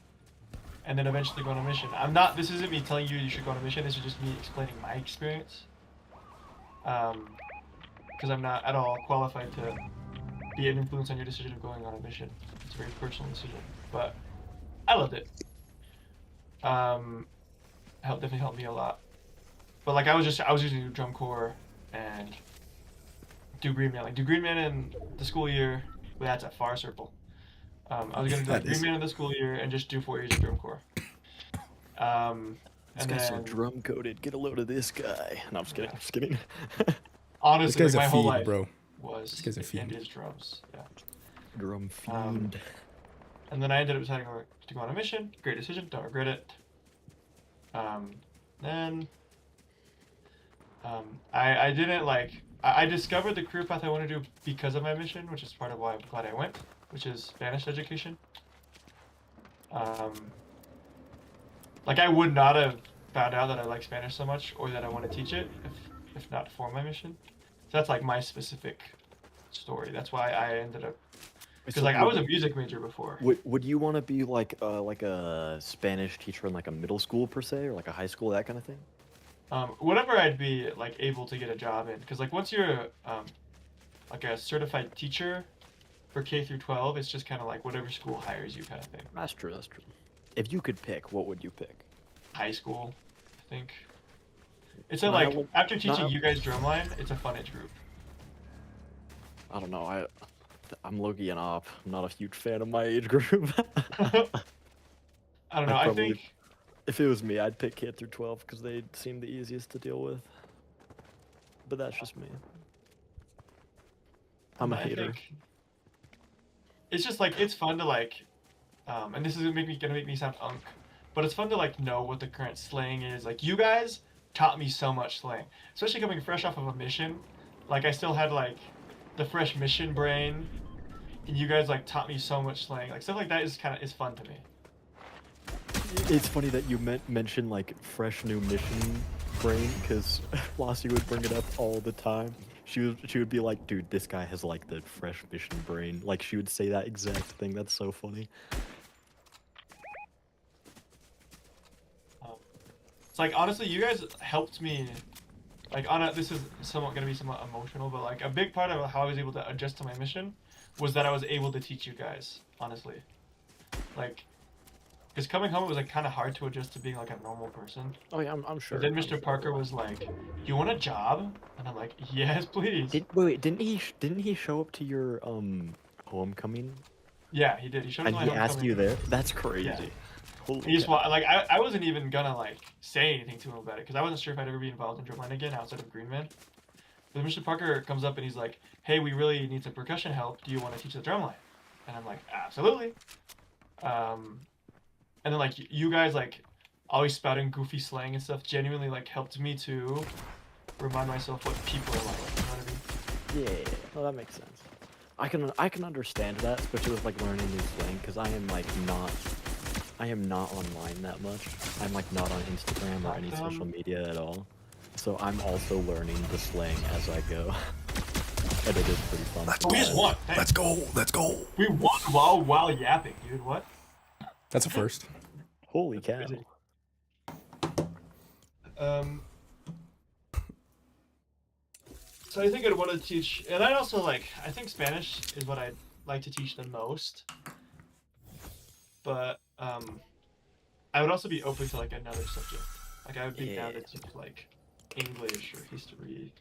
and then eventually go on a mission. This isn't me telling you should go on a mission, this is just me explaining my experience. Because I'm not at all qualified to be an influence on your decision of going on a mission. It's a very personal decision, but I loved it. Definitely helped me a lot. But like I was using do drum corps and do Green Man. Like do Green Man in the school year. Well, that's a far circle. I was gonna do like Green Man in the school year and just do 4 years of drum corps. This guy's so drum coded. Get a load of this guy. No, I'm just kidding. Honestly, this guy's like, my a whole fiend, life bro. was This guy's a fiend. and is drums. Yeah. Drum fiend. And then I ended up deciding to go on a mission. Great decision. Don't regret it. Then I didn't like. I discovered the career path I want to do because of my mission, which is part of why I'm glad I went, which is Spanish education. Like I would not have found out that I like Spanish so much or that I want to teach it if not for my mission. So that's like my specific story. That's why I ended up, because like I was a music major before. Would you want to be like a Spanish teacher in like a middle school per se, or like a high school, that kind of thing? Whatever I'd be like able to get a job in, because like once you're like a certified teacher for K through 12, it's just kind of like whatever school hires you kind of thing. That's true. If you could pick, what would you pick? High school, I think. It's like after teaching you guys drumline, it's a fun age group. I don't know. I'm low-key an op. I'm not a huge fan of my age group. I don't know. I think if it was me, I'd pick K through 12 because they seem the easiest to deal with. But that's just me. I'm a hater. It's just like it's fun to like, and this is gonna make me sound unk, but it's fun to like know what the current slang is. Like you guys taught me so much slang, especially coming fresh off of a mission. Like I still had like the fresh mission brain, and you guys like taught me so much slang. Like stuff like that is fun to me. It's funny that you mentioned like fresh new mission brain, because Flossie would bring it up all the time. She would be like, dude, this guy has like the fresh mission brain. Like she would say that exact thing. That's so funny. It's like honestly, you guys helped me. Like this is gonna be somewhat emotional, but like a big part of how I was able to adjust to my mission was that I was able to teach you guys. Honestly, like, because coming home it was like kind of hard to adjust to being like a normal person. Oh yeah, I'm sure. But then Mr. Parker was like, "You want a job?" And I'm like, "Yes, please." Wait, didn't he show up to your homecoming? Yeah, he did. He showed up. And he asked you there. That's crazy. Yeah. He just like I wasn't even gonna like say anything to him about it because I wasn't sure if I'd ever be involved in drumline again outside of Green Man. But Mr. Parker comes up and he's like, "Hey, we really need some percussion help. Do you want to teach the drumline?" And I'm like, "Absolutely." And then like you guys like always spouting goofy slang and stuff genuinely like helped me to remind myself what people are like. You know what I mean? Yeah, well that makes sense. I can understand that, especially with like learning new slang, because I am not online that much. I'm like not on Instagram or any social media at all. So I'm also learning the slang as I go. And it is pretty fun. We just won. Hey. Let's go. Let's go. We won while yapping, dude. What? That's a first. Holy cow. Crazy. So I think I'd want to teach, and I also like, I think Spanish is what I'd like to teach the most. But I would also be open to like another subject. Like I would be down to teach like English or history.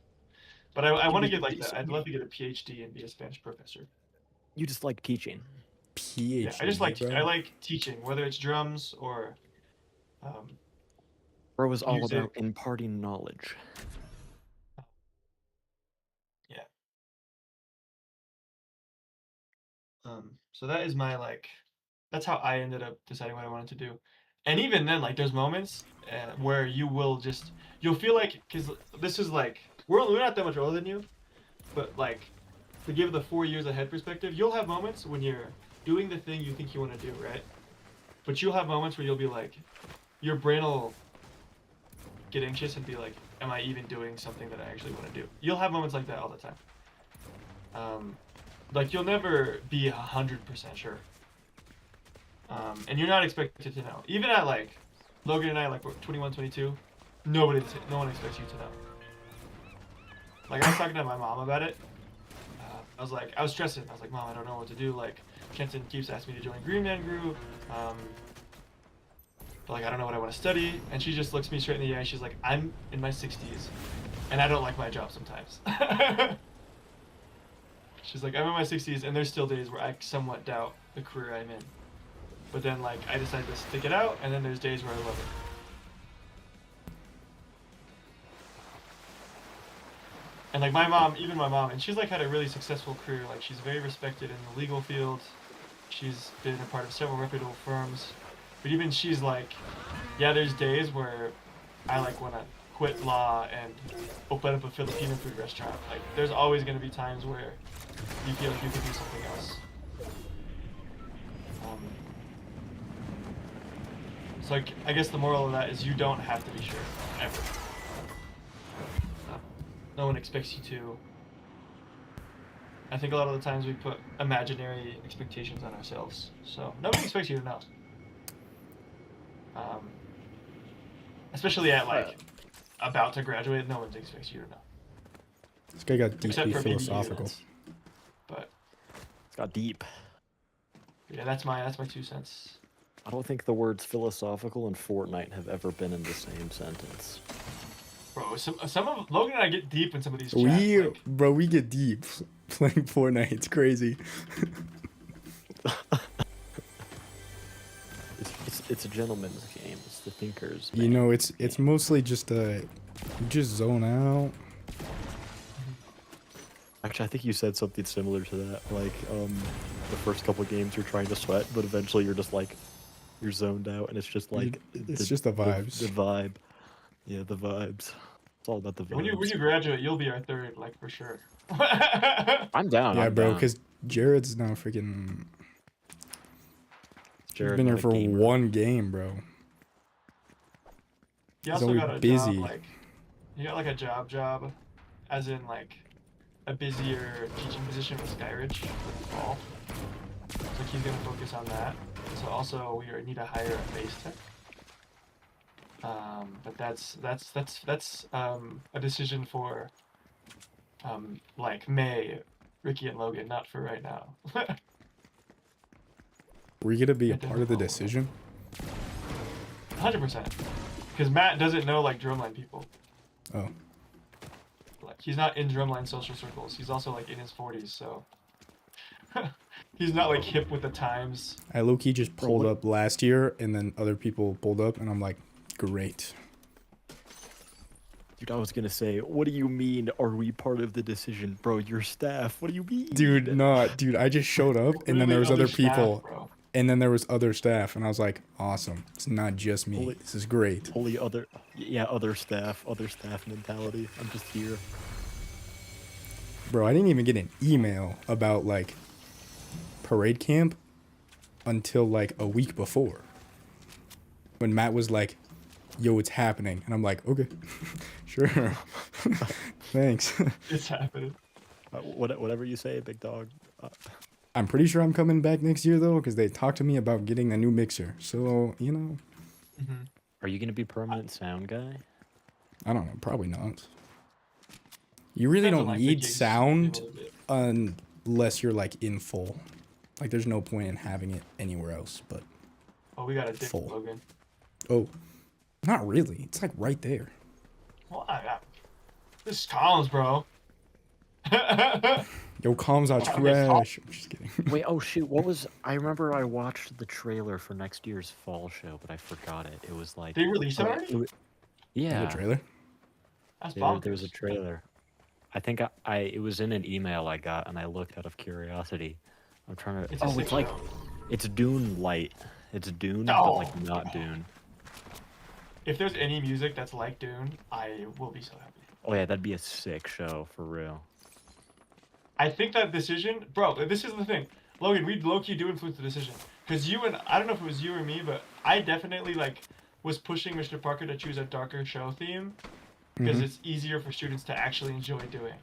But I want to get like that. I'd love to get a PhD and be a Spanish professor. You just like teaching. PhD. Yeah, I just like bro. I like teaching, whether it's drums or. Bro is all music. about imparting knowledge. Yeah. So that is my like. That's how I ended up deciding what I wanted to do. And even then, like, there's moments where you'll feel like, because this is like, we're not that much older than you, but like, to give the 4 years ahead perspective, you'll have moments when you're doing the thing you think you want to do, right? But you'll have moments where you'll be like, your brain will get anxious and be like, am I even doing something that I actually want to do? You'll have moments like that all the time. Like, you'll never be 100% sure. And you're not expected to know. Even at like Logan and I, like 21, 22, no one expects you to know. Like I was talking to my mom about it. I was stressing. I was like, Mom, I don't know what to do. Like Kenton keeps asking me to join Green Man Group, but like I don't know what I want to study. And she just looks me straight in the eye. She's like, I'm in my 60s, and I don't like my job sometimes. She's like, I'm in my 60s, and there's still days where I somewhat doubt the career I'm in. But then, like, I decided to stick it out, and then there's days where I love it. And, like, even my mom, and she's, like, had a really successful career. Like, she's very respected in the legal field. She's been a part of several reputable firms. But even she's like, yeah, there's days where I, like, want to quit law and open up a Filipino food restaurant. Like, there's always going to be times where you feel like you could do something else. So like, I guess the moral of that is you don't have to be sure, ever. No one expects you to. I think a lot of the times we put imaginary expectations on ourselves, so nobody expects you to know. Especially at like about to graduate, no one expects you to know. This guy got Except deeply for maybe you, philosophical. But It's got deep. yeah, that's my 2 cents. I don't think the words philosophical and Fortnite have ever been in the same sentence. Bro, some of Logan and I get deep in some of these chats. Bro, we get deep playing Fortnite. It's crazy. It's a gentleman's game. It's the thinkers. You know, it's mostly just you just zone out. Actually, I think you said something similar to that. Like, the first couple of games you're trying to sweat, but eventually you're just like, you're zoned out, and it's just like it's just the vibes. The vibe. Yeah, the vibes. It's all about the vibes. When you graduate, you'll be our third, like for sure. I'm down. Yeah, I'm bro, down. because Jared's now freaking. Jared's He's been here not a for gamer. one game, bro. He He's also always got a busy. job, like he got like a job, as in like a busier teaching position with Skyridge with the fall. So he's gonna focus on that. So also we need to hire a base tech. But that's a decision for like May, Ricky and Logan, not for right now. Were you gonna be a It part of the doesn't decision? 100%. Because Matt doesn't know like drumline people. Oh. Like he's not in drumline social circles. He's also like in his 40s, so he's not like hip with the times. I low-key just pulled up last year, and then other people pulled up, and I'm like, great. Dude, I was gonna say, what do you mean? Are we part of the decision, bro? Your staff. What do you mean, Dude, no, dude, I just showed up and then there was Literally other people bro. and then there was other staff and I was like, awesome. It's not just me. Holy- This is great. Holy other staff mentality. I'm just here. Bro, I didn't even get an email about like parade camp until like a week before. When Matt was like, yo, it's happening. And I'm like, okay, sure. Thanks. It's happening. Whatever you say, big dog. I'm pretty sure I'm coming back next year though, because they talked to me about getting a new mixer. So, you know, Mm-hmm. Are you gonna be permanent sound guy? I don't know, probably not. You really Depends on, don't like, the need gigs sound a little bit. unless you're like in full. Like there's no point in having it anywhere else, but Oh, we got a dick, Full. Logan. oh, not really. It's like right there. Well, this is Collins, bro. Yo, comms are Okay, trash. I'm just kidding. Wait, oh shoot, what was? I remember I watched the trailer for next year's fall show, but I forgot it. It was like. Did you release it oh, already? yeah, The trailer. That's there was a bonkers. trailer. I think it was in an email I got, and I looked out of curiosity. I'm trying to. It's a Oh, sick it's like, show. it's Dune light. It's Dune, but Oh. like not Dune. If there's any music that's like Dune, I will be so happy. Oh yeah, that'd be a sick show for real. I think that decision, bro. This is the thing, Logan. We low-key do influence the decision, cause you and I don't know if it was you or me, but I definitely like was pushing Mr. Parker to choose a darker show theme, because Mhm. it's easier for students to actually enjoy doing.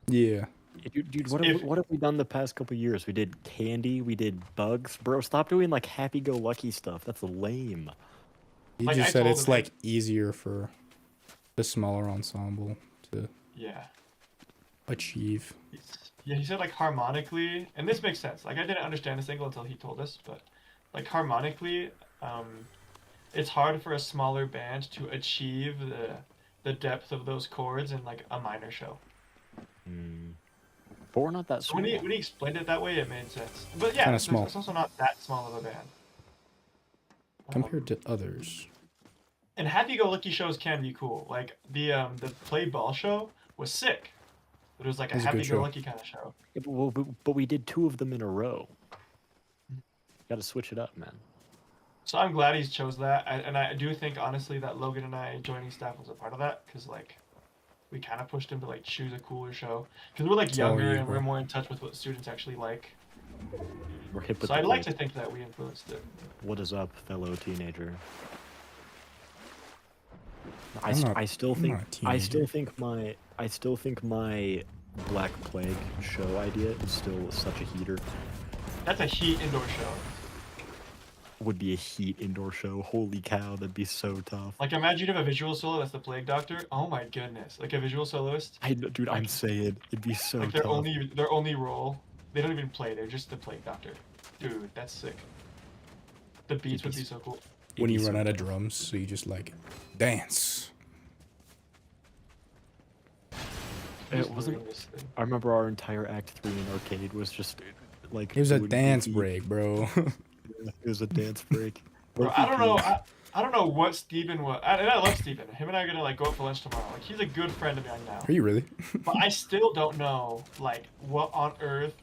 Yeah. Dude, If- what have we done the past couple years? We did candy, we did bugs, bro. Stop doing like happy-go-lucky stuff. That's lame. You Like, just I said told it's him, like easier for the smaller ensemble to Yeah. achieve. Yeah, he said like harmonically, and this makes sense. Like I didn't understand this angle until he told us, but like harmonically, it's hard for a smaller band to achieve the depth of those chords in like a minor show. But we're not that So small. when he explained it that way, it made sense. But yeah, Kinda it's small. also not that small of a band. Compared to others. And happy-go-lucky shows can be cool. Like the play ball show was sick. It was like It a was a good show. happy-go-lucky kind of show. Yeah, but we did 2 of them in a row. Got to switch it up, man. So I'm glad he chose that, and I do think honestly that Logan and I joining staff was a part of that, because like we kind of pushed him to like choose a cooler show, because we're like It's all younger you, and we're bro. more in touch with what students actually like. We're hip with So the I'd like kids. to think that we influenced it. What is up, fellow teenager? I'm not- I still I'm think not a I teenager. still think my Black Plague show idea is still such a heater. That's a heat indoor show. Would be a heat indoor show. Holy cow, that'd be so tough. Like imagine you have a visual solo that's the Plague Doctor. Oh my goodness, like a visual soloist. Dude, I'm saying it'd be so Like tough. their only role, they don't even play. They're just the Plague Doctor. Dude, that's sick. The beats would be so cool. It'd When be you so run out of tough. drums, so you just like dance. It Just wasn't- ruin this thing. I remember our entire Act 3 in arcade was just like It was a doing dance goofy- break, bro. It was a dance break. Bro, I don't know. I don't know what Steven was. And I love Steven. Him and I are gonna like go out for lunch tomorrow. Like he's a good friend of mine now. Are you really? But I still don't know like what on earth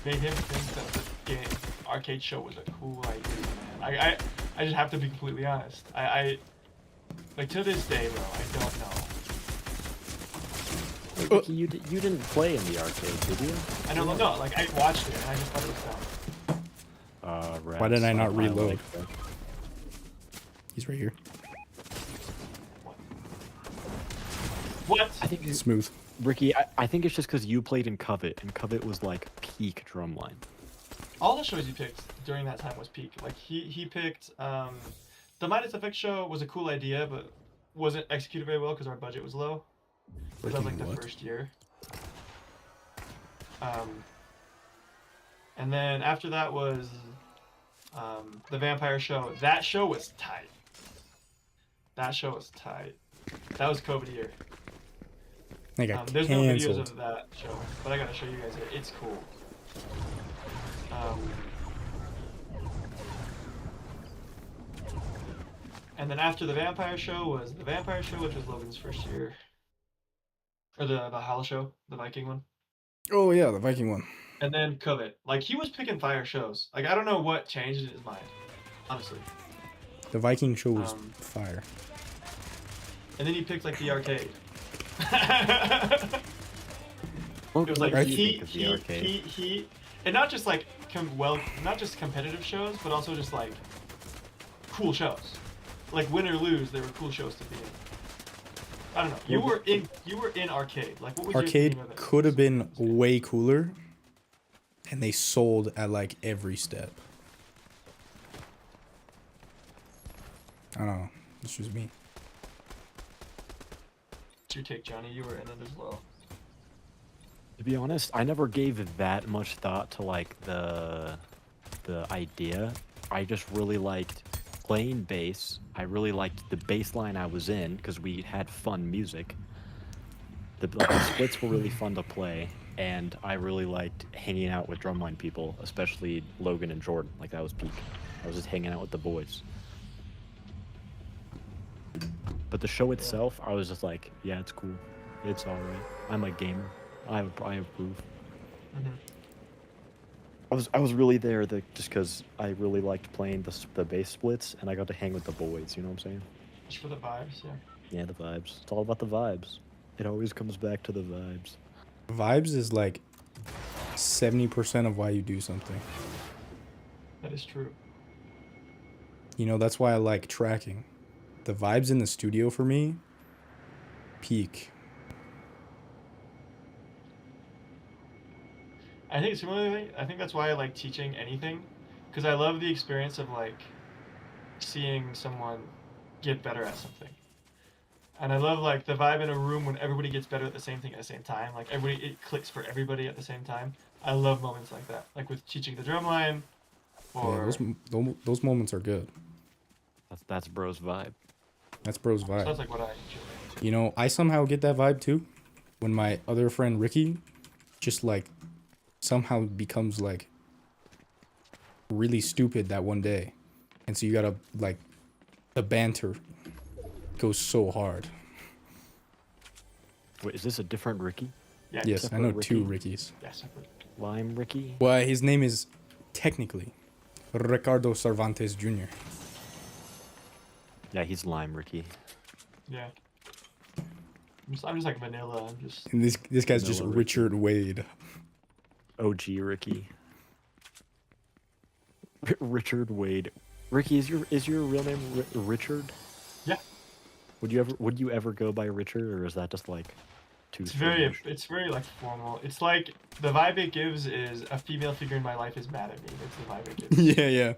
made him think that the game arcade show was a cool idea, man. I just have to be completely honest. I like to this day, bro. I don't know. Wait, Ricky, you didn't play in the arcade, did you? I don't know. Like I watched it and I just thought it was dumb. Why did I rats, not reload? like that. He's right here. What? I think Smooth. Ricky, I think it's just because you played in Covet, and Covet was like peak drumline. All the shows he picked during that time was peak. Like he picked the Midas Effect show was a cool idea, but wasn't executed very well because our budget was low. That was like the What? first year. And then after that was the Vampire show. That show was tight. That show was tight. That was COVID year. They got There's no videos canceled. of that show, but I gotta show you guys it. It's cool. And then after the vampire show was the vampire show, which was Logan's first year. Or the Valhalla show, the Viking one. Oh yeah, the Viking one. And then Covet. Like, he was picking fire shows. Like, I don't know what changed in his mind, honestly. The Viking show was fire. And then he picked, like, the arcade. It was like he, and not just like not just competitive shows, but also just like cool shows. Like win or lose, they were cool shows to be in. I don't know. You were in arcade. Like what was arcade your could have been way cooler, and they sold at like every step. I don't know. This was me. What's your take, Johnny? You were in it as well. To be honest, I never gave that much thought to like the idea. I just really liked playing bass. I really liked the bass line I was in because we had fun music. The splits were really fun to play, and I really liked hanging out with drumline people, especially Logan and Jordan. Like that was peak. I was just hanging out with the boys. But the show itself, I was just like, yeah, it's cool. It's alright. I'm a gamer. I approve. I was really there just because I really liked playing the bass splits, and I got to hang with the boys. You know what I'm saying? Just for the vibes, yeah. Yeah, the vibes. It's all about the vibes. It always comes back to the vibes. Vibes is like 70% of why you do something. That is true. You know, that's why I like tracking. The vibes in the studio for me, peak. I think similarly, I think that's why I like teaching anything, because I love the experience of like seeing someone get better at something. And I love like the vibe in a room when everybody gets better at the same thing at the same time. Like it clicks for everybody at the same time. I love moments like that. Like with teaching the drumline, or yeah, those moments are good. That's bro's vibe. That's bro's vibe. So that's like what I enjoy. You know, I somehow get that vibe too, when my other friend Ricky, just like somehow becomes like really stupid that one day, and so you gotta like the banter goes so hard. Wait, is this a different Ricky? Yeah. Yes, I know Ricky? two Rickies. Yeah, separate. Lime Ricky? Well, his name is technically Ricardo Cervantes Jr. Yeah, he's Lime Ricky. Yeah. I'm just like vanilla. I'm just. And this guy's just Vanilla Ricky. Richard Wade. OG Ricky. Richard Wade. Ricky, is your real name Richard? Yeah. Would you ever go by Richard, or is that just like too? It's very like formal. It's like the vibe it gives is a female figure in my life is mad at me. That's the vibe it gives. Yeah.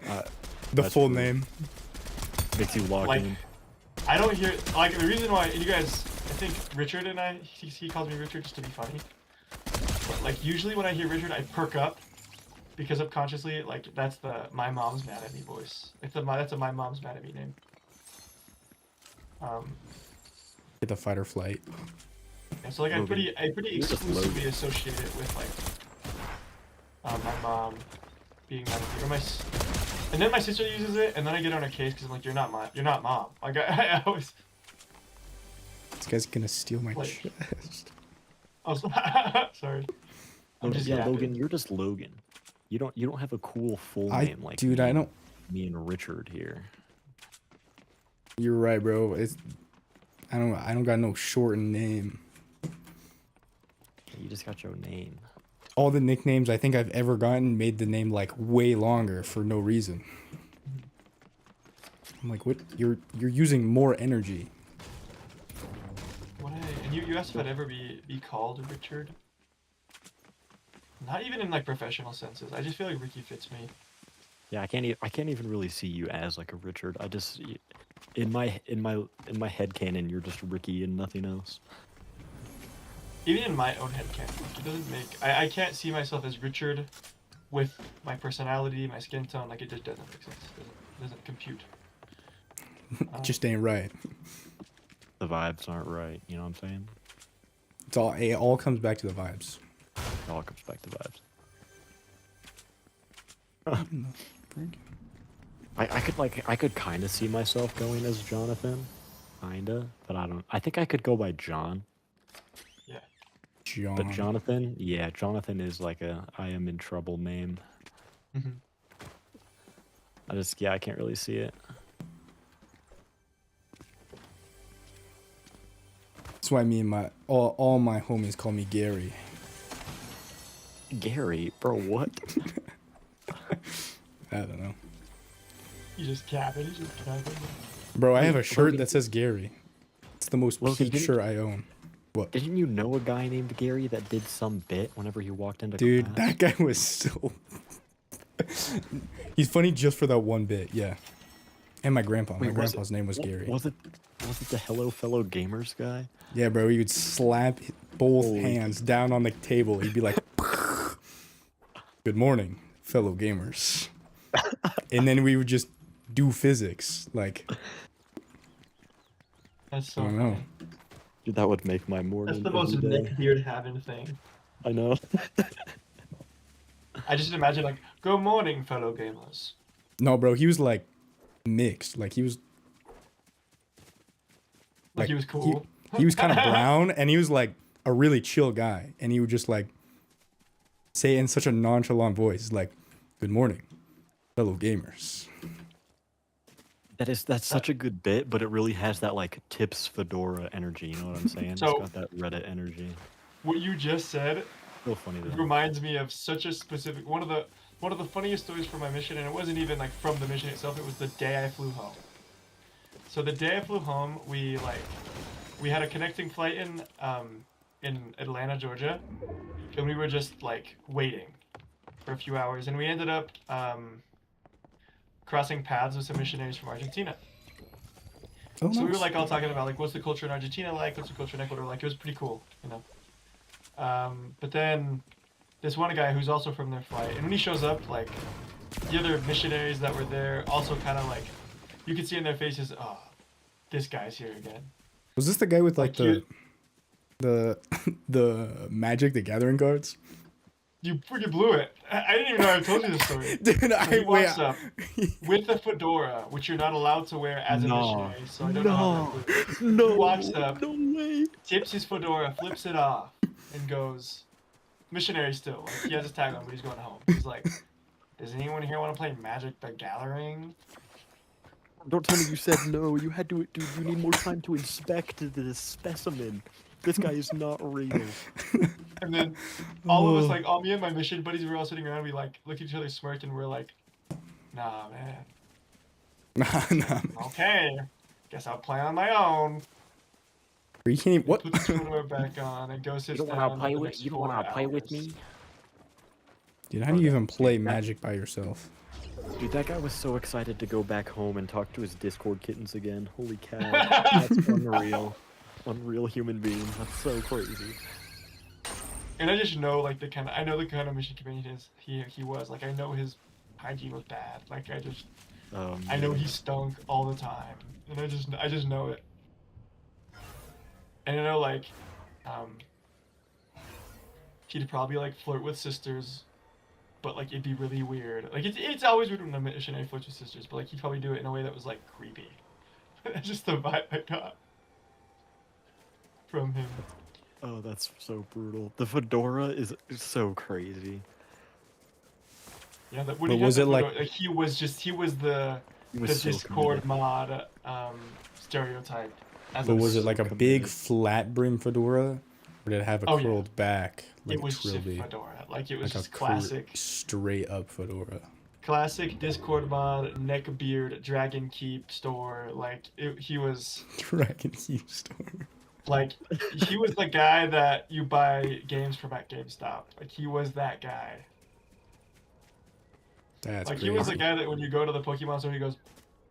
The That's full cool. name. Makes you lock Like, in. I don't hear like the reason why you guys. I think Richard and he calls me Richard just to be funny. But like usually when I hear Richard, I perk up because subconsciously like that's the my mom's mad at me voice. That's a my mom's mad at me name. Get the fight or flight. Yeah, so like I Logan. pretty You're just exclusively Logan. associate it with like my mom being mad at me, or and then my sister uses it, and then I get on her case because I'm like, you're not mom. Like I always. This guy's gonna steal my Like- chest. I was sorry. I'm just Yeah, yapping. Logan, you're just Logan. You don't have a cool full name like Dude, me, I don't. me and Richard here. You're right, bro. I don't got no shortened name. You just got your name. All the nicknames I think I've ever gotten made the name like way longer for no reason. I'm like, what? You're using more energy. And you asked if I'd ever be called Richard. Not even in like professional senses. I just feel like Ricky fits me. Yeah, I can't even really see you as like a Richard. I just in my head canon, you're just Ricky and nothing else. Even in my own head canon, like, it doesn't make. I can't see myself as Richard with my personality, my skin tone. Like it just doesn't make sense. It doesn't compute. It just ain't right. The vibes aren't right. You know what I'm saying? It all comes back to the vibes. It all comes back to vibes. I could kind of see myself going as Jonathan, kinda, but I don't. I think I could go by John, Yeah. John. but Jonathan, yeah, Jonathan is like a I am in trouble name. Hmm. I can't really see it. That's why me and my all my homies call me Gary. Gary, bro, what? I don't know. You just capping. You just capping. Bro, I have a shirt Logan- that says Gary. It's the most Logan, peak didn't- shirt I own. What? Didn't you know a guy named Gary that did some bit whenever he walked into Dude, class? that guy was so... He's funny just for that one bit, yeah. And my grandpa. My Wait, was grandpa's name was Gary. Was it the Hello Fellow Gamers guy? Yeah, bro, he would slap both Holy hands down on the table. He'd be like, "Good morning, fellow gamers." And then we would just do physics. Like, That's so I don't know. funny. Dude, that would make my morning. That's the most every day. Nick Beard having thing. I know. I just imagine like, good morning, fellow gamers. No, bro, he was like mixed. Like, he was Like he was cool. he was kind of brown, and he was like a really chill guy. And he would just like say in such a nonchalant voice, like, "Good morning, fellow gamers." That's such a good bit, but it really has that like Tips Fedora energy. You know what I'm saying? So- It's got that Reddit energy. What you just said So funny though. reminds me of such a specific one of the funniest stories from my mission, and it wasn't even like from the mission itself. It was the day I flew home. So the day I flew home, we had a connecting flight in Atlanta, Georgia, and we were just like waiting for a few hours, and we ended up crossing paths with some missionaries from Argentina. Oh, So we were nice. like all talking about like what's the culture in Argentina like, what's the culture in Ecuador like. It was pretty cool, you know. But then this one guy who's also from their flight, and when he shows up, like the other missionaries that were there also kind of like you could see in their faces, oh, this guy's here again. Was this the guy with like Like, the the Magic the Gathering cards? You freaking blew it. I didn't even know I told you this story. Dude, So he walks wait. up with a fedora, which you're not allowed to wear as a No. missionary. So I don't know how that blew. No. walks up. No way. Tips his fedora, flips it off, and goes, missionary still. Like, he has his tag on, but he's going home. He's like, does anyone here want to play Magic the Gathering? Don't tell me you said no. You had to. Dude, you need more time to inspect this specimen. This guy is not real. And then all of us, Oh. like, all me and my mission buddies, we were all sitting around. We like look at each other, smirked, and we're like, nah, man. Nah. Okay, guess I'll play on my own. You can't even, what? Put the fedora back on and go sit You don't down. want to for play the with. next You don't 4 want to play with hours. me. Dude, how do you even play Magic by yourself? Dude, that guy was so excited to go back home and talk to his Discord kittens again. Holy cow, that's unreal. Unreal human being. That's so crazy. And I just know like I know the kind of mission companion he was. Like I know his hygiene was bad. Like I know he stunk all the time, and I just know it. And I know like, he'd probably like flirt with sisters, but like it'd be really weird. Like it's always weird when a missionary flirts with sisters, but like he'd probably do it in a way that was like creepy. That's just the vibe I got from him. Oh, that's so brutal. The fedora is so crazy. Yeah, that when But he got was the it, like- photo, he was the He the was so Discord committed. mod stereotype. As But a- was it like a so big committed. flat brim fedora? Or did it have a Oh, yeah. curled back? Like it was a just trilby? fedora. Like it was Like just a classic, straight up fedora. classic Discord mod, neck beard, Dragon Keep store. Like he was Dragon Keep store. like he was the guy that you buy games from at GameStop. Like he was that guy. That's Like crazy. he was the guy that when you go to the Pokemon store, he goes,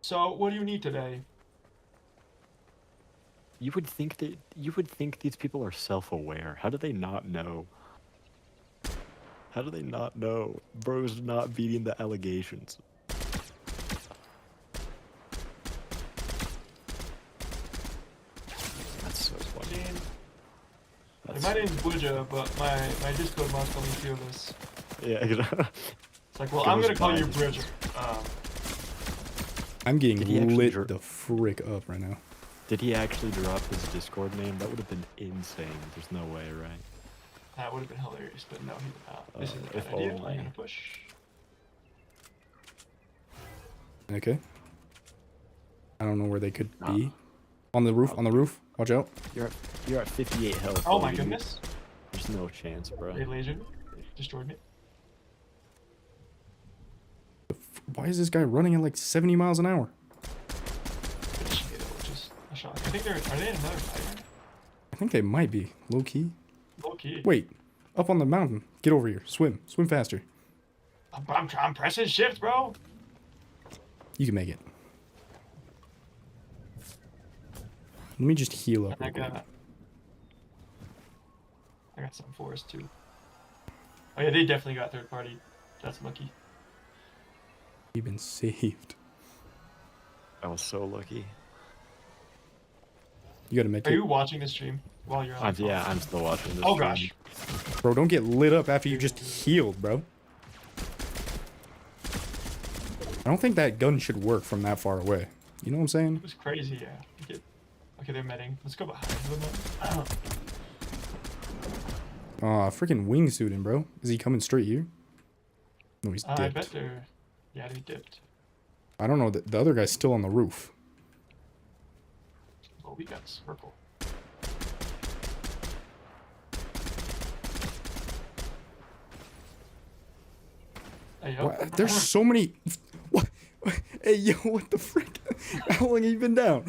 "So what do you need today?" You would think these people are self-aware. How do they not know? How do they not know? Bro's not beating the allegations. That's so funny. Like, That's my name's Buja, but my Discord mod's called me Fearless. yeah, exactly. It's like, well, Goes I'm gonna call by you the- Bridger. I'm getting Did he actually lit the frick up right now. Did he actually drop his Discord name? That would have been insane. There's no way, right? That would have been hilarious, but no, he did not. This is a if bad idea. only. I'm gonna push. Okay. I don't know where they could be. On the roof, on the roof. Watch out. You're at 58 health. Oh my dude. goodness. There's no chance, bro. They lasered me. Destroyed me. Why is this guy running at like 70 miles an hour? Which is a shock. I think are they in another fight? I think they might be. Low key. Low key. Wait. Up on the mountain. Get over here. Swim. Swim faster. I'm pressing shift, bro. You can make it. Let me just heal up. I real quick. got some for us too. Oh yeah, they definitely got third party. That's lucky. You've been saved. I was so lucky. You gotta make Are it. you watching the stream while you're on? Yeah, I'm still watching this. Oh stream. gosh. Bro, don't get lit up after you just healed, bro. I don't think that gun should work from that far away. You know what I'm saying? It was crazy, yeah. Okay, they're medding. Let's go behind them. Freaking wingsuiting, bro. Is he coming straight here? No, he's dipped. I bet they're. Yeah, they dipped. I don't know. The other guy's still on the roof. Well, we got circle. Hey, yo. What? There's so many. What? Hey, yo, what the frick? How long have you been down?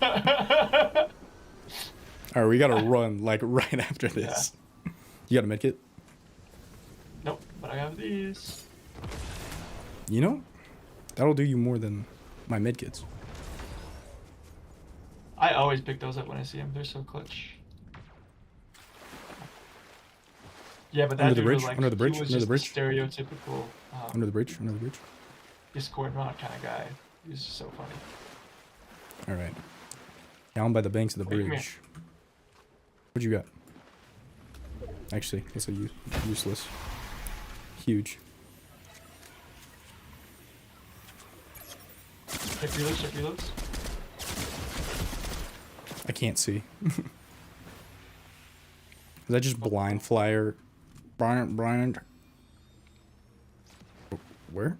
Alright, we gotta run, like, right after this. You got a medkit? Nope, but I have these. You know? That'll do you more than my medkits. I always pick those up when I see them. They're so clutch. Yeah, but that Under the dude was bridge, like, under the bridge, he was under the just a stereotypical Under the bridge, under the bridge. Discord mod kind of guy. He was just so funny. Alright. Down by the banks of the Wait, come bridge. What you got? Actually, that's a useless. Huge. Check reloads, check reloads. I can't see. Is that just blind flyer? Blind. Where?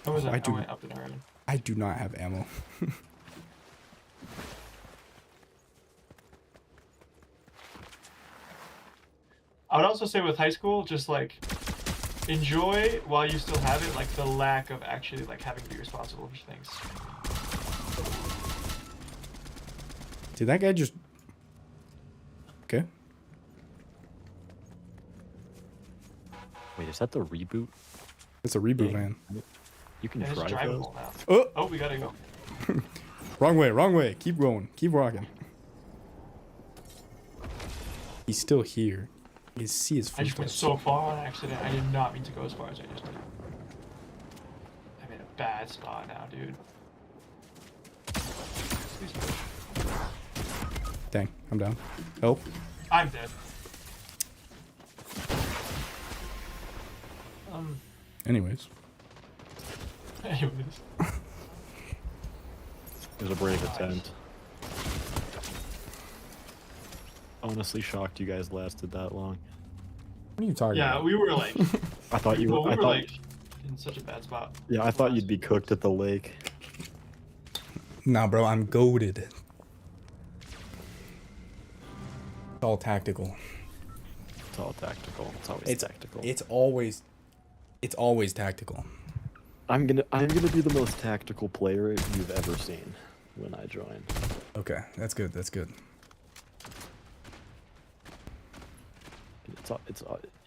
What was that? I do- went up in already. I do not have ammo. I would also say with high school, just like enjoy while you still have it, like the lack of actually like having to be responsible for things. Did that guy just... Okay. Wait, is that the reboot? It's a reboot, Dang. man. You can And it's drive those? drivable now. Oh! Oh, we gotta go. Wrong way, wrong way. Keep going. Keep rocking. He's still here. You can see his I just went footsteps. so far on accident. I did not mean to go as far as I just did. I'm in a bad spot now, dude. Please push. Dang, I'm down. Help. I'm dead. Anyways. Anyways. It was a brave attempt. Honestly shocked you guys lasted that long. What are you talking Yeah, about? we were like, I thought you well, were. we I were thought. like in such a bad spot. Yeah, I thought you'd be cooked at the lake. Nah, bro, I'm goaded. It's all tactical. It's all tactical. It's always tactical. It's always tactical. I'm gonna be the most tactical player you've ever seen when I join. Okay, that's good. That's good.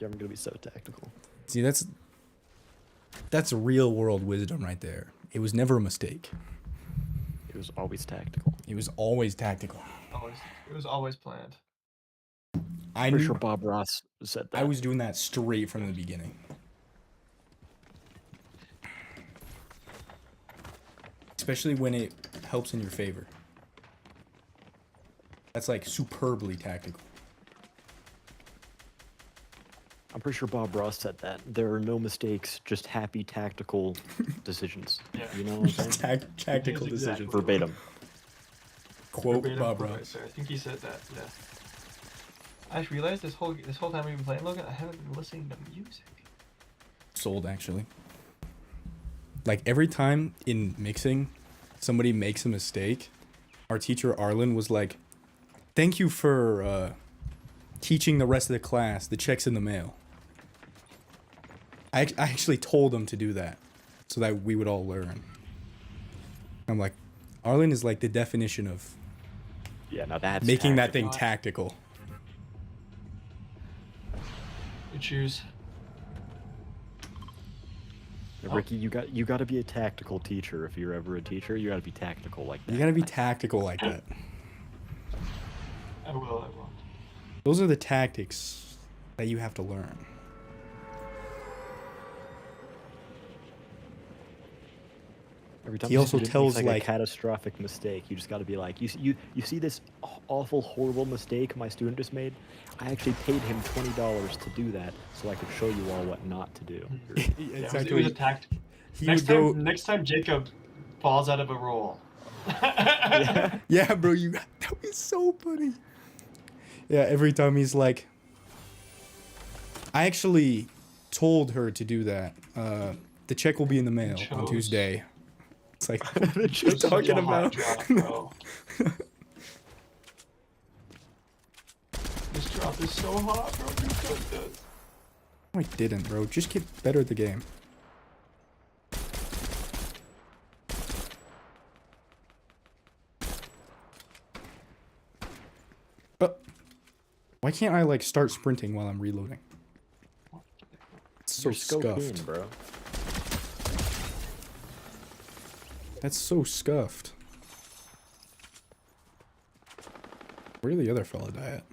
I'm gonna be so tactical. See, that's real world wisdom right there. It was never a mistake. It was always tactical. It was always tactical. It was always planned. I Pretty knew sure Bob Ross said that. I was doing that straight from the beginning. Especially when it helps in your favor. That's like superbly tactical. I'm pretty sure Bob Ross said that. There are no mistakes, just happy tactical decisions. Yeah. You know what I'm saying? Tactical Yes, decision. exactly. Verbatim. Quote Verbatim Bob quote right Ross. there. I think he said that. Yeah. I just realized this whole time we've been playing Logan, I haven't been listening to music. Sold, actually. Like, every time in mixing, somebody makes a mistake, our teacher, Arlen, was like, thank you for teaching the rest of the class. The check's in the mail. I actually told him to do that so that we would all learn. I'm like, Arlen is like the definition of Yeah, now that's making that thing tactical. tactical. You choose. Ricky, you got to be a tactical teacher. If you're ever a teacher, you got to be tactical like that. You gotta be tactical like that. I will. Those are the tactics that you have to learn. Every time He a also student tells, makes, like- a catastrophic mistake, you just got to be like, you see this awful, horrible mistake my student just made? I actually paid him $20 to do that, so I could show you all what not to do. Yeah, it was a tactic. He Next would go. time, next time Jacob falls out of a roll. Yeah. Yeah, bro, that would be so funny. Yeah, every time he's like, I actually told her to do that. The check will be in the mail on Chose. Tuesday. It's like, The what are you check's talking Such a hot about? drop, bro. This drop is so hot, bro. You cooked it. No, I didn't, bro. Just get better at the game. But why can't I like start sprinting while I'm reloading? It's so You're so scuffed. keen, bro. That's so scuffed. Where did the other fella die at?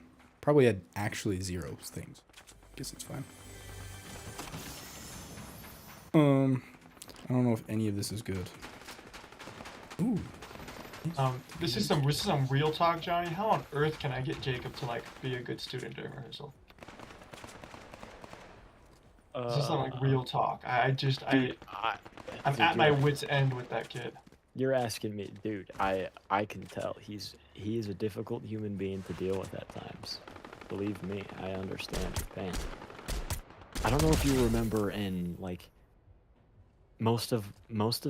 Probably had actually 0 things. Guess it's fine. I don't know if any of this is good. Ooh. This is some real talk, Johnny. How on earth can I get Jacob to like be a good student during rehearsal? This is some like real talk. I'm Dude, at my wit's end with that kid. You're asking me, dude. I can tell he is a difficult human being to deal with at times. Believe me, I understand your pain. I don't know if you remember in like most of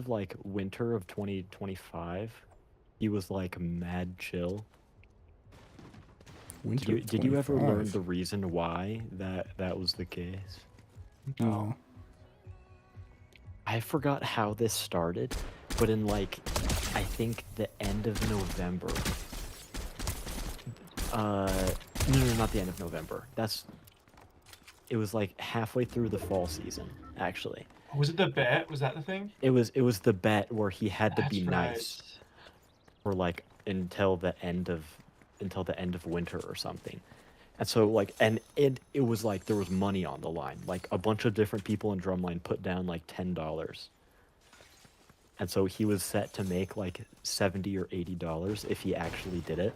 like winter of 2025, he was like mad chill. Winter Did you ever learn 25. the reason why that was the case? No. I forgot how this started, but in like, I think the end of November. No, not the end of November. It was like halfway through the fall season, actually. Was it the bet? Was that the thing? It was the bet where he had to That's be right. nice for like until the end of winter or something. And so like, and it was like there was money on the line. Like a bunch of different people in Drumline put down like $10. And so he was set to make like $70 or $80 if he actually did it.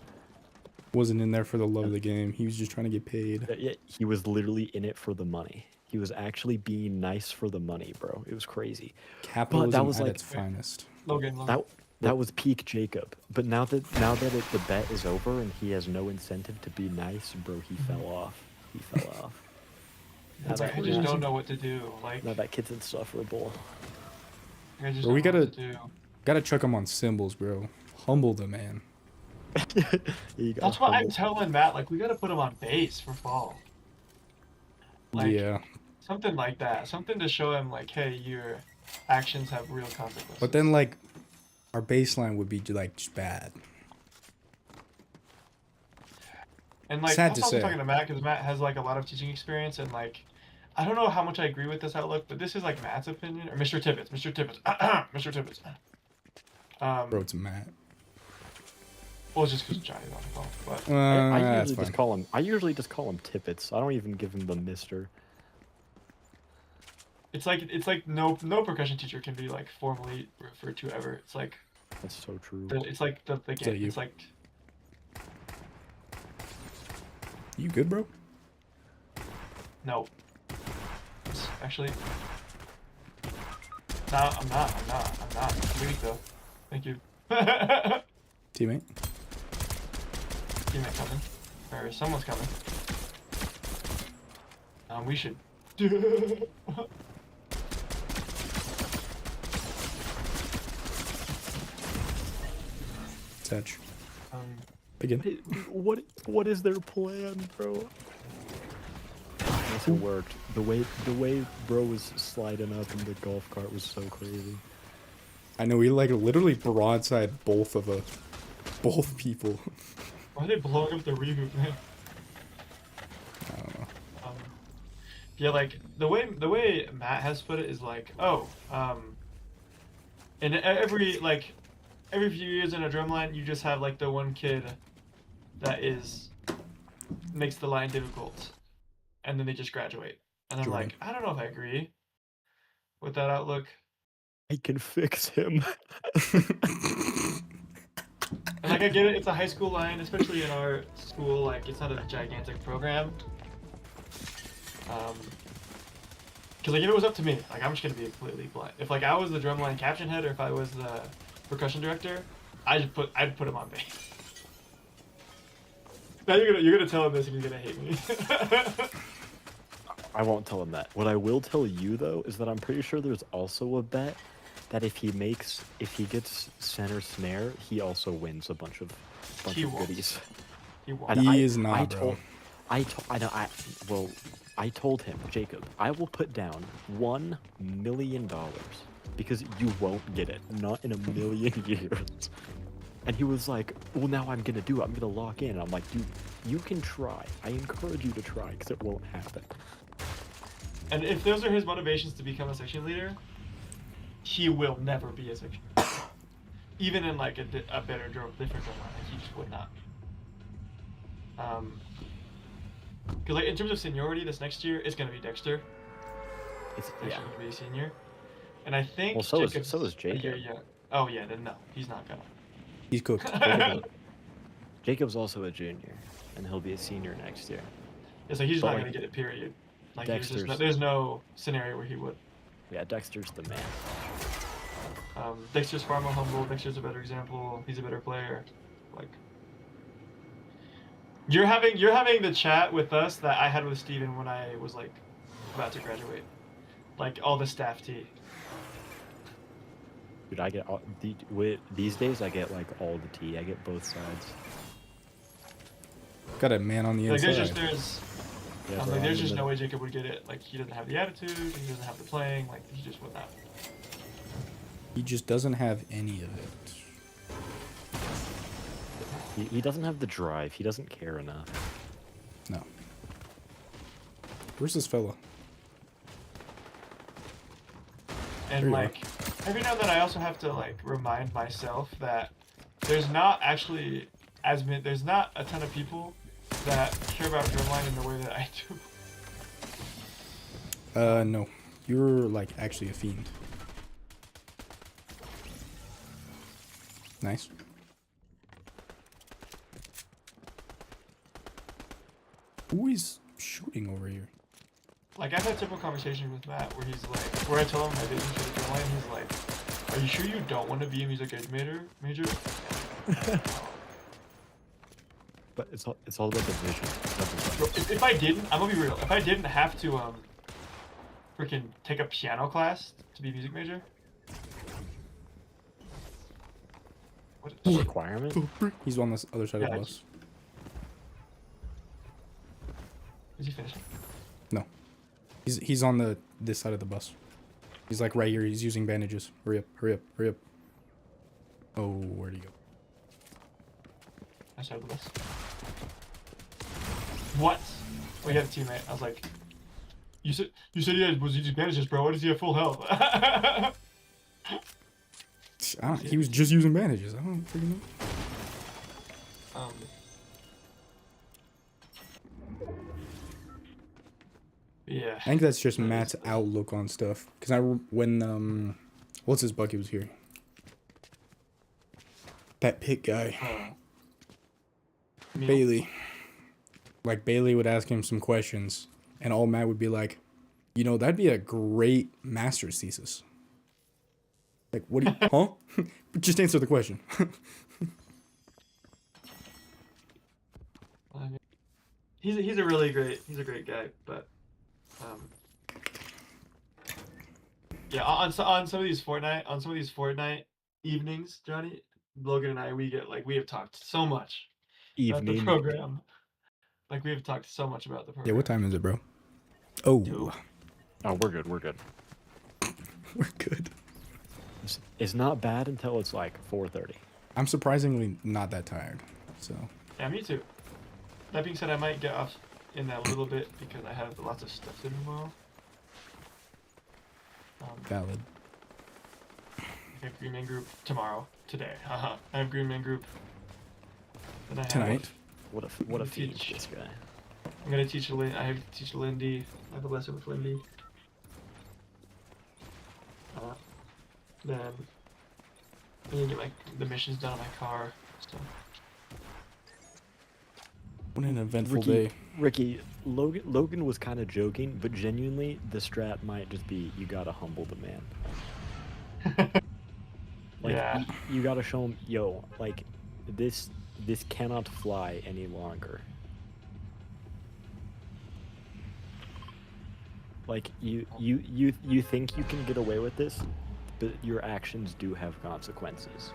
Wasn't in there for the love of the game. He was just trying to get paid. He was literally in it for the money. He was actually being nice for the money, bro. It was crazy. Capitalism was at like- its finest. Logan. That was peak Jacob. But now that the bet is over and he has no incentive to be nice, bro, he fell off. He fell off. It's like, I just don't know what to do. Like, Now that kid's insufferable. I just Bro, we don't know gotta- what to do. Gotta chuck him on symbols, bro. Humble the man. You got That's what I'm humbled. telling Matt. Like, we gotta put him on base for fall. Like, Yeah. something like that. Something to show him, like, hey, your actions have real consequences. But then, like, our baseline would be, like, just bad. And like, Sad I was to also say. talking to Matt because Matt has like a lot of teaching experience, and like, I don't know how much I agree with this outlook, but this is like Matt's opinion, or Mr. Tibbetts, Mr. Tibbetts, Mr. Tibbetts. Bro, it's Matt. Well, it's just because Johnny's on the phone, but I That's usually fine. just call him. I usually just call him Tippets. I don't even give him the Mister. it's like no percussion teacher can be like formally referred to ever. It's like That's so true. it's like the that game. you? It's like You good, bro? no. actually. No, I'm not. I'm weak though. Thank you. Teammate. Teammate coming. Or someone's coming. We should. Touch. um, Again. What is their plan, bro? Unless it worked. The way bro was sliding up in the golf cart was so crazy. I know he like literally broadside both of us. Both people. why are they blowing up the reboot, man? I don't know. Yeah, like the way Matt has put it is like, and every few years in a drumline, you just have like the one kid that makes the line difficult, and then they just graduate. And I'm Jordan. like, I don't know if I agree with that outlook. I can fix him. And like I get it, it's a high school line, especially in our school. Like it's not a gigantic program. Because like if it was up to me, like I'm just gonna be completely blunt. If like I was the drumline caption head, or if I was the percussion director, I'd put him on bass. Now you're gonna tell him this and you're gonna hate me. I won't tell him that. What I will tell you though is that I'm pretty sure there's also a bet that if he gets center snare, he also wins a bunch of He won't. goodies. He won't. And He is not, bro. I told him, Jacob, I will put down $1 million because you won't get it, not in a million years. And he was like, well, now I'm gonna do it. I'm gonna lock in. I'm like, dude, you can try. I encourage you to try because it won't happen. And if those are his motivations to become a section leader, he will never be a section leader. Even in like a better different drum line, he just would not. Because like in terms of seniority, this next year it's gonna be Dexter. It's Dexter's gonna be a senior, and I think. Well, so is a Jacob. year young. Oh yeah, then no, he's not gonna. He's cooked. Jacob's also a junior, and he'll be a senior next year. Yeah, so he's But, not like, gonna get it. Period. Like Dexter's- there's no scenario where he would. Yeah, Dexter's the man. Dexter's far more humble. Dexter's a better example. He's a better player. Like you're having the chat with us that I had with Steven when I was like about to graduate. Like all the staff tea. Dude, I get these days. I get like all the tea. I get both sides. Got a man on the Like inside. Yeah, bro, there's I'm just in no the- way Jacob would get it. Like he doesn't have the attitude. He doesn't have the playing. Like he just would not. He just doesn't have any of it. He doesn't have the drive. He doesn't care enough. No. Where's this fella? There And you are. like every now and then I also have to like remind myself that there's not actually there's not a ton of people that care about drumline in the way that I do. No. You're like actually a fiend. Nice. Who is shooting over here? Like I've had several conversations with Matt where he's like, where I tell him my vision for the drumline, he's like, "Are you sure you don't want to be a music ed major?" But it's all about the vision. Nothing Bro, else. if I didn't, I'm gonna be real. If I didn't have to freaking take a piano class to be a music major. What? A requirement? He's on this other side of Yeah, the bus. Is he finishing? No. He's on this side of the bus. He's like right here. He's using bandages. Hurry up, hurry up, hurry up. Oh, where'd he go? I started the bus. What? We had a teammate. I was like, you said he was using bandages, bro. Why does he have full health? He was just using bandages. I don't freaking know. Yeah. I think that's just Matt's outlook on stuff. Cause when what's his bucket was here? That pit guy, Bailey. Like Bailey would ask him some questions, and all Matt would be like, You know, that'd be a great master's thesis. Like, what do you, huh? Just answer the question. I mean, he's a really great guy, but yeah, on some of these Fortnite evenings, Johnny, Logan and I, we have talked so much about the program. Like we have talked so much about the program. Yeah, what time is it, bro? Oh. 2. Oh, we're good. We're good. We're good. It's not bad until it's like 4:30. I'm surprisingly not that tired. So. Yeah, me too. That being said, I might get off in that a little bit because I have lots of stuff to do tomorrow. Valid. I have Green Man Group tomorrow. Today. I have Green Man Group. Then I have, Tonight. What a feat, this guy. I'm gonna teach I have to teach Lindy. I have a lesson with Lindy. Then I need to get the missions done on my car. So. What an eventful day. Ricky, Logan was kind of joking, but genuinely, the strat might just be you gotta humble the man. Like, yeah. You gotta show him, yo, like, this cannot fly any longer. Like, you think you can get away with this, but your actions do have consequences.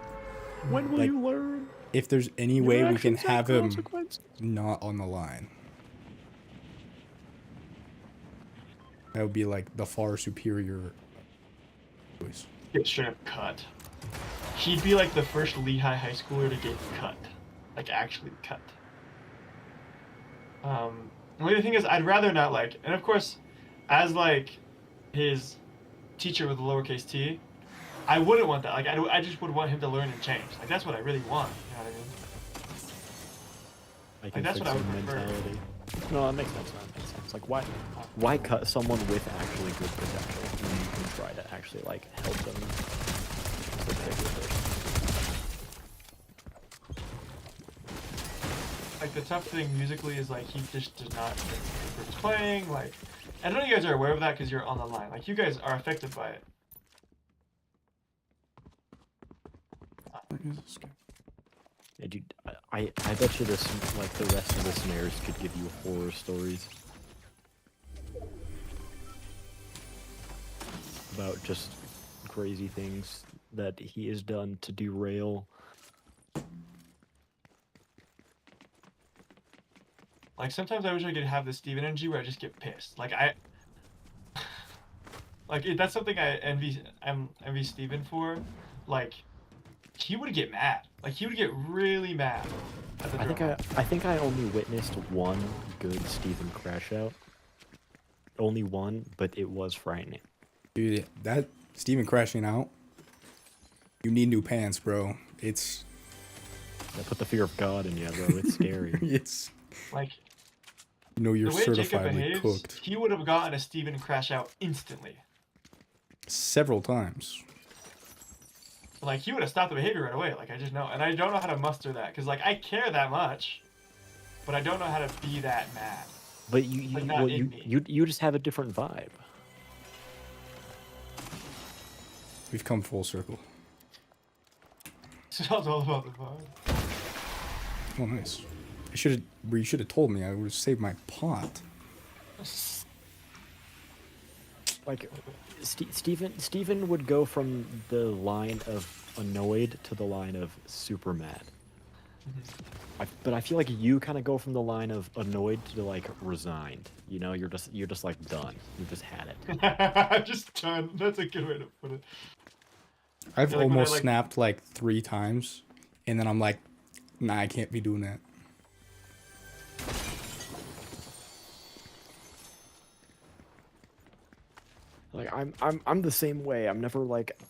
When will you learn? If there's any way we can have him not on the line, that would be like the far superior choice. Get straight up cut. He'd be like the first Lehigh high schooler to get cut. Like actually cut. The only thing is I'd rather not and of course, as like his teacher with a lowercase t, I wouldn't want that. Like I just would want him to learn and change. Like that's what I really want. You know what I mean? Like that's what I would prefer. No, that makes sense. That makes sense. Like why cut someone with actually good potential when you can try to actually like help them? Like the tough thing musically is like he just does not get what he's playing. Like I don't know if you guys are aware of that because you're on the line. Like you guys are affected by it. Yeah, dude, I bet you this like the rest of the snares could give you horror stories about just crazy things that he has done to derail. Like sometimes I wish I could have the Steven energy where I just get pissed. Like that's something I envy Steven for. Like he would get mad. Like he would get really mad at the drum. I think I only witnessed one good Steven crash out. Only one, but it was frightening. Dude, that Steven crashing out. You need new pants, bro. It's. I put the fear of God in you, bro. It's scary. It's. Like. You know you're the way Jacob certifiably behaves, cooked. He would have gotten a Steven crash out instantly. Several times. Like he would have stopped the behavior right away. Like I just know, and I don't know how to muster that because like I care that much, but I don't know how to be that mad. But you just have a different vibe. We've come full circle. It's all about the vibe. Oh, nice. You should have told me. I would have saved my pot. Like, Steven would go from the line of annoyed to the line of super mad. But I feel like you kind of go from the line of annoyed to like resigned. You know, you're just like done. You just had it. Just done. That's a good way to put it. I've almost snapped like 3 times, and then I'm like, nah, I can't be doing that. Like I'm the same way. I'm never like,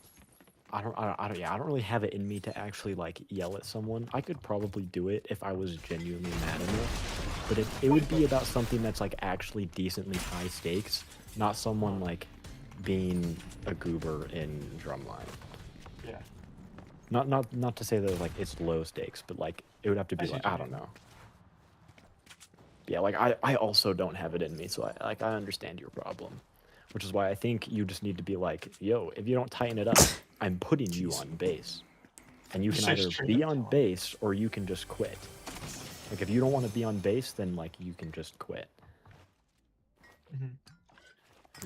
I don't really have it in me to actually like yell at someone. I could probably do it if I was genuinely mad enough, but it would be about something that's like actually decently high stakes, not someone like being a goober in Drumline. Yeah. Not to say that like it's low stakes, but like it would have to be like I don't know. Yeah, like I also don't have it in me, so I understand your problem. which is why I think you just need to be like, yo, if you don't tighten it up, I'm putting you on base. And you can Just either straight be up on tell 'em. base or you can just quit. Like if you don't want to be on base, then like you can just quit.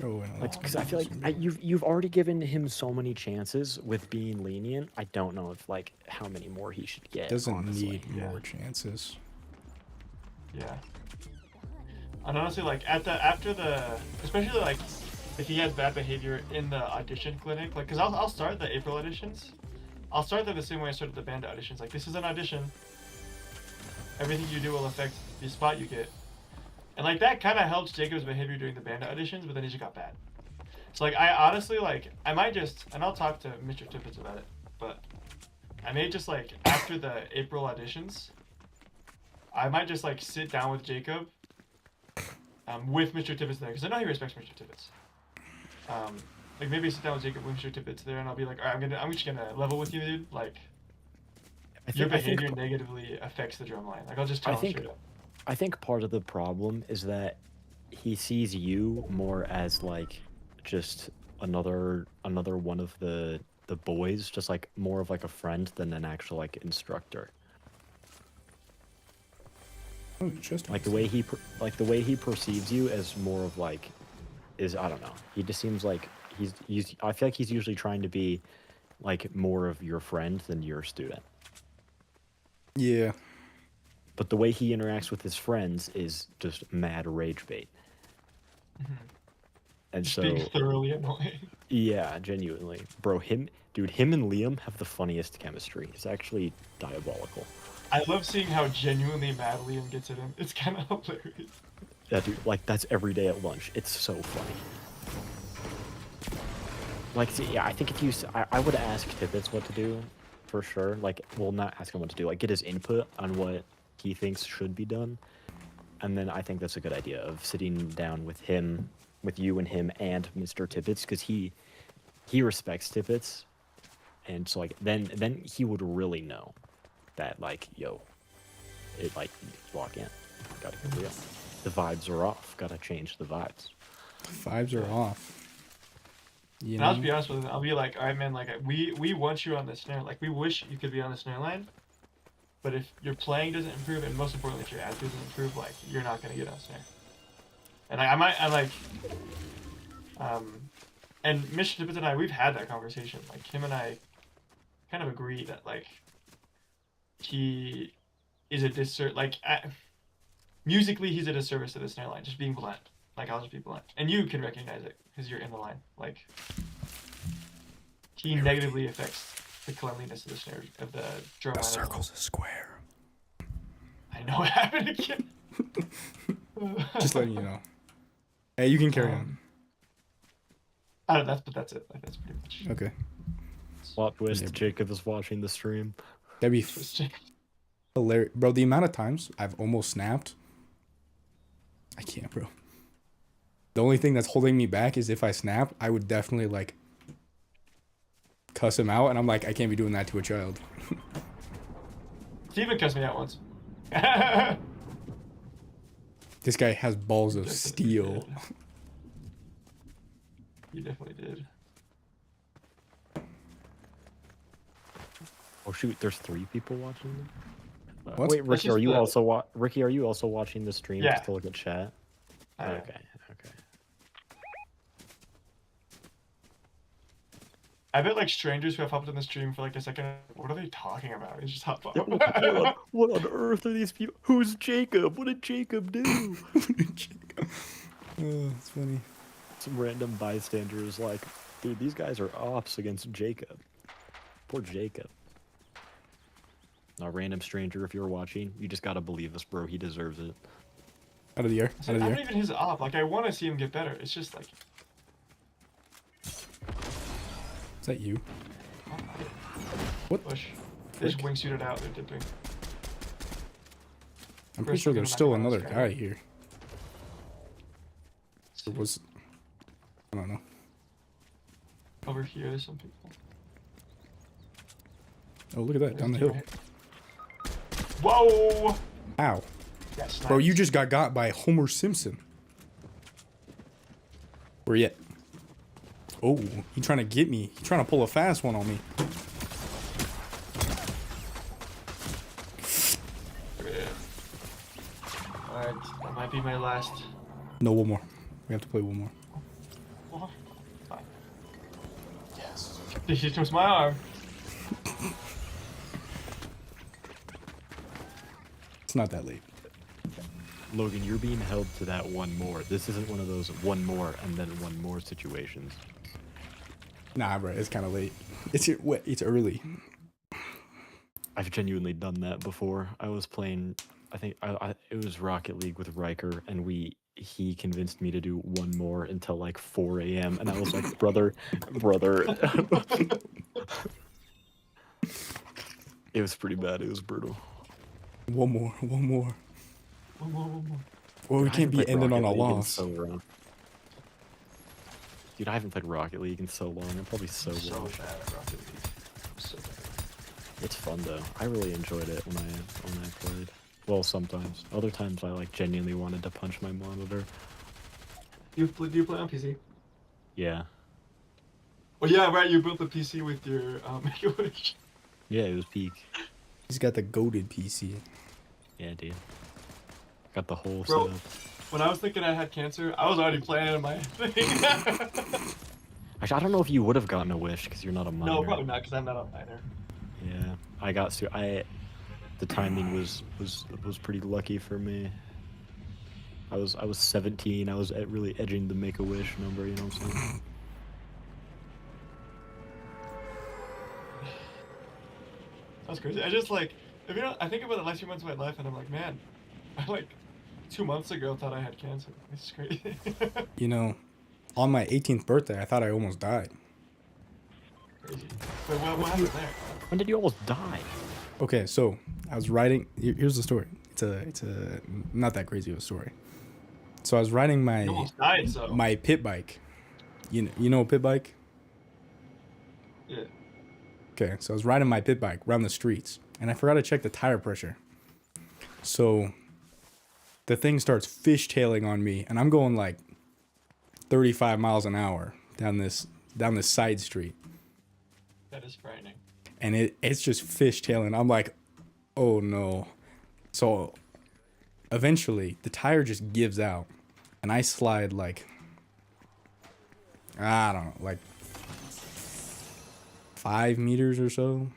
Oh, and Like, because I feel like you've already given him so many chances with being lenient. I don't know if like how many more he should get. doesn't honestly. need yeah. more chances. Yeah. And honestly, like after the, especially like if he has bad behavior in the audition clinic, like, cause I'll start the April auditions. I'll start them the same way I started the band auditions. Like, this is an audition. Everything you do will affect the spot you get. And like that kind of helps Jacob's behavior during the band auditions, but then he just got bad. So like I honestly like I might just, and I'll talk to Mr. Tippett about it, but I may just like after the April auditions, I might just like sit down with Jacob, with Mr. Tippett there, because I know he respects Mr. Tippett. Like maybe sit down with Jacob when Mr. Tippett's there, and I'll be like, all right, I'm just gonna level with you, dude. Like your behavior negatively affects the drum line. Like I'll just tell him straight up. I think part of the problem is that he sees you more as like just another one of the boys, just like more of like a friend than an actual like instructor. Oh, just Like the way he perceives you as more of like is, I don't know. He just seems like he's I feel like he's usually trying to be like more of your friend than your student. Yeah. But the way he interacts with his friends is just mad rage bait. And Just so being thoroughly annoying. yeah, genuinely. Bro, him and Liam have the funniest chemistry. It's actually diabolical. I love seeing how genuinely mad Liam gets at him. It's kind of hilarious. Yeah, dude, like that's every day at lunch. It's so funny. Like, see, yeah, I think if you, I would ask Tippett what to do, for sure. Like, well, not ask him what to do. Like, get his input on what he thinks should be done, and then I think that's a good idea of sitting down with him, with you and him and Mr. Tippett, because he respects Tippett, and so like then he would really know that like, yo, it like walk in, gotta get real. The vibes are off. Gotta change the vibes. The vibes are off. You And I'll just know? be honest with him. I'll be like, all right, man, like, we want you on the snare. Like, we wish you could be on the snare line. But if your playing doesn't improve, and most importantly, if your attitude doesn't improve, like, you're not going to get on snare. And and Mr. Tippett and I, we've had that conversation. Like, him and I kind of agree that, like, he is a disservice. Like, musically, he's a disservice to the snare line, just being blunt. Like, I'll just be blunt. And you can recognize it, because you're in the line. Like, he negatively affects the cleanliness of the snare, of the drum line. A circle's a square. I know it happened again. Just letting you know. Hey, you can carry on. That's it. Like, that's pretty much. Okay. Plot twist, Yeah. Jacob is watching the stream. That'd be hilarious. Bro, the amount of times I've almost snapped. I can't, bro. The only thing that's holding me back is if I snap, I would definitely like cuss him out, and I'm like, I can't be doing that to a child. Steven cussed me out once. This guy has balls of steel. You definitely did. Oh shoot, there's 3 people watching. What? Wait, That's Ricky, are just you the- also Ricky? Are you also watching the stream Yeah. just to look at chat? I- Okay. I bet like strangers who have hopped on the stream for like a second, what are they talking about? It's just hop on. What on earth are these people? Who's Jacob? What did Jacob do? Oh, it's funny. Some random bystander is like, dude, these guys are ops against Jacob. Poor Jacob. A random stranger, if you're watching, you just gotta believe this, bro. He deserves it. Out of the air. Out of the I'm air. not even his op. Like, I want to see him get better. It's just like, Is that you? What? push. They just Frick. wingsuited out. They're dipping. I'm pretty First sure we're there's gonna still knock him out another of the guy sky. here. Or was I don't know. Over here, there's some people. Oh, look at that down the hill. Whoa! Ow. Yes, Bro, you nice. just got by Homer Simpson. Where you at? Oh, he trying to get me. He trying to pull a fast one on me. Alright, that might be my last. No, one more. We have to play one more. Well, fine. Yes. She twists my arm. It's not that late. Logan, you're being held to that one more. This isn't one of those one more and then one more situations. Nah, bro, it's kind of late. It's early. I've genuinely done that before. I was playing, I think it was Rocket League with Riker, and he convinced me to do one more until like 4 a.m. and I was like, brother. It was pretty bad. It was brutal. One more. One more. Well, we I can't haven't be played ending on Rocket a League in loss. so long. Dude, I haven't played Rocket League in so long. I'm probably so So washed. bad at Rocket League. So bad. It's fun though. I really enjoyed it when I played. Well, sometimes. Other times I like genuinely wanted to punch my monitor. Do you play on PC? Yeah. Well, yeah, right. You built the PC with your Make-A-Wish. Yeah, it was peak. He's got the goated PC. Yeah, dude. Got the whole Bro. setup. When I was thinking I had cancer, I was already playing in my thing. Actually, I don't know if you would have gotten a wish because you're not a minor. No, probably not, because I'm not a minor. Yeah, I got to. The timing was pretty lucky for me. I was 17. I was really edging the Make-A-Wish number. You know what I'm saying? That's crazy. I just like, if you know, I think about the last few months of my life, and I'm like, man, I like 2 months ago thought I had cancer. It's crazy. You know, on my 18th birthday, I thought I almost died. Crazy. But what happened there? When did you almost die? Okay, so I was riding. Here's the story. It's a not that crazy of a story. So I was riding You almost died, so. my pit bike. You know a pit bike? Yeah. Okay, so I was riding my pit bike around the streets, and I forgot to check the tire pressure. So the thing starts fishtailing on me, and I'm going like 35 miles an hour down this side street, That is frightening. and it's just fishtailing. I'm like, oh no. So eventually the tire just gives out, and I slide like, I don't know, like 5 meters or so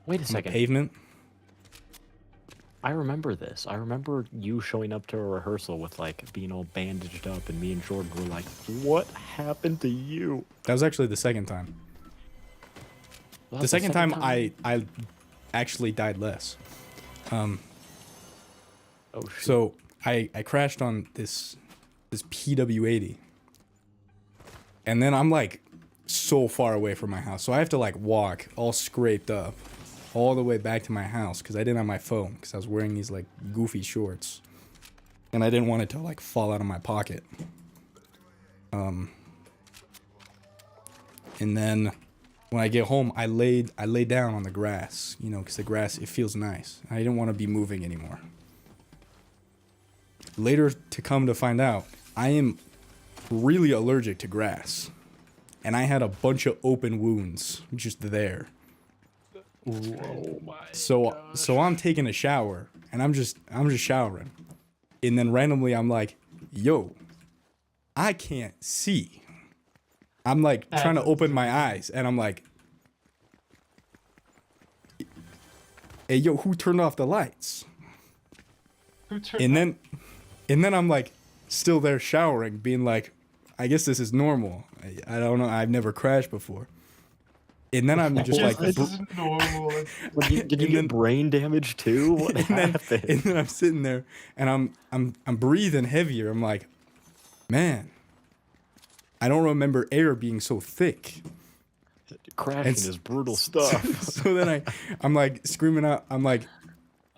Wait a on the second. pavement. I remember this. I remember you showing up to a rehearsal with like being all bandaged up, and me and Jordan were like, "What happened to you?" That was actually the second time. Well, The that's second time I actually died less. Oh shit. So I crashed on this PW80, and then I'm like so far away from my house, so I have to like walk all scraped up all the way back to my house because I didn't have my phone because I was wearing these like goofy shorts, and I didn't want it to like fall out of my pocket. And then when I get home, I laid down on the grass, you know, because the grass, it feels nice. I didn't want to be moving anymore. Later to come to find out, I am really allergic to grass, and I had a bunch of open wounds just there. Oh my. So I'm taking a shower, and I'm just showering, and then randomly I'm like, yo, I can't see. I'm like trying to open my eyes, and I'm like, hey yo, who turned off the lights? Who turned And then I'm like still there showering, being like, I guess this is normal. I don't know. I've never crashed before. And then I'm just Yes, like, this is normal. Did you get brain damage too? What happened? and then I'm sitting there, and I'm breathing heavier. I'm like, man, I don't remember air being so thick. Crashing is brutal stuff. So then I'm like screaming out. I'm like,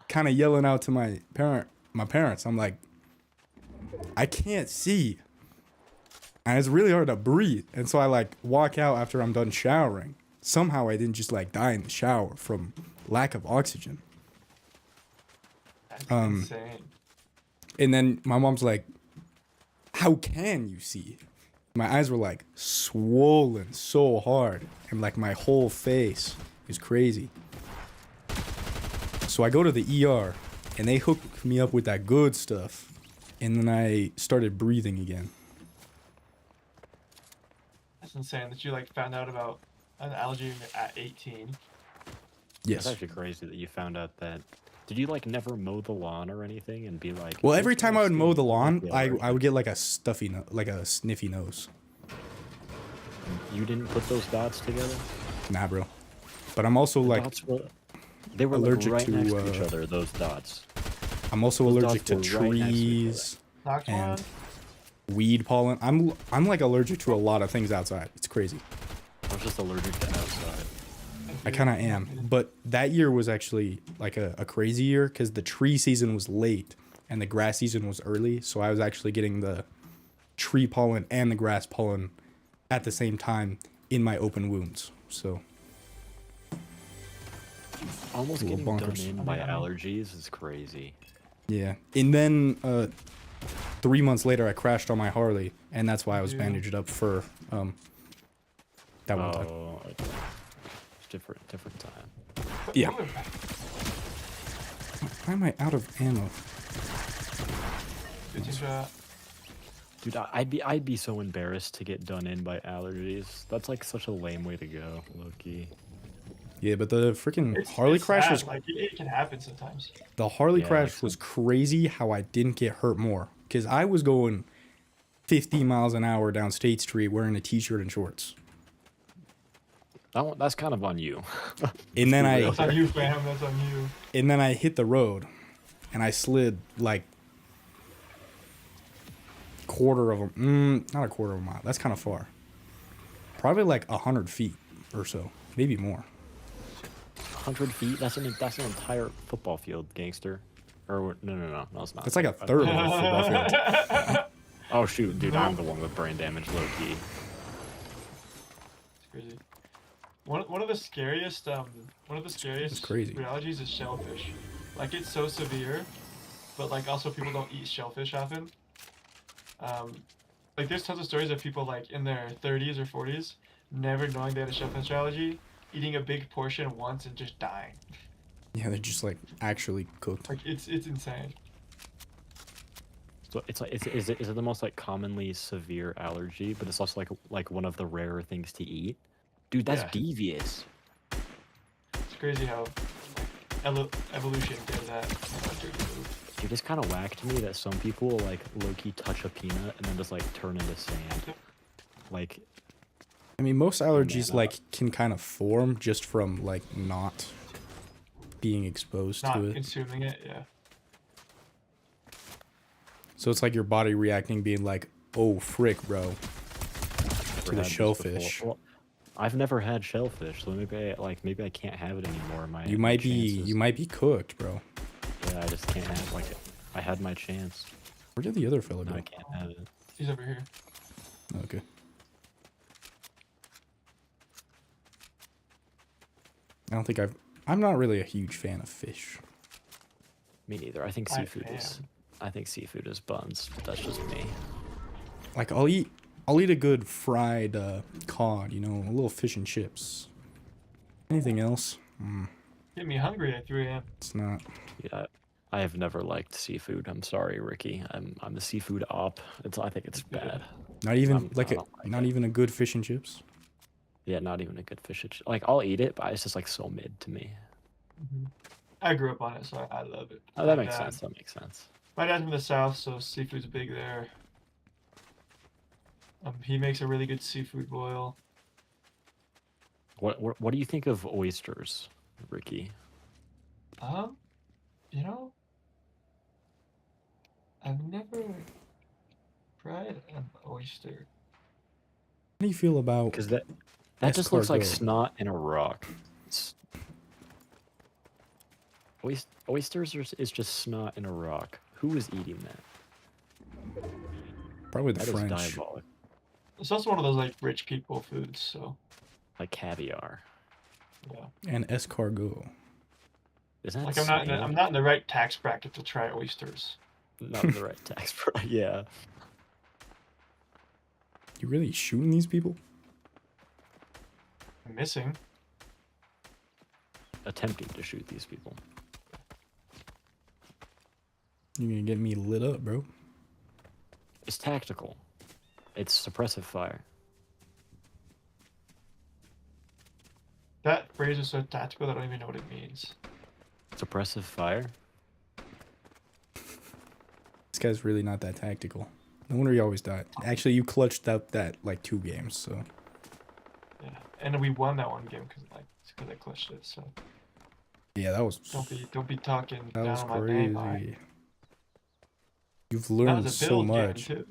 kind of yelling out to my parents. I'm like, I can't see, and it's really hard to breathe. And so I like walk out after I'm done showering. Somehow I didn't just like die in the shower from lack of oxygen. That's insane. And then my mom's like, how can you see? My eyes were like swollen so hard, and like my whole face is crazy. So I go to the ER, and they hook me up with that good stuff, and then I started breathing again. That's insane that you like found out about an allergy at 18. Yes. It's actually crazy that you found out that. Did you like never mow the lawn or anything and be like? Well, every time I would mow the lawn, Yeah, I would get like a stuffy, like a sniffy nose. You didn't put those dots together. Nah, bro. But I'm also like, They were allergic like right next to, to each other. Those dots. I'm also Those allergic to dots were right next to each trees Knocked one. and weed pollen. I'm like allergic to a lot of things outside. It's crazy. I was just allergic to outside. I kind of am. But that year was actually like a crazy year because the tree season was late and the grass season was early. So I was actually getting the tree pollen and the grass pollen at the same time in my open wounds. So Almost A little getting done bonkers. in by allergies is crazy. yeah. And then 3 months later, I crashed on my Harley, and that's why I was Dude. bandaged up for that one time. Oh, okay. Different time. Yeah. Why am I out of ammo? Good shot. Dude, I'd be so embarrassed to get done in by allergies. That's like such a lame way to go, Loki. Yeah, but the freaking It's, Harley it's crash sad, was like it can happen sometimes. the Harley Yeah, crash like was crazy. How I didn't get hurt more because I was going 50 miles an hour down State Street wearing a t-shirt and shorts, That's kind of on you. and then That's on you, fam. That's on you. I hit the road, and I slid like not a quarter of a mile. That's kind of far. Probably like 100 feet or so, maybe more. 100 feet? That's an entire football field, gangster. Or no, it's not. That's like a third of a football field. Oh shoot, dude, I'm the one with brain damage, low key. It's crazy. One of the scariest crazy. allergies is shellfish. Like it's so severe, but like also people don't eat shellfish often. Like there's tons of stories of people like in their 30s or 40s never knowing they had a shellfish allergy, eating a big portion once and just dying. Yeah, they're just like actually cooked. Like it's insane. So it's like is it the most like commonly severe allergy, but it's also like one of the rarer things to eat? Dude, that's Yeah. devious. It's crazy how evolution did that. Dude, it's kind of whack to me that some people like low-key touch a peanut and then just like turn into sand. Like, I mean, most allergies Man, like can kind of form just from like not being exposed Not to it. consuming it, yeah. So it's like your body reacting, being like, "Oh frick, bro," never to the had this shellfish. before. Well, I've never had shellfish, so maybe I can't have it anymore. You might be cooked, bro. Yeah, I just can't have like it. I had my chance. Where did the other fellow Now go? I can't have it. He's over here. Okay. I'm not really a huge fan of fish. Me neither. I think I seafood is buns, but that's just me. Like I'll eat a good fried cod, a little fish and chips. Anything else? Get me hungry at 3 a.m. It's not. Yeah, I have never liked seafood. I'm sorry, Ricky. I'm the seafood op. I think it's bad. Not even I don't like not it. even a good fish and chips. Yeah, not even a good fish. Like I'll eat it, but it's just like so mid to me. I grew up on it, so I love it. Oh, that My makes dad- sense. That makes sense. My dad's from the south, so seafood's big there. He makes a really good seafood boil. What do you think of oysters, Ricky? You know, I've never tried an oyster. How do you feel about? Because that just looks like Escargot. snot in a rock. Oysters is just snot in a rock. Who is eating that? Probably the That is French. diabolic. It's also one of those like rich people foods, so Like caviar. yeah. And escargot. Is that Like I'm salmon? not in the right tax bracket to try oysters. Not in the right tax bracket. Yeah. You really shooting these people? I'm missing. Attempting to shoot these people. You're gonna get me lit up, bro. It's tactical. It's suppressive fire. That phrase is so tactical that I don't even know what it means. Suppressive fire? This guy's really not that tactical. No wonder he always died. Actually, you clutched up that like 2 games, so. Yeah, and we won that one game because I clutched it. So Yeah, that was. don't be talking That down was on my name. crazy. You've That learned was a so build game much. too.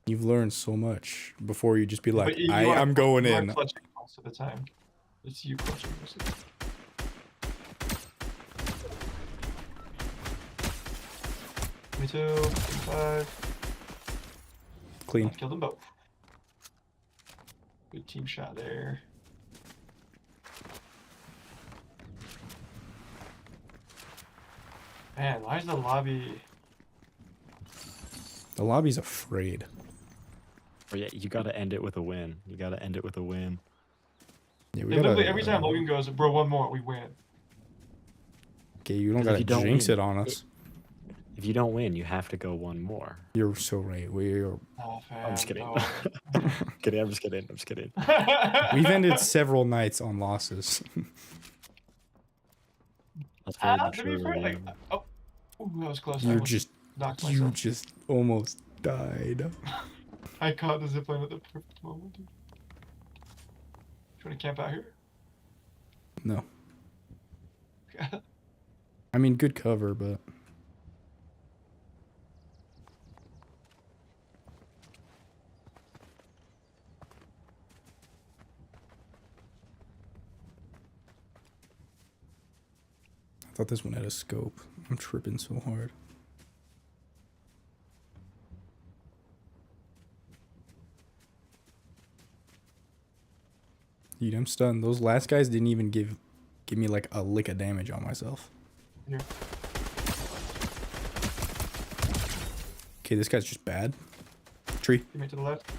You've learned so much before you just be like, But you are- I'm going you are in. clutching most of the time. It's you clutching most of the time. Me too. 5. Clean. Killed them both. Good team shot there. Man, why is the lobby? The lobby's afraid. Or yeah, you gotta end it with a win. You gotta end it with a win. Yeah, They literally every time Logan goes, bro, one more, we win. Okay, you don't 'Cause if gotta you don't jinx win, it on us. If you don't win, you have to go one more. You're so right. We're Oh, fam, I'm just kidding. no. Kidding, I'm just kidding. I'm just kidding. we've ended several nights on losses. That's very To be fair, mature, like, yeah. oh, ooh, that was close. I you almost just knocked you myself. just almost died. I caught the zipline at the perfect moment, dude. You want to camp out here? No. I mean, good cover, but I thought this one had a scope. I'm tripping so hard. Dude, I'm stunned. Those last guys didn't even give me like a lick of damage on myself. Here. Okay, this guy's just bad. Tree. Teammate to the left.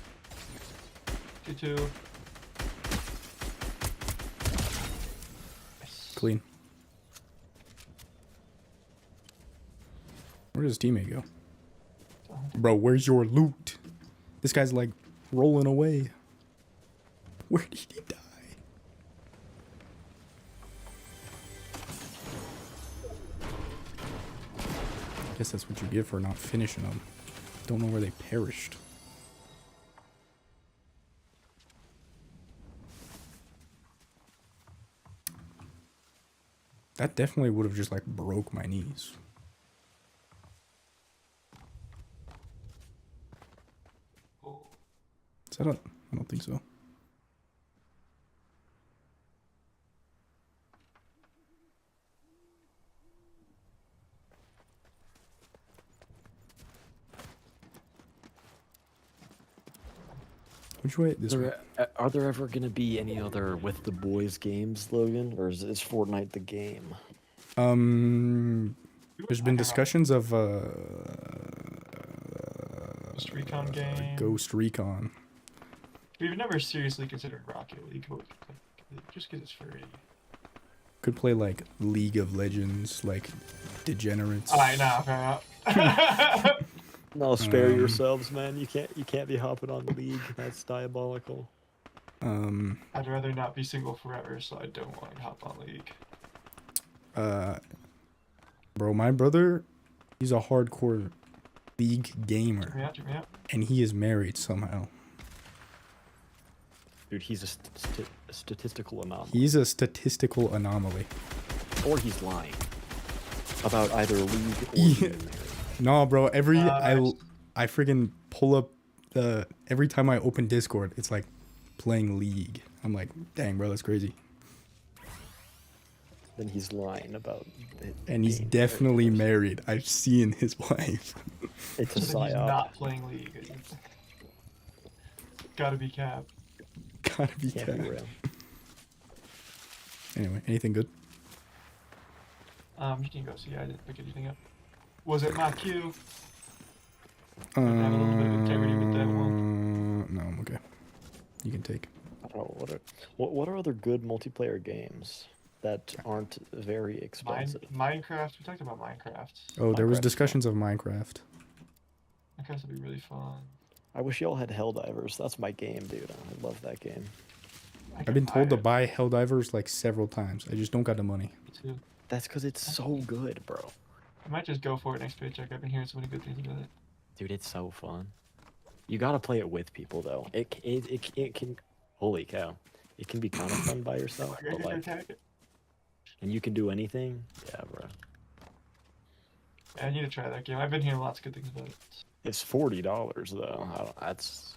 2-2. Nice. Clean. Where does his teammate go? Bro, where's your loot? This guy's like rolling away. Where did he die? Guess that's what you get for not finishing them. Don't know where they perished. That definitely would have just like broke my knees. Is that a... I don't think so. Which way? This way. Are there ever gonna be any other with the boys games, Logan, or is Fortnite the game? There's been discussions of Ghost Recon game. Ghost Recon. We've never seriously considered Rocket League, but just because it's free. Could play like League of Legends, like Degenerates. Alright, nah, fair enough. No, spare yourselves, man. You can't be hopping on League. That's diabolical. I'd rather not be single forever, so I don't want to hop on League. Bro, my brother, he's a hardcore League gamer, Check me out. and he is married somehow. Dude, he's a statistical anomaly. He's a statistical anomaly. Or he's lying about either League or Yeah. being married. No, bro. I Nice. friggin' pull up the every time I open Discord, it's like playing League. I'm like, dang, bro, that's crazy. Then he's lying about it. And he's being definitely married. married. I've seen his wife. It's a So then he's psyop. not playing League. Gotta be cap. Gotta be Can't be cat. real. Anyway, anything good? You can go see. I didn't pick anything up. Was it my cue? Uh, Have a little bit of integrity with that one. No, I'm okay. you can take. I don't know what are other good multiplayer games that aren't very expensive. Minecraft. We talked about Minecraft. Oh, there was Minecraft. discussions of Minecraft. Minecraft would be really fun. I wish y'all had Helldivers. That's my game, dude. I love that game. I've been told to buy Helldivers like several times. I just don't got the money. Too. That's because it's so good, bro. I might just go for it next paycheck. I've been hearing so many good things about it. Dude, it's so fun. You gotta play it with people though. It can. Holy cow! It can be kind of fun by yourself, but like, and you can do anything. Yeah, bro. Yeah, I need to try that game. I've been hearing lots of good things about it. It's $40 though. That's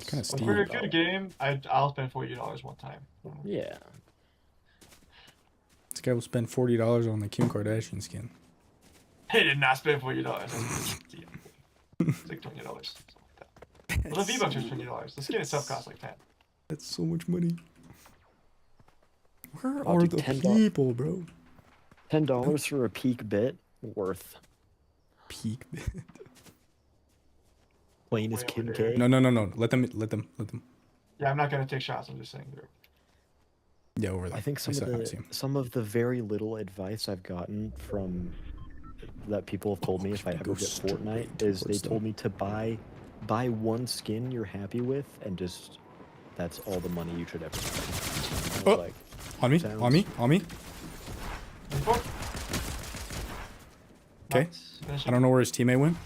Kinda steep. For a good game, I'll spend $40 one time. Yeah. This guy will spend $40 on the Kim Kardashian skin. He did not spend $40. It's like $20. Something like that. Well, the V-Bucks are $20. The skin itself costs like 10. That's so much money. Where I'll are do the $10. people, bro? $10 for a peak bit, worth. Peak. Plain as Way Kim over K. there. No. Let them. Yeah, I'm not gonna take shots. I'm just saying. Yeah, over there. I think see him. some of the very little advice I've gotten from that people have told me if I ever Go get straight Fortnite is they towards them. told me to buy one skin you're happy with and just that's all the money you should ever spend. I was Oh. like, On me, sounds- on me. Okay. I don't know where his teammate went.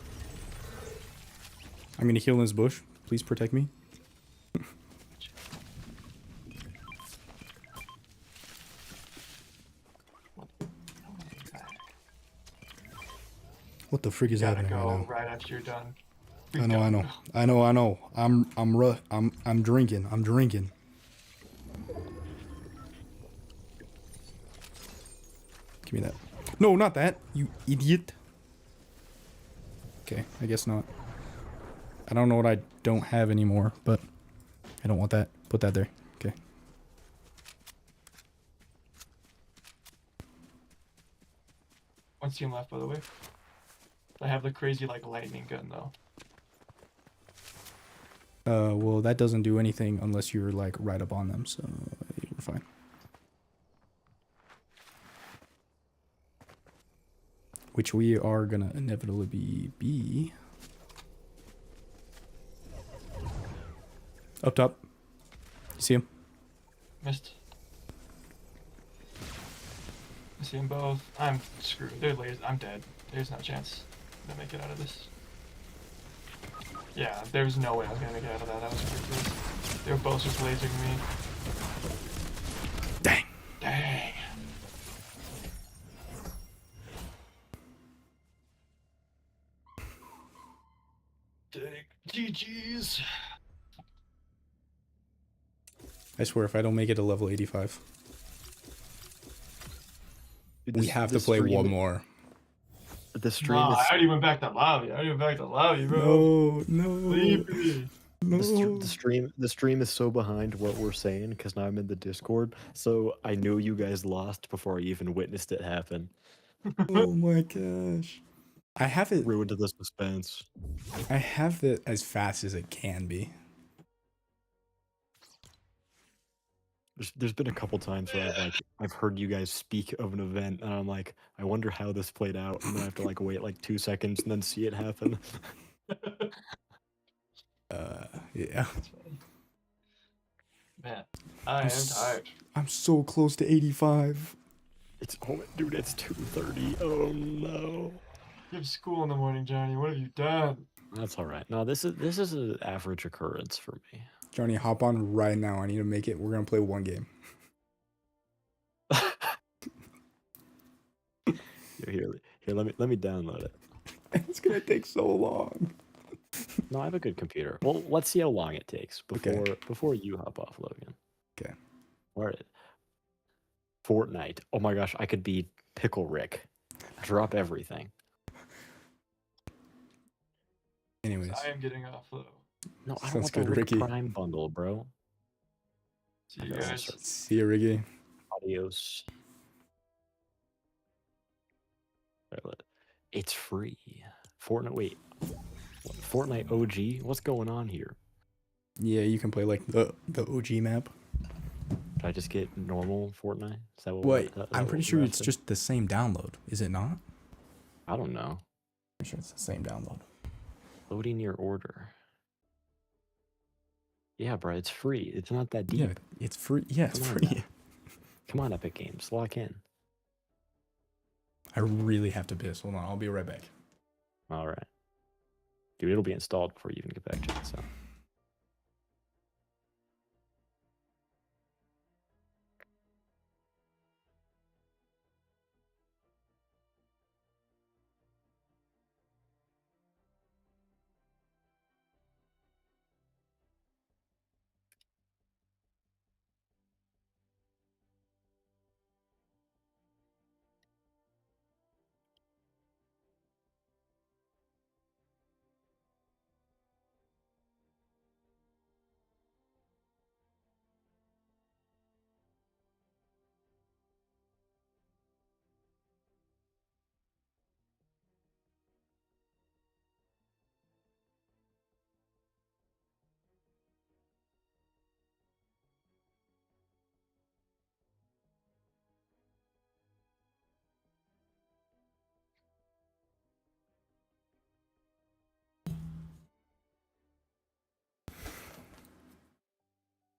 I'm gonna heal in this bush. Please protect me. What the frick is Gotta happening go right now? right after you're done. I know. I'm drinking. Give me that. No, not that. You idiot. Okay, I guess not. I don't know what I don't have anymore, but I don't want that. Put that there. Okay. One team left, by the way. I have the crazy like lightning gun though. Well, that doesn't do anything unless you're like right up on them, so you're fine. Which we are gonna inevitably be. Up top. You see him? Missed. I see them both. I'm screwed. They're lasers. I'm dead. There's no chance to make it out of this. Yeah, there's no way I was gonna make it out of that. That was ridiculous. They were both just lasering me. Dang. Dang. Dang. GG's. I swear, if I don't make it to level 85, we have to play one more. The stream Nah, is I already went back to lobby. Bro. No. Leave me. the stream is so behind what we're saying because now I'm in the Discord, so I knew you guys lost before I even witnessed it happen. Oh my gosh. I have it. Ruined the suspense. I have it as fast as it can be. There's been a couple times where I've heard you guys speak of an event and I'm like, I wonder how this played out, and then I have to like wait like 2 seconds and then see it happen. Yeah. Man, I am tired. I'm so close to 85. It's dude, it's 2:30. Oh no. You have school in the morning, Johnny. What have you done? That's all right. No, this is an average occurrence for me. Johnny, hop on right now. I need to make it. We're gonna play one game. Here, let me download it. It's gonna take so long. No, I have a good computer. Well, let's see how long it takes Okay. before you hop off, Logan. Okay. Where it? Fortnite. Oh my gosh, I could be Pickle Rick. Drop everything. Anyways, I am getting off though. No, I don't Sounds want the good, Rick Ricky. Prime bundle, bro. See you guys. see you, Ricky. Adios. It's free. Fortnite. Wait. Fortnite OG. What's going on here? Yeah, you can play like the OG map. Did I just get normal Fortnite? Is that what? What? That I'm what pretty we're sure it's after? just the same download. Is it not? I don't know. Pretty sure it's the same download. Loading your order. Yeah, bro, it's free. It's not that deep. Yeah, it's free. Yeah, it's Come on, free. man. Come on, Epic Games, lock in. I really have to piss. Hold on, I'll be right back. All right, dude, it'll be installed before you even get back to it. So.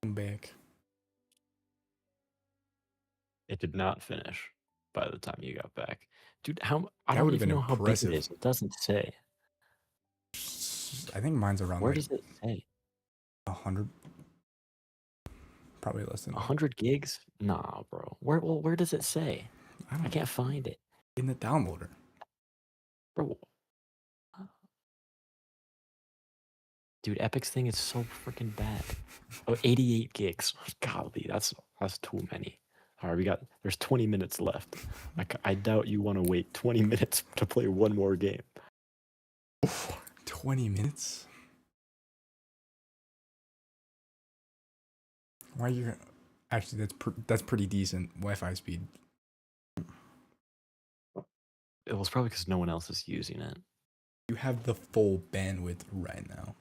I'm back. It did not finish by the time you got back, dude. How I That don't would've even been know how big it impressive. is. It doesn't say. I think mine's around Where like does it say? 100. Probably less than that. 100 gigs? Nah, bro. Where does it say? I don't I can't find it, in the downloader. bro. Dude, Epic's thing is so freaking bad. Oh, 88 gigs. Golly, that's too many. All right, there's 20 minutes left. I doubt you want to wait 20 minutes to play one more game. 20 minutes? Why are you... Actually, that's pretty decent Wi-Fi speed. It was probably because no one else is using it. You have the full bandwidth right now.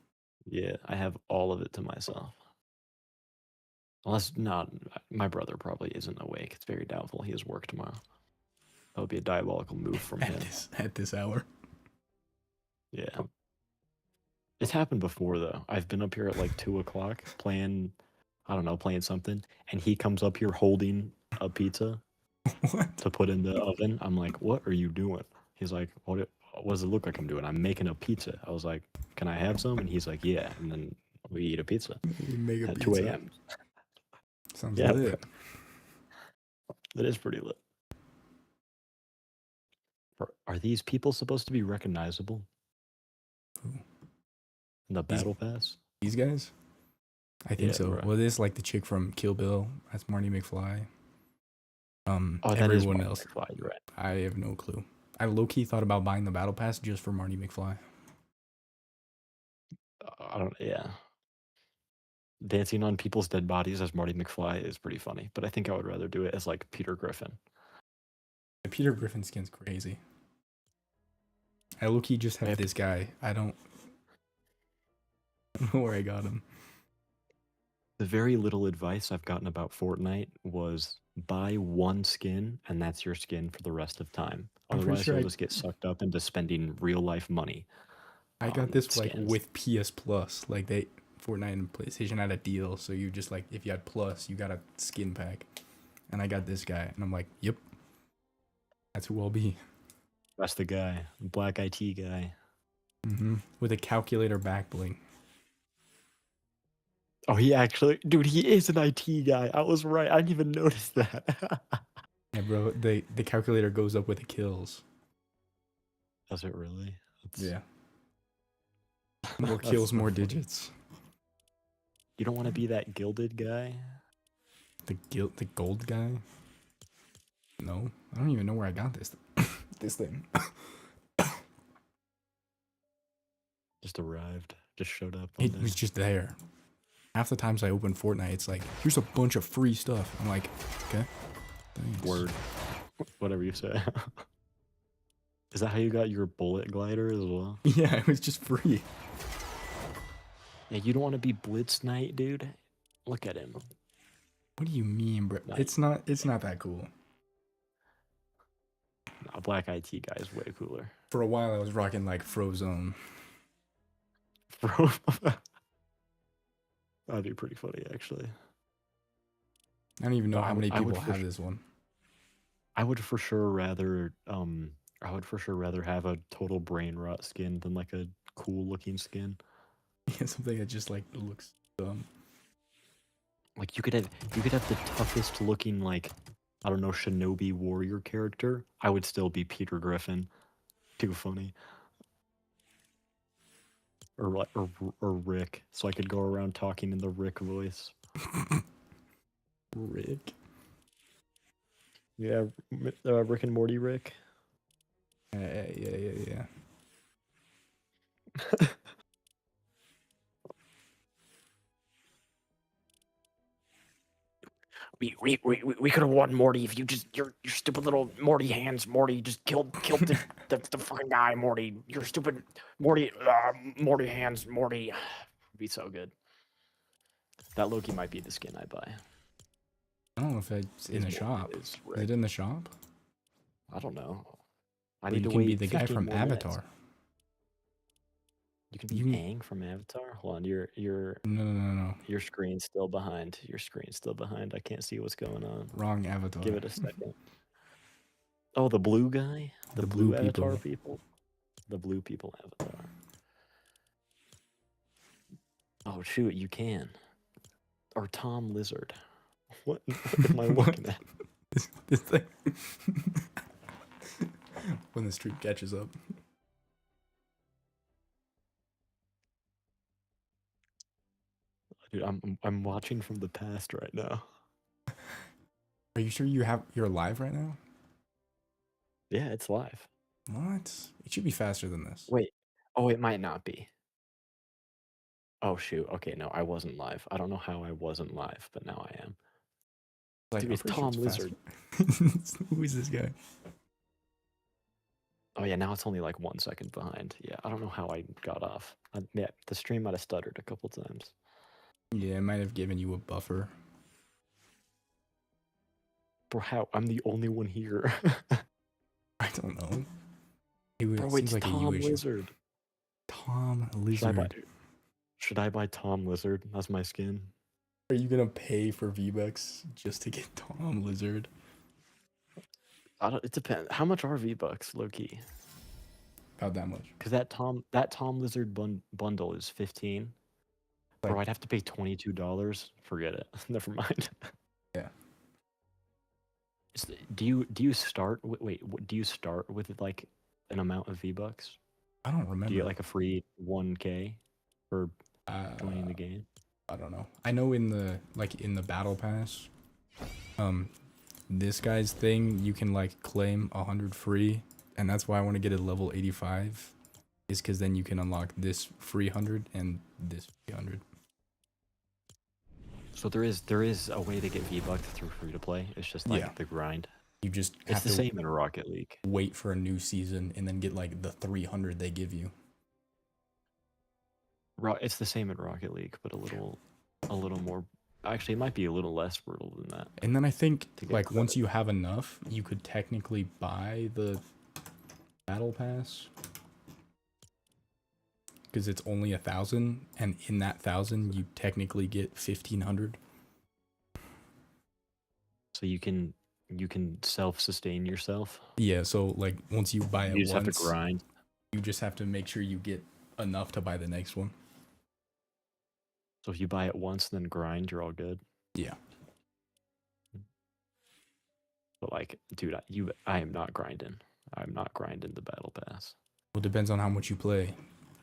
Yeah, I have all of it to myself. Unless not, my brother probably isn't awake. It's very doubtful he has work tomorrow. That would be a diabolical move from him. At this hour. Yeah. It's happened before though. I've been up here at like 2 o'clock playing, I don't know, playing something, and he comes up here holding a pizza What? to put in the oven. I'm like, "What are you doing?" He's like, "What does it look like I'm doing?" "I'm making a pizza." I was like, "Can I have some?" And he's like, "Yeah." And then we eat a pizza You make a at pizza. 2 a.m. Sounds Yeah, lit. That is pretty lit. Are these people supposed to be recognizable? Who? In the battle pass? These guys? I think Yeah, so. bro. Well, this is like the chick from Kill Bill. That's Marty McFly. Oh, that is Everyone Marty else. McFly, you're right. I have no clue. I low-key thought about buying the battle pass just for Marty McFly. Yeah. Dancing on people's dead bodies as Marty McFly is pretty funny, but I think I would rather do it as like Peter Griffin. The Peter Griffin skin's crazy. I low-key just have this guy. I don't know where I got him. The very little advice I've gotten about Fortnite was buy one skin and that's your skin for the rest of time. I'm pretty Otherwise, sure you'll I- just get sucked up into spending real life money. I got on this like skins. with PS Plus. Like Fortnite and PlayStation had a deal, so you just like if you had Plus, you got a skin pack. And I got this guy, and I'm like, yep, that's who I'll be. That's the guy, black IT guy. With a calculator back bling. Oh, he actually, dude, he is an IT guy. I was right. I didn't even notice that. Yeah, bro. The calculator goes up with the kills. Does it really? Yeah. More That's kills, so more funny. digits. You don't want to be that gilded guy? The gold guy? No, I don't even know where I got this this thing. Just arrived. Just showed up. One It day. was just there. Half the times I open Fortnite, it's like, here's a bunch of free stuff. I'm like, okay, thanks. Word. Whatever you say. Is that how you got your bullet glider as well? Yeah, it was just free. Yeah, you don't want to be Blitz Knight, dude. Look at him. What do you mean, bro? Nice. It's not that cool. Nah, Black IT guy is way cooler. For a while, I was rocking like Frozone. Bro, that'd be pretty funny, actually. I don't even know No, how I many would people for have su- this one. I would for sure rather have a total brain rot skin than like a cool looking skin. Yeah, something that just like looks dumb. Like you could have the toughest looking like, I don't know, shinobi warrior character. I would still be Peter Griffin. Too funny. Or Rick, so I could go around talking in the Rick voice. Rick. Yeah, Rick and Morty Rick. Yeah. We could have won, Morty, if you just your stupid little Morty hands, Morty, just killed the fucking guy, Morty. Your stupid Morty hands, Morty. It'd be so good. That Loki might be the skin I buy. I don't know if it's in the shop. Is Rick. it in the shop? I don't know. I Or need you to can wait be the guy 15 from more minutes. Avatar. You can be You can- Aang from Avatar. Hold on, your No. your screen's still behind. Your screen's still behind. I can't see what's going on. Wrong Avatar. Give it a second. Oh, the blue guy? The, The blue blue Avatar people. people? The blue people Avatar. Oh, shoot, you can. Or Tom Lizard. What am I looking at? This thing. When the streak catches up. Dude, I'm watching from the past right now. Are you sure you're live right now? Yeah, it's live. What? It should be faster than this. Wait. Oh, it might not be. Oh, shoot. Okay, no, I wasn't live. I don't know how I wasn't live, but now I am. Like, Dude, I'm it's pretty sure Tom Lizard. faster. Who is this guy? Oh, yeah, now it's only like 1 second behind. Yeah, I don't know how I got off. Yeah, the stream might have stuttered a couple times. Yeah, it might have given you a buffer. Bro, how? I'm the only one here. I don't know. It Bro, seems it's like a Tom you issue. Lizard. Tom Should I buy, Lizard. should I buy Tom Lizard? That's my skin. Are you gonna pay for V-Bucks just to get Tom Lizard? It depends. How much are V-Bucks, low key? About that much. Because that Tom Lizard bundle is 15. Bro, Like- I'd have to pay $22. Forget it. Never mind. Yeah. Do you start? Do you start with like an amount of V-Bucks? I don't remember. Do you get like a free 1K for joining the Uh, game? I don't know. I know in the battle pass, this guy's thing, you can like claim 100 free, and that's why I want to get it level 85, is because then you can unlock this free 100 and this free 100. So there is a way to get V-Bucks through free to play. It's just like Yeah. the grind. You just It's have the to same in Rocket League. wait for a new season and then get like the 300 they give you. It's the same in Rocket League, but a little more. Actually, it might be a little less brutal than that. And then I think To get like once credit. you have enough, you could technically buy the battle pass. Because it's only 1,000, and in that 1,000 you technically get 1,500. So you can self-sustain yourself. Yeah, so like once you buy it You just have once, to grind. you just have to make sure you get enough to buy the next one. So if you buy it once and then grind, you're all good. Yeah. But like, dude, I am not grinding. I'm not grinding the battle pass. Well, it depends on how much you play.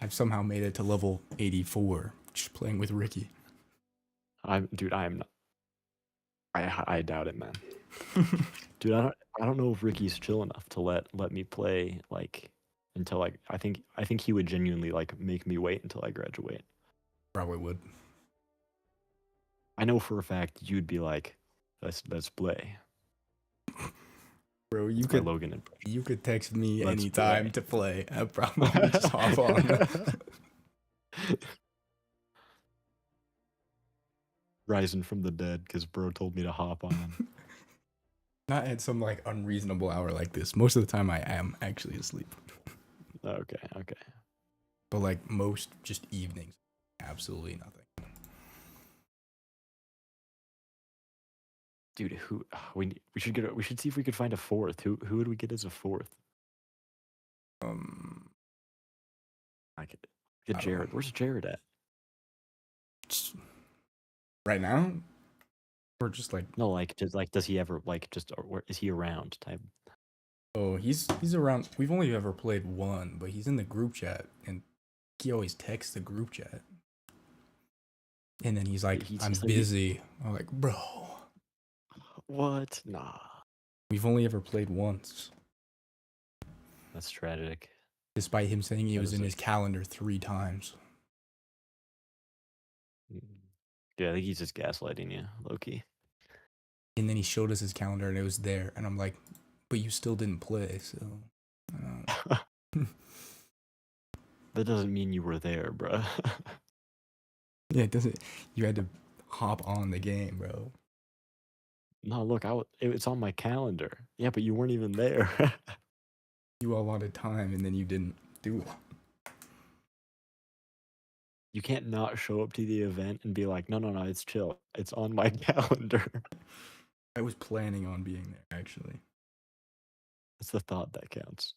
I've somehow made it to level 84 just playing with Ricky. I am not. I doubt it, man. Dude, I don't know if Ricky's chill enough to let me play like until like I think he would genuinely like make me wait until I graduate. Probably would. I know for a fact you'd be like, let's play. Bro, you That's my could Logan impression. you could text me Let's anytime play. to play. I'd probably just hop on. rising from the dead because bro told me to hop on. Not at some like unreasonable hour like this. Most of the time I am actually asleep. Okay, okay. But like most just evenings, absolutely nothing. Dude, who we should see if we could find a fourth. Who would we get as a fourth? I could get I don't Jared. know. Where's Jared at? Right now, or just like No, like just like does he ever like just or where is he around type? oh he's around. We've only ever played one, but he's in the group chat and he always texts the group chat. And then he's like, He's I'm so busy. I'm like, bro, What? Nah, we've only ever played once. that's tragic. Despite him saying he That was is in a- his calendar 3 times. Yeah, I think he's just gaslighting you, low key. And then he showed us his calendar and it was there. And I'm like, but you still didn't play, so. That doesn't mean you were there, bro. Yeah, it doesn't. You had to hop on the game, bro. No, look, it's on my calendar. Yeah, but you weren't even there. You allotted time and then you didn't do it. You can't not show up to the event and be like, no, it's chill. It's on my calendar. I was planning on being there, actually. It's the thought that counts.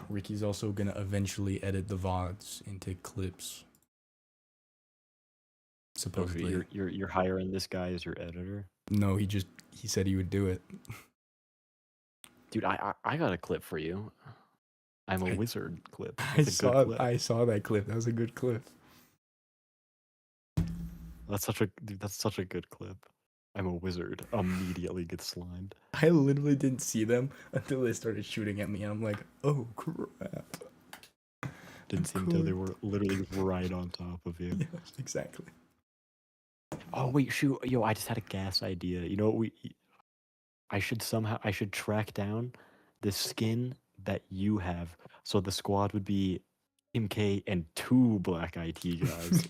Ricky's also gonna eventually edit the VODs into clips. Supposedly. Okay, you're hiring this guy as your editor? No, he said he would do it. Dude, I got a clip for you. I'm a I- wizard clip. I It's a good clip. saw that clip. That was a good clip. That's such a good clip. I'm a wizard. Immediately gets slimed. I literally didn't see them until they started shooting at me, and I'm like, oh crap. Didn't see I'm until they cool. were literally right on top of you. Yes, exactly. Oh wait, shoot, yo, I just had a gas idea. You know what I should track down the skin that you have, so the squad would be MK and 2 black IT guys.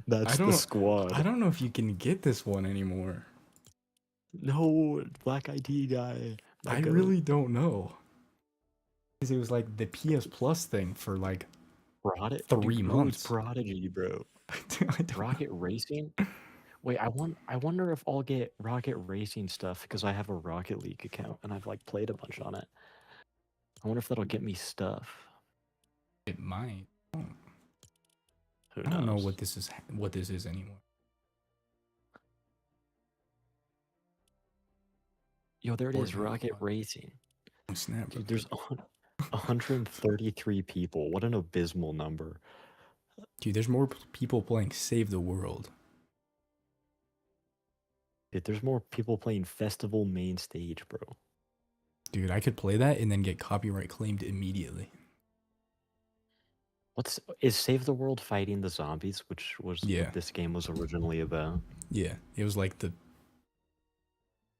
That's the squad. I don't know if you can get this one anymore. No, black IT guy. I really don't know. Because it was like the PS Plus thing for like Prodigy. 3 months. Prodigy, bro. I don't Rocket Racing. Wait, I wonder if I'll get Rocket Racing stuff because I have a Rocket League account and I've like played a bunch on it. I wonder if that'll get me stuff. It might. Who I don't know knows? what this is anymore. Yo, there it is, Fortnite Rocket mod. Racing. Snap. Dude, there's 133 people. What an abysmal number. Dude, there's more people playing Save the World. Dude, there's more people playing Festival Main Stage, bro. Dude, I could play that and then get copyright claimed immediately. Is Save the World fighting the zombies, which was Yeah. what this game was originally about? Yeah, it was like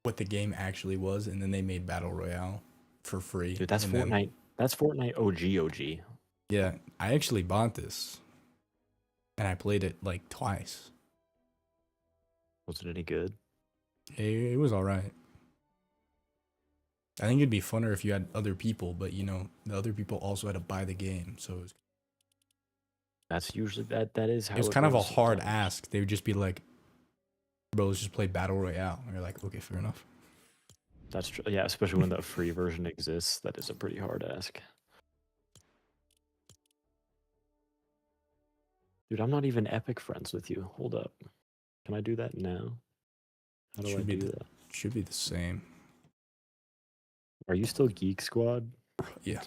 what the game actually was, and then they made Battle Royale for free. Dude, that's and Fortnite. then- That's Fortnite OG. yeah, I actually bought this, and I played it like twice. Was it any good? It was all right. I think it'd be funner if you had other people, but you know, the other people also had to buy the game, so That's usually that is how it was kind of a goes hard sometimes. ask. They would just be like, "Bro, let's just play Battle Royale." And you're like, "Okay, fair enough." That's true. Yeah, especially when the free version exists, that is a pretty hard ask. Dude, I'm not even Epic friends with you. Hold up. Can I do that now? How do I Should be do the- that? Should be the same. Are you still Geek Squad? Yeah.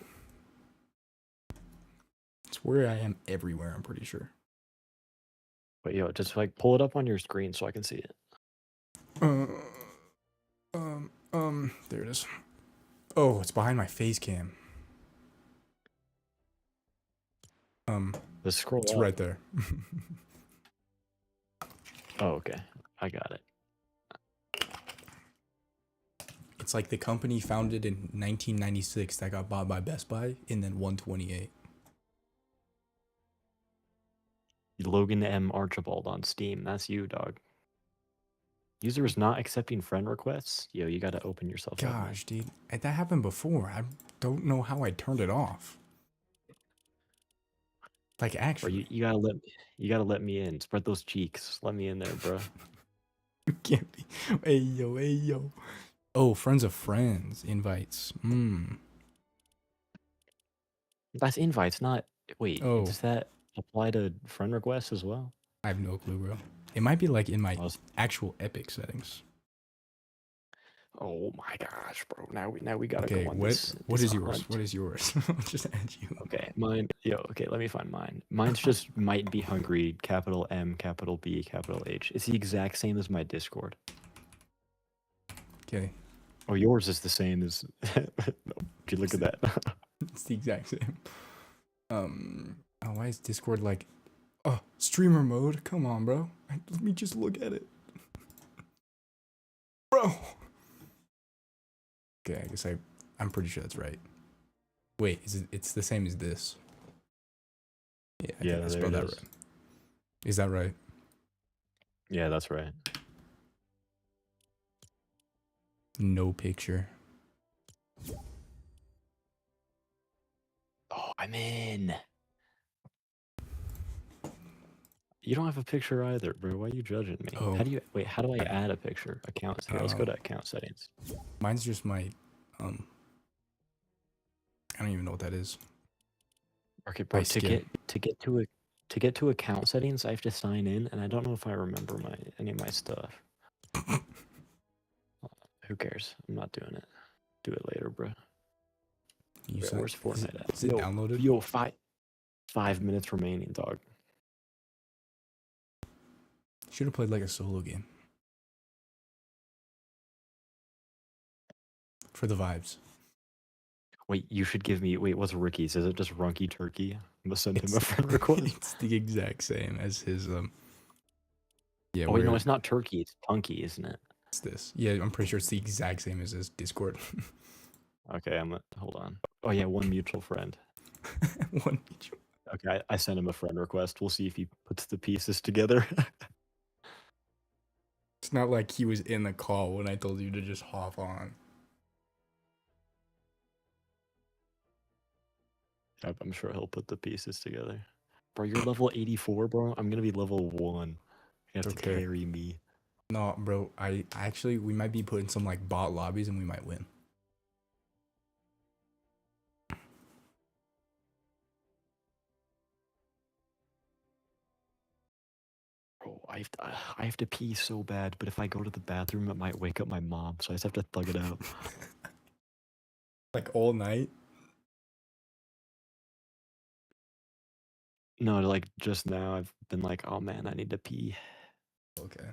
It's where I am everywhere, I'm pretty sure. But yo, just like pull it up on your screen so I can see it. There it is. Oh, it's behind my face cam. Just scroll It's up. right there. Oh, okay. I got it. It's like the company founded in 1996 that got bought by Best Buy and then 128. Logan M. Archibald on Steam. That's you, dog. User is not accepting friend requests. Yo, you gotta open yourself up. Man. Gosh, dude, that happened before. I don't know how I turned it off. Like Bro, actually, you gotta let me in. Spread those cheeks. Let me in there, bro. can't be. Hey yo, hey yo. Oh, friends of friends invites. That's invites, not. Wait, Oh. does that apply to friend requests as well? I have no clue, bro. It might be like in my Awesome. actual Epic settings. Oh my gosh, bro! Now we gotta Okay, go on what this. what this is yours? hunt. What is yours? I'll just add you. Okay, mine. Yo, okay, let me find mine. Mine's just might be hungry. Capital M, capital B, capital H. It's the exact same as my Discord. Okay, Oh, yours is the same as. No, would you look at that? it's the exact same. Oh, why is Discord like, oh, streamer mode? Come on, bro. Let me just look at it, bro. Okay, I guess I'm pretty sure that's right. Wait, is it? It's the same as this. Yeah, I Yeah, think I there spelled it that is. right. Is that right? Yeah, that's right. No picture. Oh, I'm in. You don't have a picture either, bro. Why are you judging me? Oh. How do you wait? How do I add a picture? Accounts. Here, let's go to account settings. Mine's just my I don't even know what that is. Okay, bro. My skin. To get to account settings, I have to sign in, and I don't know if I remember any of my stuff. Who cares? I'm not doing it. Do it later, bro. You Bro, said, where's Fortnite at? is it downloaded? Yo, 5 minutes remaining, dog. Should have played like a solo game. For the vibes. Wait, you should give me. Wait, what's Ricky's? Is it just Runky Turkey? I'm gonna send him a friend request. It's the exact same as his Yeah, Oh wait, no, it's not Turkey. It's Punky, isn't it? It's this. Yeah, I'm pretty sure it's the exact same as his Discord. Okay, hold on. Oh yeah, one mutual friend. One mutual. Okay, I sent him a friend request. We'll see if he puts the pieces together. It's not like he was in the call when I told you to just hop on. I'm sure he'll put the pieces together. Bro, you're level 84, bro. I'm gonna be level 1. You have to Okay. carry me. No, bro. I actually we might be putting some like bot lobbies and we might win. Bro, I have to pee so bad, but if I go to the bathroom, it might wake up my mom, so I just have to thug it out. Like all night. No, like just now, I've been like, oh man, I need to pee. Okay.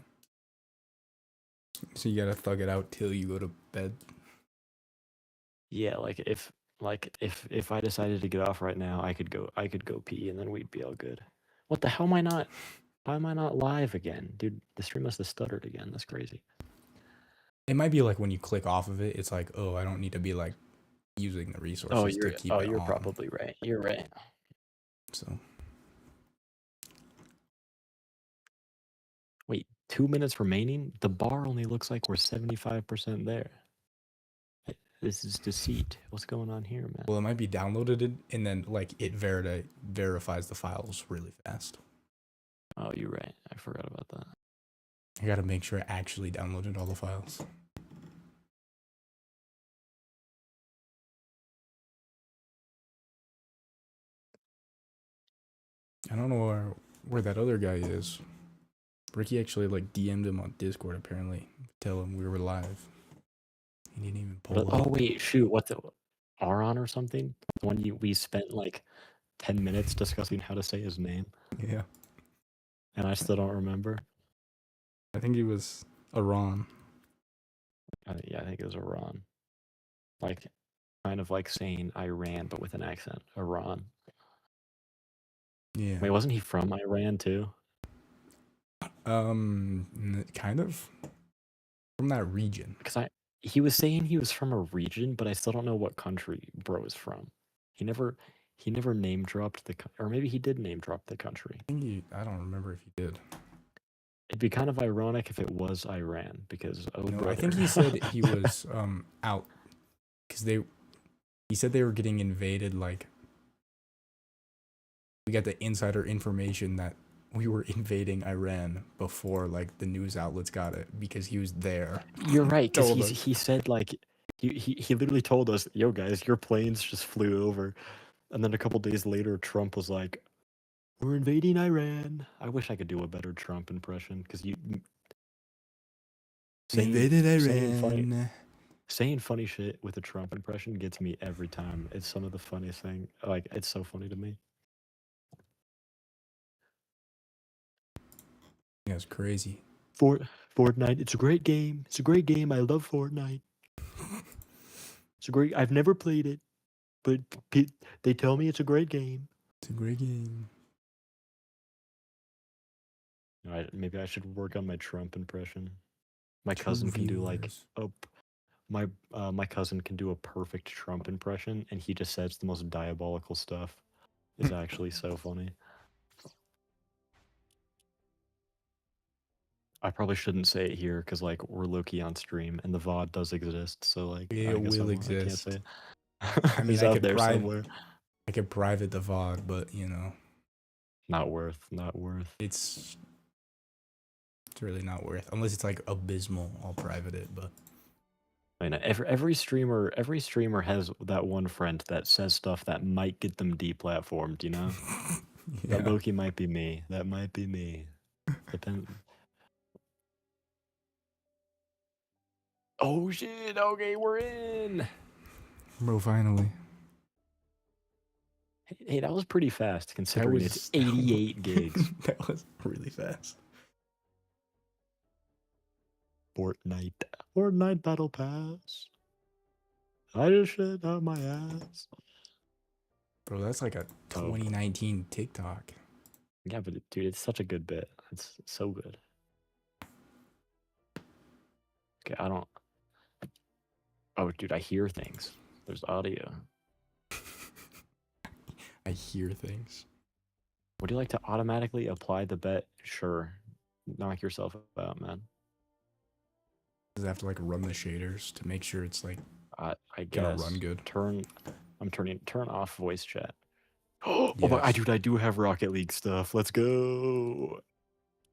So you gotta thug it out till you go to bed. Yeah, like if I decided to get off right now, I could go pee and then we'd be all good. What the hell am I not? Why am I not live again, dude? The stream must have stuttered again. That's crazy. It might be like when you click off of it, it's like, oh, I don't need to be like using the resources to keep it you're on. probably right. You're right. So Wait, 2 minutes remaining? The bar only looks like we're 75% there. This is deceit. What's going on here, man? well, it might be downloaded and then like it verifies the files really fast. Oh, you're right. I forgot about that. I gotta make sure I actually downloaded all the files. I don't know where that other guy is. Ricky actually like DM'd him on Discord apparently. Tell him we were live. He didn't even pull up. Oh wait, shoot, what's it? Aron or something? The one we spent like 10 minutes discussing how to say his name. Yeah. And I still don't remember. I think he was Aron. Yeah, I think it was Iran. Like, kind of like saying Iran, but with an accent. Iran. Yeah. Wait, wasn't he from Iran too? Kind of. From that region. Because he was saying he was from a region, but I still don't know what country bro is from. He never he never name dropped or maybe he did name drop the country. I don't remember if he did. It'd be kind of ironic if it was Iran because No, I think he said he was out because he said they were getting invaded. Like we got the insider information that we were invading Iran before like the news outlets got it because he was there. You're right, because he said like he literally told us, "Yo guys, your planes just flew over," and then a couple days later, Trump was like, "We're invading Iran." I wish I could do a better Trump impression because you invaded Iran. Saying funny shit with a Trump impression gets me every time. It's some of the funniest thing. Like it's so funny to me. Yeah, it's crazy. Fortnite, it's a great game. It's a great game. I love Fortnite. It's a great. I've never played it, but they tell me it's a great game. It's a great game. Maybe I should work on my Trump impression. My cousin can do like my cousin can do a perfect Trump impression, and he just says the most diabolical stuff. It's actually so funny. I probably shouldn't say it here because like we're low-key on stream and the VOD does exist, so like it will exist. I can't say I mean, I could somewhere. I could private the VOD, but you know, not worth. It's really not worth unless it's like abysmal. I'll private it, but I mean, every streamer has that one friend that says stuff that might get them deplatformed. You know, yeah. That Loki might be me. That might be me. Depend. Oh shit, okay, we're in. Bro, finally. Hey, that was pretty fast considering it's 88 gigs. That was really fast. Fortnite Battle Pass. I just shit out my ass. Bro, that's like a 2019 TikTok. Yeah, but dude, it's such a good bit. It's so good. Okay, I don't... Oh, dude, I hear things. There's audio. I hear things. Would you like to automatically apply the bet? Sure. Knock yourself out, man. Does it have to like run the shaders to make sure it's like I gonna run good? Turn off voice chat. Oh my, dude, I do have Rocket League stuff. Let's go.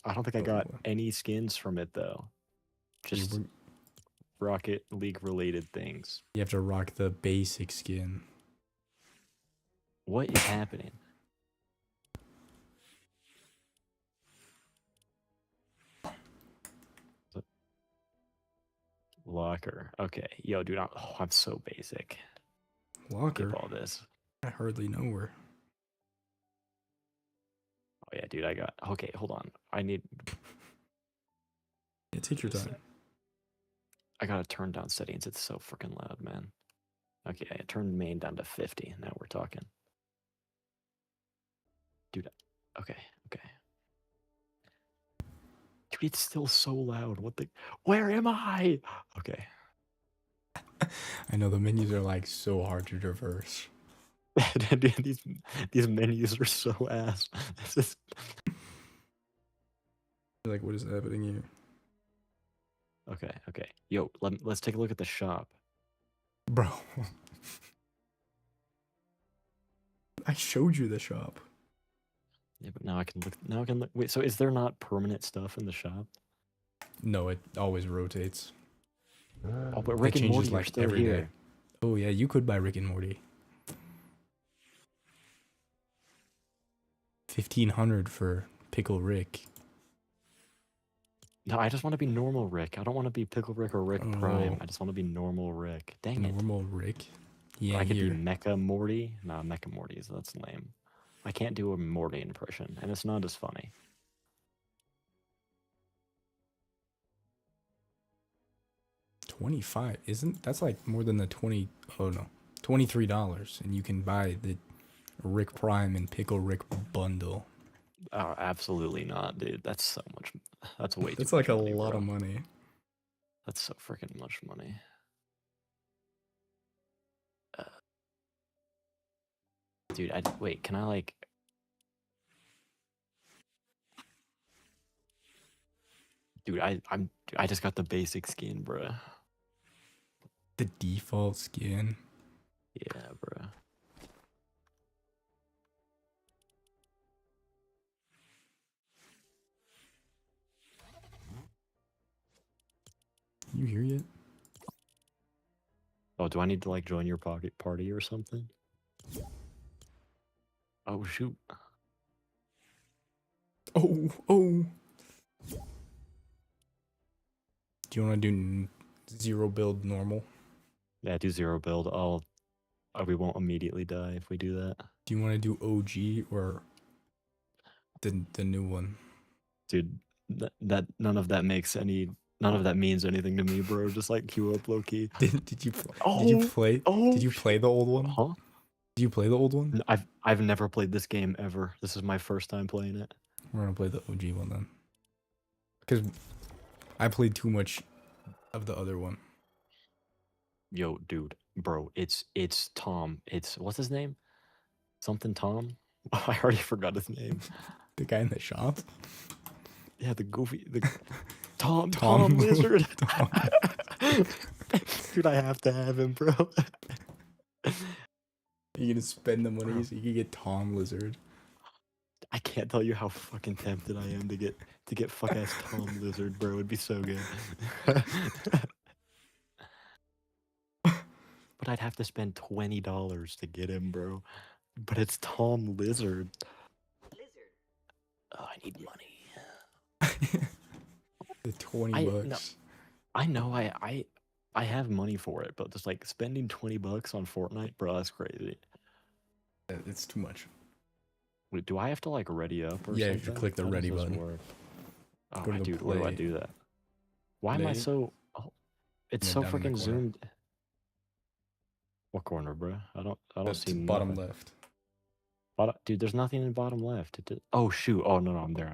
I don't think I got any skins from it though. Just Rocket League related things. You have to rock the basic skin. What is happening? Locker. Okay. Yo, dude, I'm so basic. Locker? Skip all this. I hardly know her. Oh yeah, dude, I got... Okay, hold on. I need... Yeah, take your time. I gotta turn down settings. It's so freaking loud, man. Okay, I turned main down to 50. Now we're talking. Dude, okay. Dude, it's still so loud. What the... Where am I? Okay. I know the menus are like so hard to traverse. Dude, these menus are so ass. It's just... Like, what is happening here? Okay. Yo, let's take a look at the shop. Bro. I showed you the shop. Yeah, but now I can look. Wait, so is there not permanent stuff in the shop? No, it always rotates. Oh, but Rick and Morty are still here. Day. Oh yeah, you could buy Rick and Morty. 1,500 for Pickle Rick. No, I just want to be normal Rick. I don't want to be Pickle Rick or Rick Prime. I just want to be normal Rick. Dang it. Normal Rick? Yeah, I could be Mecha Morty. No, Mecha Morty, that's lame. I can't do a Morty impression, and it's not as funny. $25, isn't that's like more than the $23, and you can buy the Rick Prime and Pickle Rick bundle. Oh, absolutely not, dude. That's so much. That's way too That's like much a money, lot bro. of money. That's so freaking much money. Dude, wait, can I like... Dude, I just got the basic skin, bruh. The default skin. Yeah, bruh. You hear yet? Oh, do I need to like join your party or something? Oh shoot. Oh. Do you want to do zero build normal? Yeah, do zero build. We won't immediately die if we do that. Do you want to do OG or the new one? Dude, that none of that means anything to me, bro. Just like queue up low key. Did you play? Did you play the old one? Huh? Did you play the old one? I've never played this game ever. This is my first time playing it. We're gonna play the OG one then. Because I played too much of the other one. Yo, dude, bro, it's Tom. It's what's his name? Something Tom? I already forgot his name. The guy in the shop? Yeah, the Tom Lizard. Dude, I have to have him, bro. You're gonna spend the money so you can get Tom Lizard. I can't tell you how fucking tempted I am to get fuck ass Tom Lizard, bro. It'd be so good. But I'd have to spend $20 to get him, bro. But it's Tom Lizard. Oh, I need money. The 20 bucks. No, I know I have money for it, but just like spending $20 on Fortnite, bro, that's crazy. It's too much. Wait, do I have to like ready up or something? Yeah, if you click the How does ready this button. work? Oh, Go to the dude, where do I play. do that? Why am I Play. so... Oh, it's Yeah, so down in the freaking corner. zoomed. What corner, bro? I don't That's see bottom nothing. left. Dude, there's nothing in bottom left. Oh shoot! Oh no, I'm there.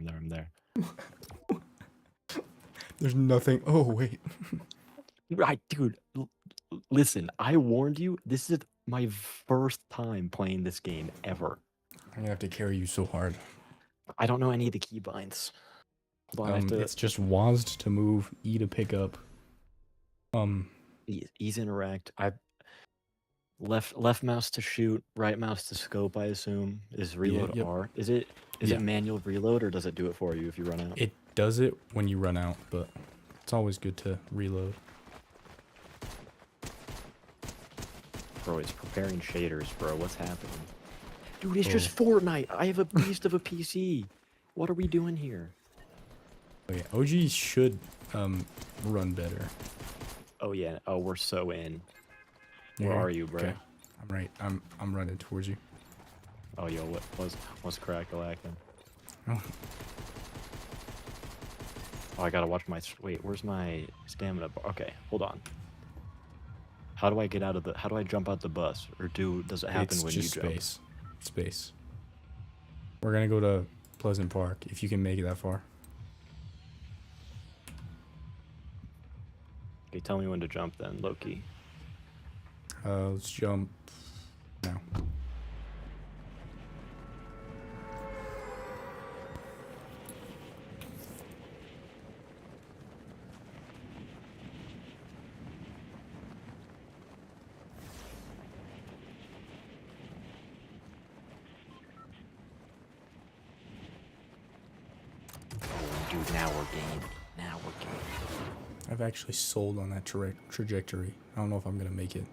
There's nothing. Oh wait. Right, dude. Listen, I warned you. This is my first time playing this game ever. I'm gonna have to carry you so hard. I don't know any of the keybinds. Hold on, I have to... It's just WASD to move, E to pick up. Ease interact. Left mouse to shoot, right mouse to scope. I assume is reload yep. R. Is it manual reload or does it do it for you if you run out? It does it when you run out, but it's always good to reload. Bro, it's preparing shaders, bro. What's happening? Dude, it's just Fortnite. I have a beast of a PC. What are we doing here? Oh yeah, OG should run better. Oh yeah. Oh, we're so in. You Where here? are you, bro? Okay. I'm right. I'm running towards you. Oh, yo, what's crack-a-lacking? Oh. Oh, I gotta watch my... Wait, where's my stamina bar? Okay, hold on. How do I get out of the... How do I jump out the bus? Or does it happen when you jump? Space. We're gonna go to Pleasant Park, if you can make it that far. Okay, tell me when to jump then, Loki. Let's jump now. Dude, now we're game. I've actually sold on that trajectory. I don't know if I'm gonna make it.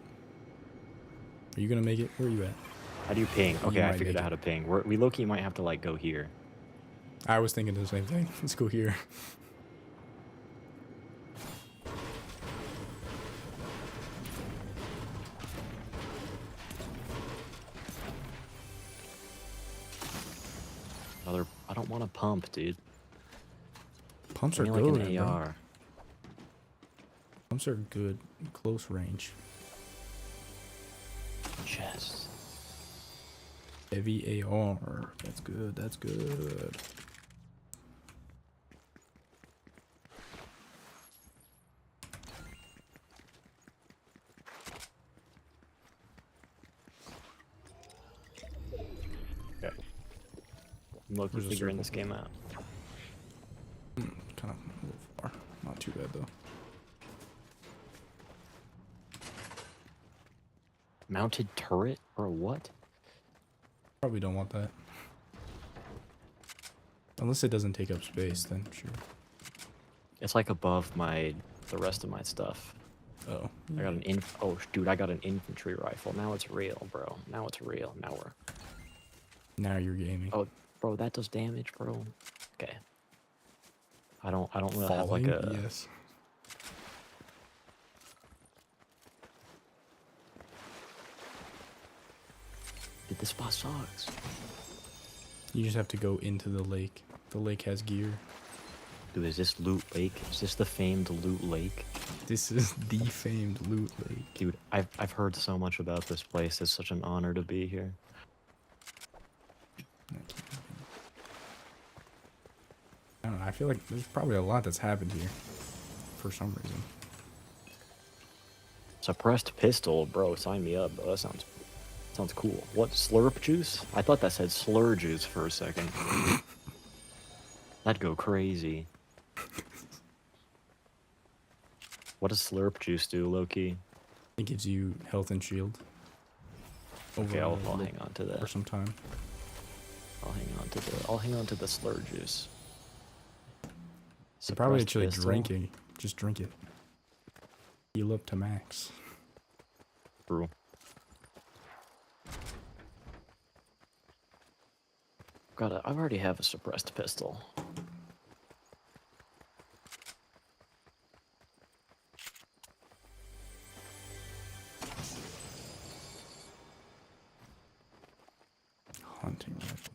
Are you gonna make it? Where are you at? How do you ping? You Okay, I might figured make out how it. to ping. We low-key might have to, like, go here. I was thinking the same thing. Let's go here. I don't want to pump, dude. Pumps are Give me, good, like an bro. AR. Pumps are good in close range. Chest. Heavy AR. That's good. That's good. I'm low-key Where's the figuring circle? this game out. Kind of a little far. Not too bad though. Mounted turret or what? Probably don't want that. Unless it doesn't take up space, then sure. It's like above the rest of my stuff. Oh. I got an dude, I got an infantry rifle. Now it's real, bro. Now it's real. Now we're Now you're gaming. Oh, bro, that does damage, bro. Okay. I don't really have Falling? like a Yes. Dude, this spot sucks. You just have to go into the lake. The lake has gear. Dude, is this Loot Lake? Is this the famed Loot Lake? This is the famed Loot Lake. Dude, I've heard so much about this place. It's such an honor to be here. I don't know. I feel like there's probably a lot that's happened here for some reason. Suppressed pistol, bro. Sign me up, bro. That sounds cool. What, slurp juice? I thought that said slur juice for a second. That'd go crazy. What does slurp juice do, Loki? It gives you health and shield. Okay, Over I'll hang on to for that. some time. I'll hang on to the slur juice. So probably Suppressed actually pistol? drinking. Just drink it. Heal up to max. True. I already have a suppressed pistol. Hunting rifle.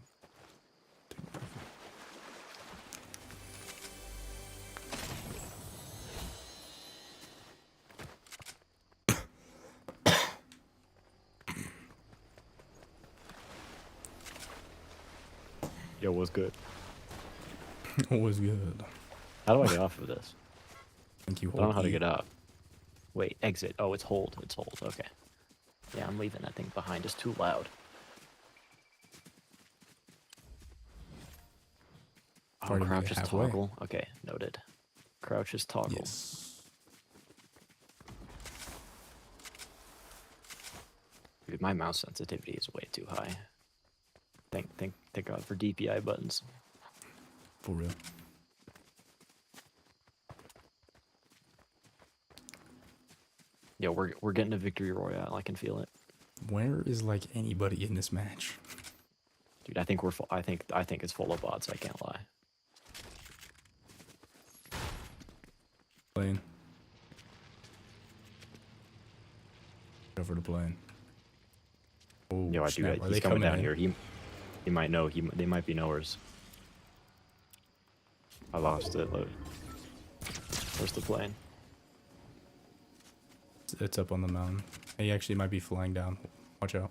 Yo, what's good? Always good. How do I get off of this? Thank you. I don't know how to get out. Wait, exit. Oh, it's hold. It's hold. Okay. Yeah, I'm leaving that thing behind. It's too loud. Oh, Already made crouch it is halfway. toggle. Okay, noted. Crouch is toggle. Yes. Dude, my mouse sensitivity is way too high. Thank God for DPI buttons. For real. Yo, we're getting a victory royale. I can feel it, Where is like anybody in this match? dude. I think we're full. I think it's full of bots. I can't lie. Plane. Over to plane. Oh, Yo, I do. snap. Are He's they coming down in? here. He might know. They might be knowers. I lost it. Look. Where's the plane? It's up on the mountain. He actually might be flying down. Watch out.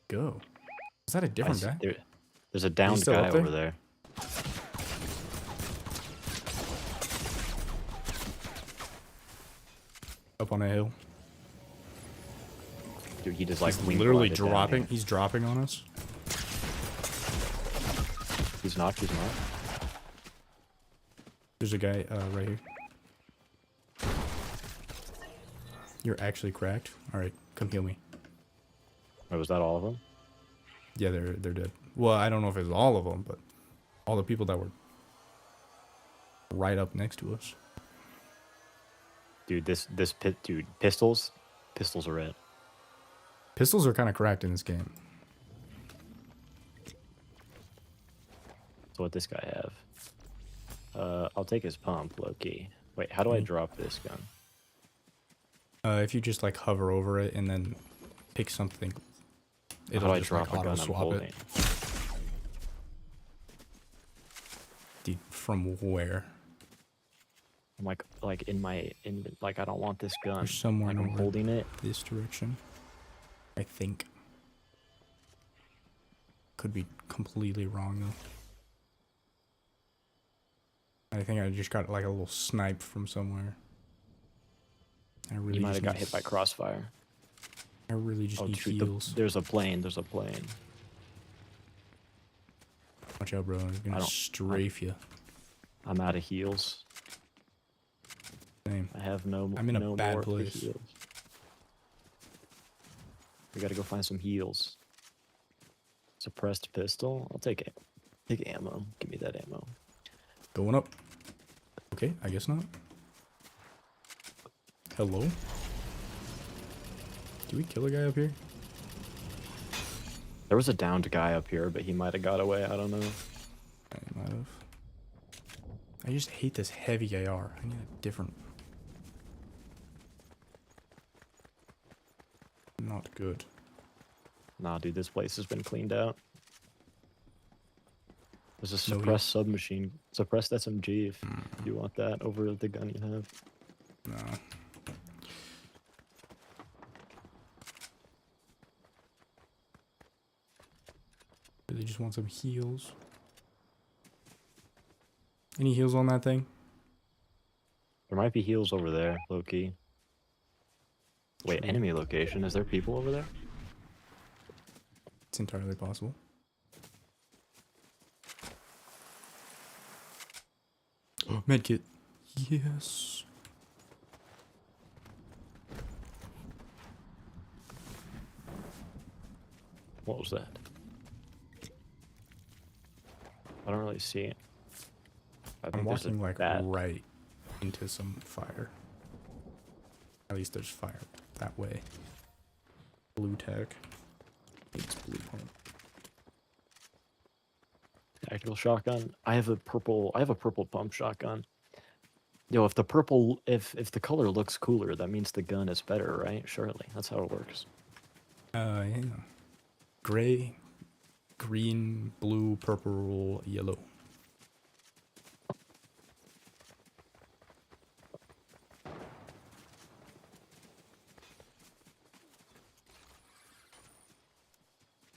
Go. Is that a different guy? There's a downed still guy up there? over there. Up on a hill. Dude, he just like He's wing literally glided down dropping. here. He's dropping on us. He's not. He's not. There's a guy right here. You're actually cracked. All right, come heal me. Wait, was that all of them? Yeah, they're dead. Well, I don't know if it's all of them, but all the people that were right up next to us. Dude, pistols are red. Pistols are kind of cracked in this game. So what this guy have? I'll take his pump, low key. Wait, how do I drop this gun? If you just like hover over it and then pick something, How do it'll I just drop like a gun auto I'm swap holding? it. Dude, from where? I'm like in like I don't want this gun. There's somewhere Like I'm over holding it. this direction. I think. Could be completely wrong though. I think I just got like a little snipe from somewhere. really He might just have got need- hit by crossfire. I really just Oh need shoot, heals. there's a plane, there's a plane. Watch out, bro. I'm I gonna don't- strafe you. I'm out of heals. Same. I have no I'm in a no bad more for place. heals. We gotta go find some heals. Suppressed pistol? I'll take it. Take ammo. Give me that ammo. Going up. Okay, I guess not. Hello? Did we kill a guy up here? There was a downed guy up here, but he might have got away. I don't know. I might have. I just hate this heavy AR. I need a different. Not good. Nah, dude, this place has been cleaned out. There's a No heal. suppressed submachine, suppressed SMG if you want that over the gun you have. No. Really just want some heals. Any heals on that thing? There might be heals over there, low key. Wait, True. enemy location? Is there people over there? It's entirely possible. Medkit. Yes. What was that? I don't really see it. I I'm think there's a walking like bat. right into some fire. At least there's fire that way. Blue tech. It's blue pump. Tactical shotgun. I have a purple pump shotgun. Yo, if the purple if the color looks cooler, that means the gun is better, right? Surely. That's how it works. Yeah. Gray, green, blue, purple, yellow.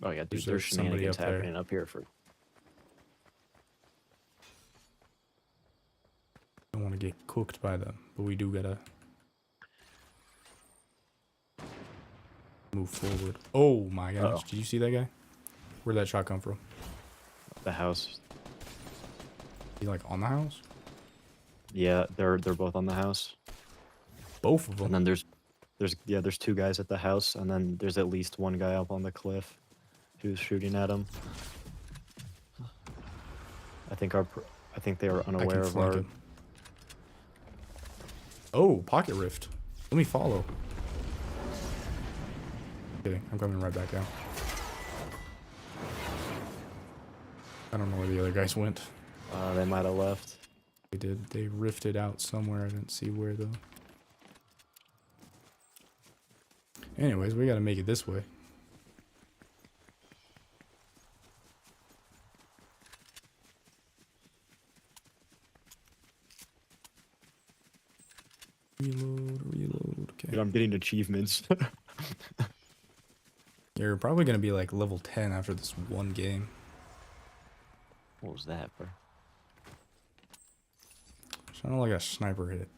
Oh yeah, dude, There's there's somebody shenanigans up there. happening up here for Don't want to get cooked by them, but we do gotta move forward. Oh my gosh, Uh-oh. did you see that guy? Where'd that shot come from? the house. He like on the house? Yeah, they're both on the house. Both of them. And then there's two guys at the house, and then there's at least one guy up on the cliff who's shooting at him. I think they are I can unaware of flank our. him. Oh, pocket rift. Let me follow. Kidding. I'm coming right back out. I don't know where the other guys went. They might have left. They did. They rifted out somewhere. I didn't see where though. Anyways, we gotta make it this way. Reload. Okay. Dude, I'm getting achievements. You're probably gonna be like level 10 after this one game. What was that, bro? Sounded like a sniper hit.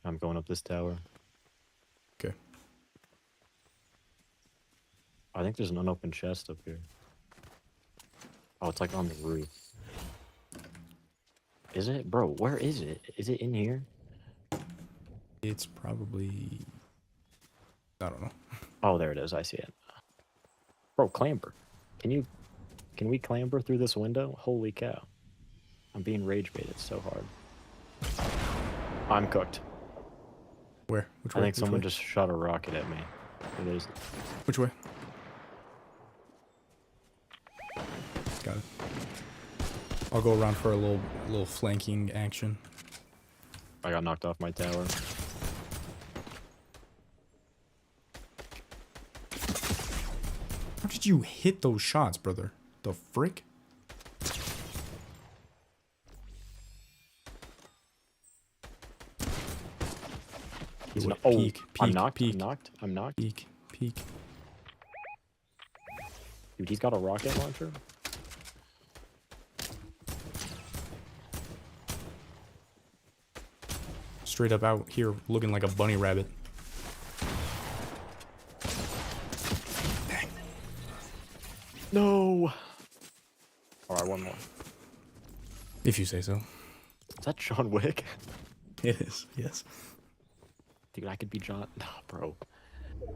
I'm going up this tower. Okay. I think there's an unopened chest up here. Oh, it's like on the roof. Is it? Bro, where is it? Is it in here? It's probably. I don't know. Oh, there it is. I see it. Bro, clamber. Can we clamber through this window? Holy cow. I'm being rage baited so hard. I'm cooked. Where? Which I way? think Which someone way? just shot a rocket at me. It is. Which way? Got it. I'll go around for a little flanking action. I got knocked off my tower. How did you hit those shots, brother? The frick? He's Ooh, no- oh, peek, I'm peek, knocked. peek. I'm knocked. I'm knocked. Peek, peek. Dude, he's got a rocket launcher. straight up out here looking like a bunny rabbit. Dang. No. All right, one more. If you say so. Is that John Wick? It is, yes. Dude, I could be John. Nah, bro.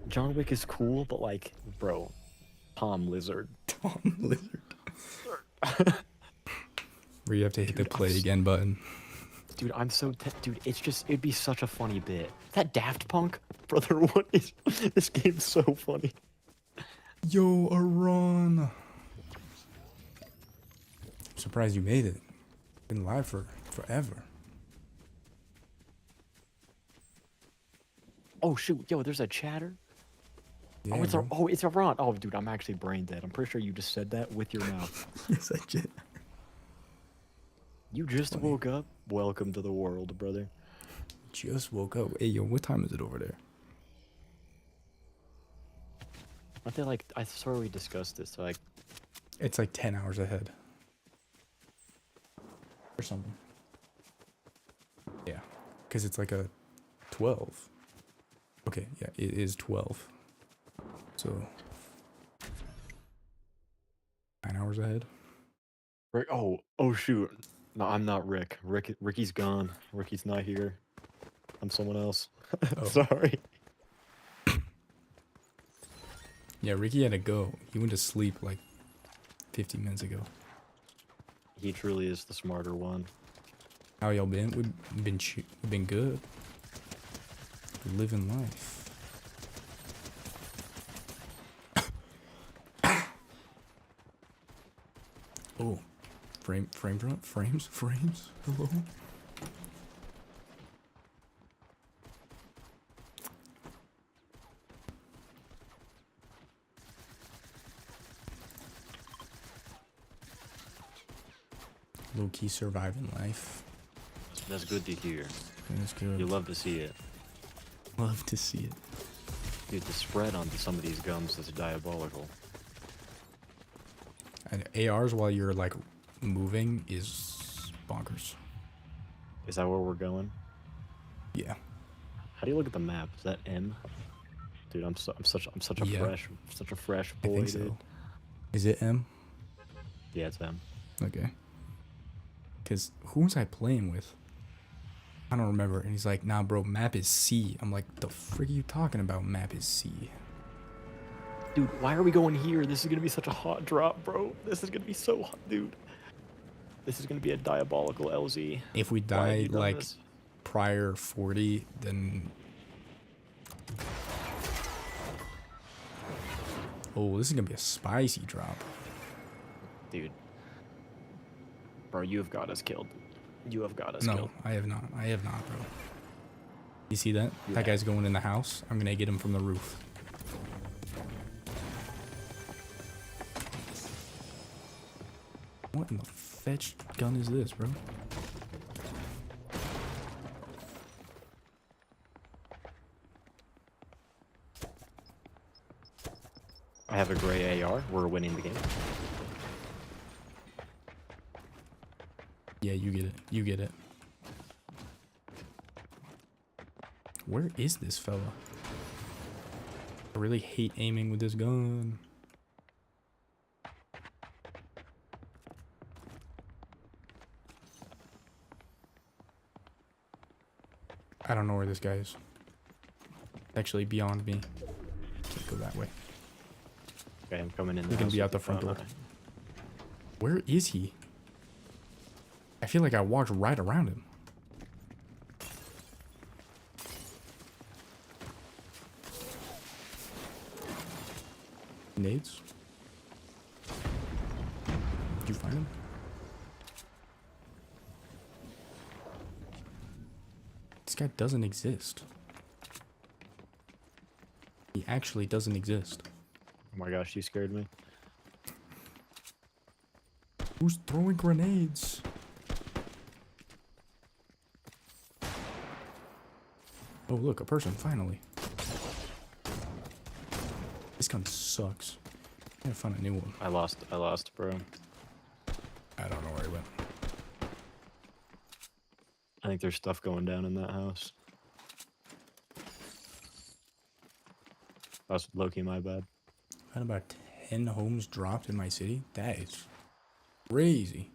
John Wick is cool, but like, bro, Tom Lizard. Tom Lizard. Where you have to hit the Dude, play again button. Dude, I'm so dude. It's just it'd be such a funny bit. Is that Daft Punk, brother? What is this game's so funny? Yo, Aron. I'm surprised you made it. Been live for forever. Oh shoot, yo, there's a chatter. Yeah, Oh, bro. it's Aron. Oh, dude, I'm actually brain dead. I'm pretty sure you just said that with your mouth. Yes, I did. You just woke up. Welcome to the world, brother. Just woke up. Hey, yo, what time is it over there? Aren't they like? I swear we discussed this. Like, It's like 10 hours ahead. Or something. Yeah. Because it's like a 12. Okay, yeah, it is 12. So 9 hours ahead. Rick. Oh shoot. No, I'm not Rick. Ricky's gone. Ricky's not here. I'm someone else. Oh. Sorry. Yeah, Ricky had to go. He went to sleep like 15 minutes ago. He truly is the smarter one. How y'all been? We've been good. Living life. Oh, frames. Hello. Low key surviving life. That's good to hear. That's good. You love to see it. Love to see it. Dude, the spread on some of these gums is diabolical. And ARs while you're like moving is bonkers. Is that where we're going? Yeah. How do you look at the map? Is that M? Dude, I'm such a Yeah. fresh I boy, think dude. so. Is it M? Yeah, it's M. Okay. Because who was I playing with? I don't remember. And he's like, nah, bro, map is C. I'm like, the frick are you talking about? Map is C. Dude, why are we going here? This is gonna be such a hot drop, bro. This is gonna be so hot, dude. This is gonna be a diabolical LZ. If we Why have die you done like this? prior 40, then... Oh, this is going to be a spicy drop. Dude. Bro, you have got us killed. You have got us No, killed. I have not. I have not, bro. You see that? Yeah. That guy's going in the house. I'm going to get him from the roof. What in the fetch gun is this, bro? I have a gray AR. We're winning the game. Yeah, you get it. You get it. Where is this fella? I really hate aiming with this gun. I don't know where this guy is. Actually, beyond me. Can't go that way. Okay, I'm coming in. He's gonna be out the front door. Where is he? I feel like I walked right around him. Nades? Did you find him? This guy doesn't exist. He actually doesn't exist. Oh my gosh, you scared me. Who's throwing grenades? Oh, look, a person, finally. This gun sucks. I gotta find a new one. I lost, bro. I don't know where he went. think there's stuff going down in that house. That's low-key my bad. Had about 10 homes dropped in my city. That is crazy.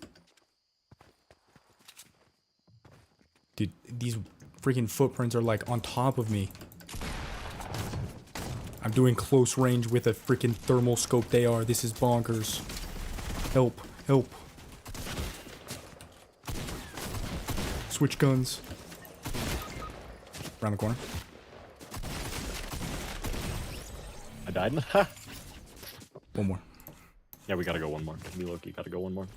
Dude, these freaking footprints are like on top of me. I'm doing close range with a freaking thermal scope. They are. This is bonkers. Help. Help. Switch guns. Around the corner. I died. One more. Yeah, we gotta go one more. Me, Loki, gotta go one more.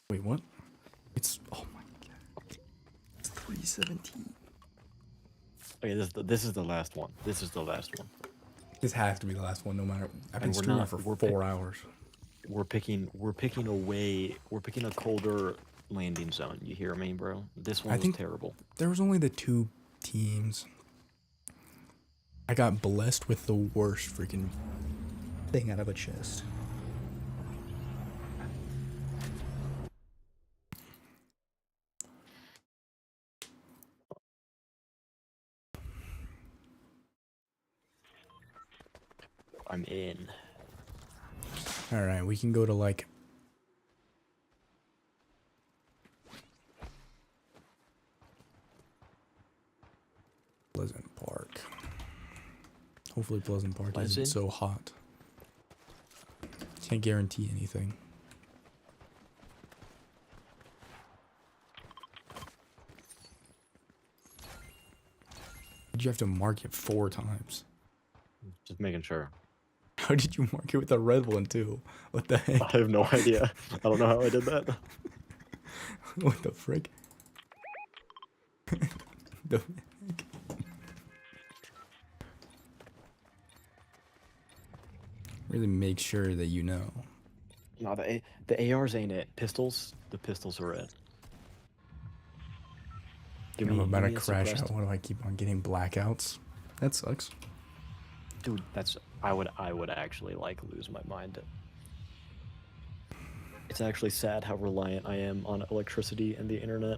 Wait, what? It's... Oh my god. It's 317. Okay, this is the last one. This is the last one. This has to be the last one, no matter... I've been And we're streaming not- for we're 4 hours. We're picking a colder landing zone. You hear me, bro? This one was think- terrible. There was only the 2 teams. I got blessed with the worst freaking thing out of a chest. I'm in. Alright, we can go to like... Pleasant Park. Hopefully Pleasant Park isn't Pleasant? so hot. Can't guarantee anything. Did you have to mark it 4 times? Just making sure. How did you mark it with a red one too? What the heck? I have no idea. I don't know how I did that. What the frick? The heck? Really make sure that you know. No, the ARs ain't it. Pistols, the pistols are it. I'm about to a crash suppressed- out. Why do I keep on getting blackouts? That sucks. Dude, that's I would actually like lose my mind. It's actually sad how reliant I am on electricity and the internet.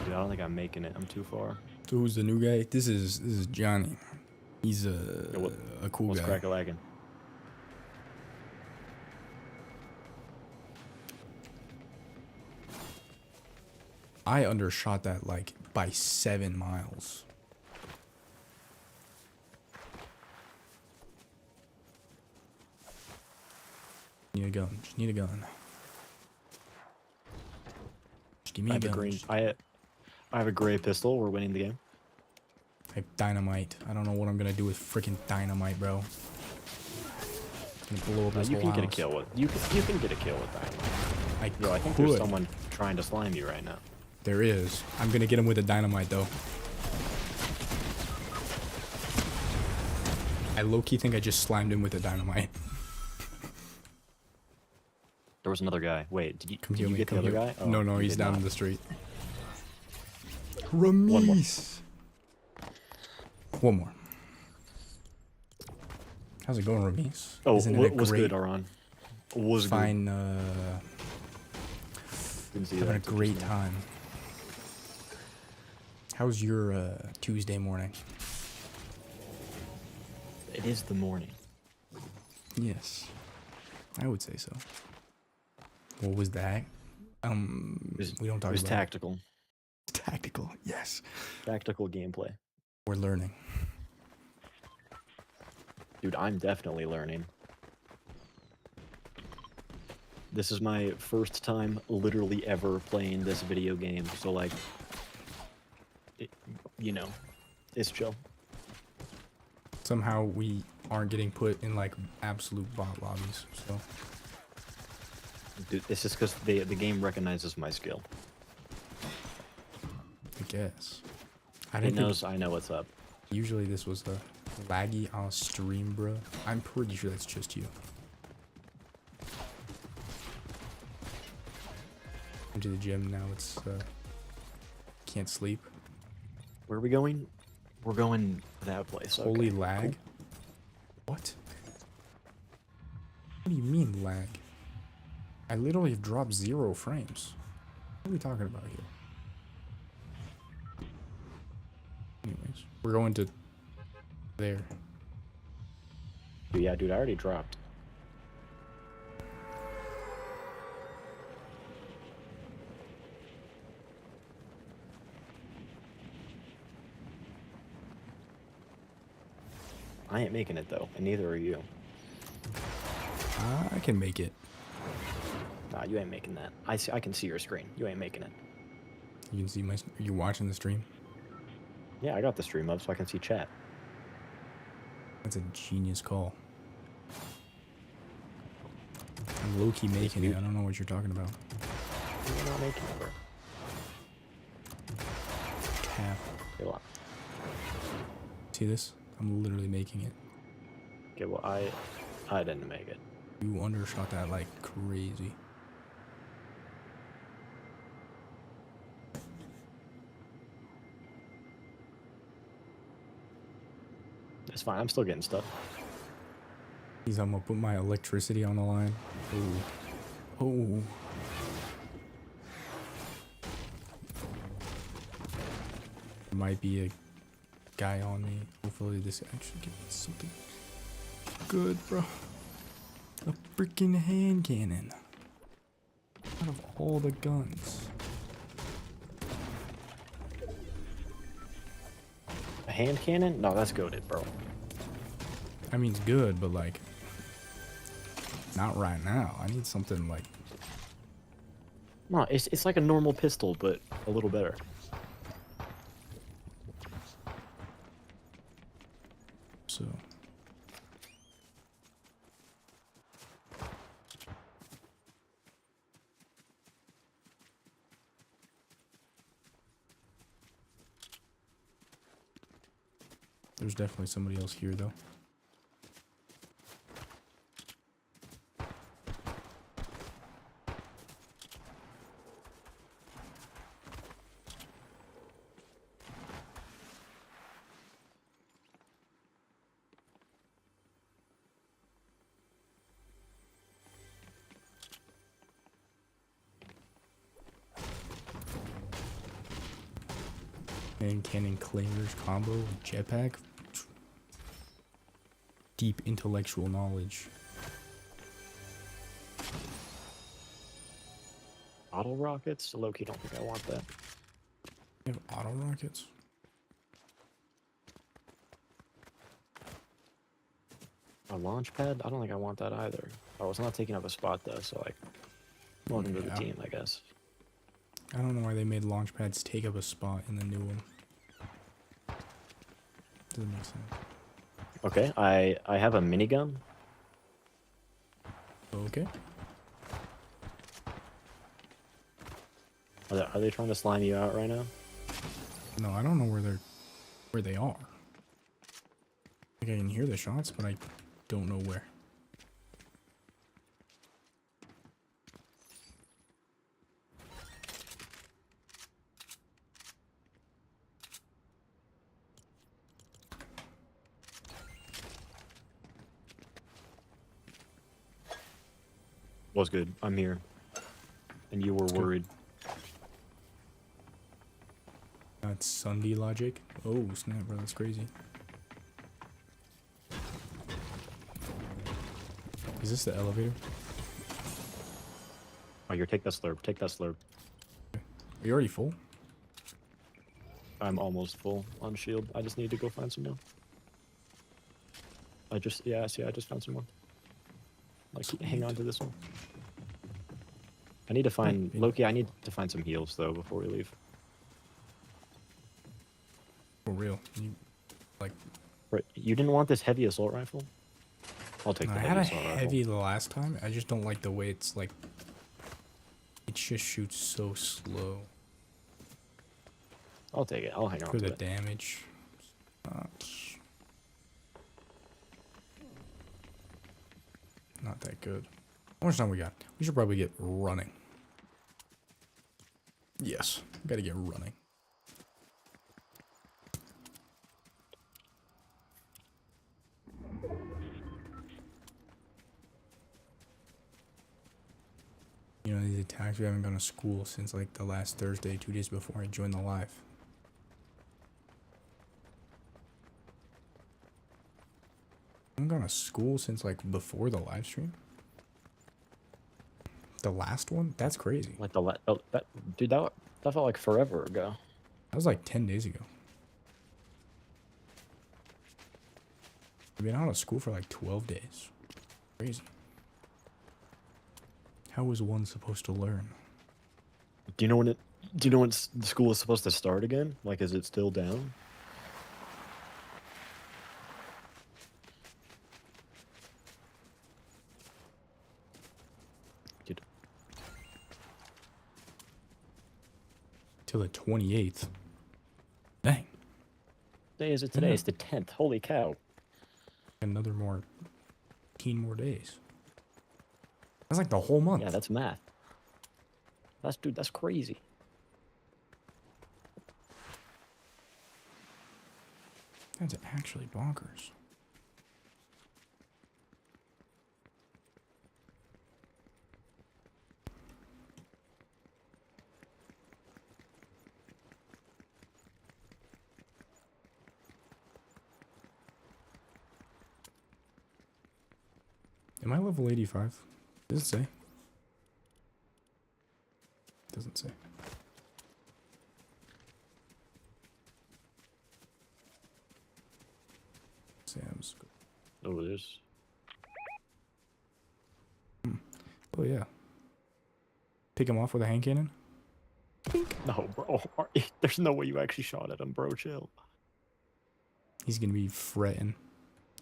Dude, I don't think I'm making it. I'm too far. So who's the new guy? This is Johnny. He's what- a cool What's guy. crack-a-lackin'? I undershot that like by 7 miles. Need a gun. Just need a gun. Just give me I a have a gun. green. Just- I have a gray pistol. We're winning the game. I have dynamite. I don't know what I'm gonna do with freaking dynamite, bro. Gonna blow up this You whole can get a house. kill with. You can get a kill with that. Yo, I think could. there's someone trying to slime you right now. There is. I'm gonna get him with a dynamite though. I low-key think I just slimed him with a dynamite. There was another guy. Wait, did you, Come did heal you me. get the Come other heal. guy? Oh, No, no, you he's did down not. in the street. more. Ramis. One more. How's it going, Ramis? Oh, Isn't it a was great, good, Aron. Was fine, good. Didn't see having a that. It's great interesting. time. How's your Tuesday morning? It is the morning. Yes, I would say so. What was that? We don't talk It was about tactical. tactical. Yes, Tactical gameplay. we're learning. Dude, I'm definitely learning. This is my first time literally ever playing this video game, so like, you know, it's chill. Somehow we aren't getting put in like absolute bot lobbies. So Dude, it's just because the game recognizes my skill. I guess I It didn't think knows I know what's up. usually this was the laggy on stream, bro. I'm pretty sure that's just you. Went to the gym now. It's can't sleep. Where are we going? We're going to that place. Holy okay, lag. cool. What? What do you mean lag? I literally have dropped 0 frames. What are we talking about here? Anyways, we're going to there. Dude, yeah, dude, I already dropped. I ain't making it though, and neither are you. I can make it. Nah, you ain't making that. I can see your screen. You ain't making it. You can see my. Are you watching the stream? Yeah, I got the stream up so I can see chat. That's a genius call. I'm low-key making it. I don't know what you're talking about. You're not making it, bro. Cap. Okay, well, See this? I'm literally making it. okay, well, I didn't make it. You undershot that like crazy. It's fine. I'm still getting stuff. He's I'm gonna put my electricity on the line. Oh. Oh. There might be a guy on me. Hopefully this actually gives me something good, bro. A freaking hand cannon. Out of all the guns. A hand cannon? No, that's goated, bro. I mean, it's good, but like, not right now. I need something like. No, it's like a normal pistol, but a little better. So. There's definitely somebody else here, though. And cannon clangers combo, jetpack. Deep intellectual knowledge. Auto rockets? Loki, don't think I want that. You have auto rockets? A launch pad? I don't think I want that either. Oh, it's not taking up a spot though, so like, welcome to the Yeah. team, I guess. I don't know why they made launch pads take up a spot in the new one. Doesn't make sense. Okay, I have a minigun. Okay. Are they trying to slime you out right now? No, I don't know where they are. Like I can hear the shots, but I don't know where. Was good. I'm here. And you were That's good. worried. That's Sunday logic. Oh snap, bro, that's crazy. Is this the elevator? Oh, here, take that slurp. Take that slurp. Are you already full? I'm almost full on shield. I just need to go find some more. Yeah, see, I just found some more. Like, hang on to this one. I need to find, Yeah. Loki, I need to find some heals, though, before we leave. For real. You like Right, you didn't want this heavy assault rifle? I'll take no, the I heavy had a assault rifle. heavy the last time. I just don't like the way it's like it just shoots so slow. I'll take it. I'll hang on For to the it. damage. Not that good. How much time we got? We should probably get running. Yes, gotta get running. You know, these attacks, we haven't gone to school since like the last Thursday, 2 days before I joined the live. I haven't gone to school since like before the live stream. The last one? That's crazy. Like dude, that felt like forever ago. That was like 10 days ago. I've been out of school for like 12 days. Crazy. How is one supposed to learn? Do you know when the school is supposed to start again? Like, is it still down? Dude, Till the 28th. Dang. day is it today? Yeah. It's the 10th. Holy cow. Another more 18 more days. That's like the whole month. Yeah, that's math. That's crazy. That's actually bonkers. Am I level 85? Does it say? Doesn't say. Sam's. Oh, there's. Oh yeah. Pick him off with a hand cannon? No, bro. There's no way you actually shot at him, bro. Chill. He's gonna be fretting.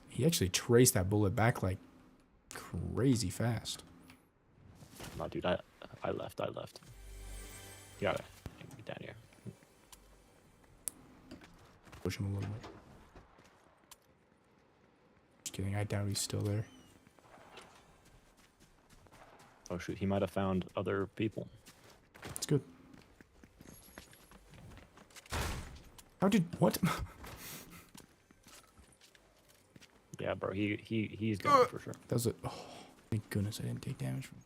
He actually traced that bullet back like crazy fast. No, dude. I left. You gotta get down here. Push him a little bit. Just kidding, I doubt he's still there. Oh shoot, he might have found other people. It's good. How did what? Yeah, bro. He's gone for sure. That was a oh, thank goodness I didn't take damage from.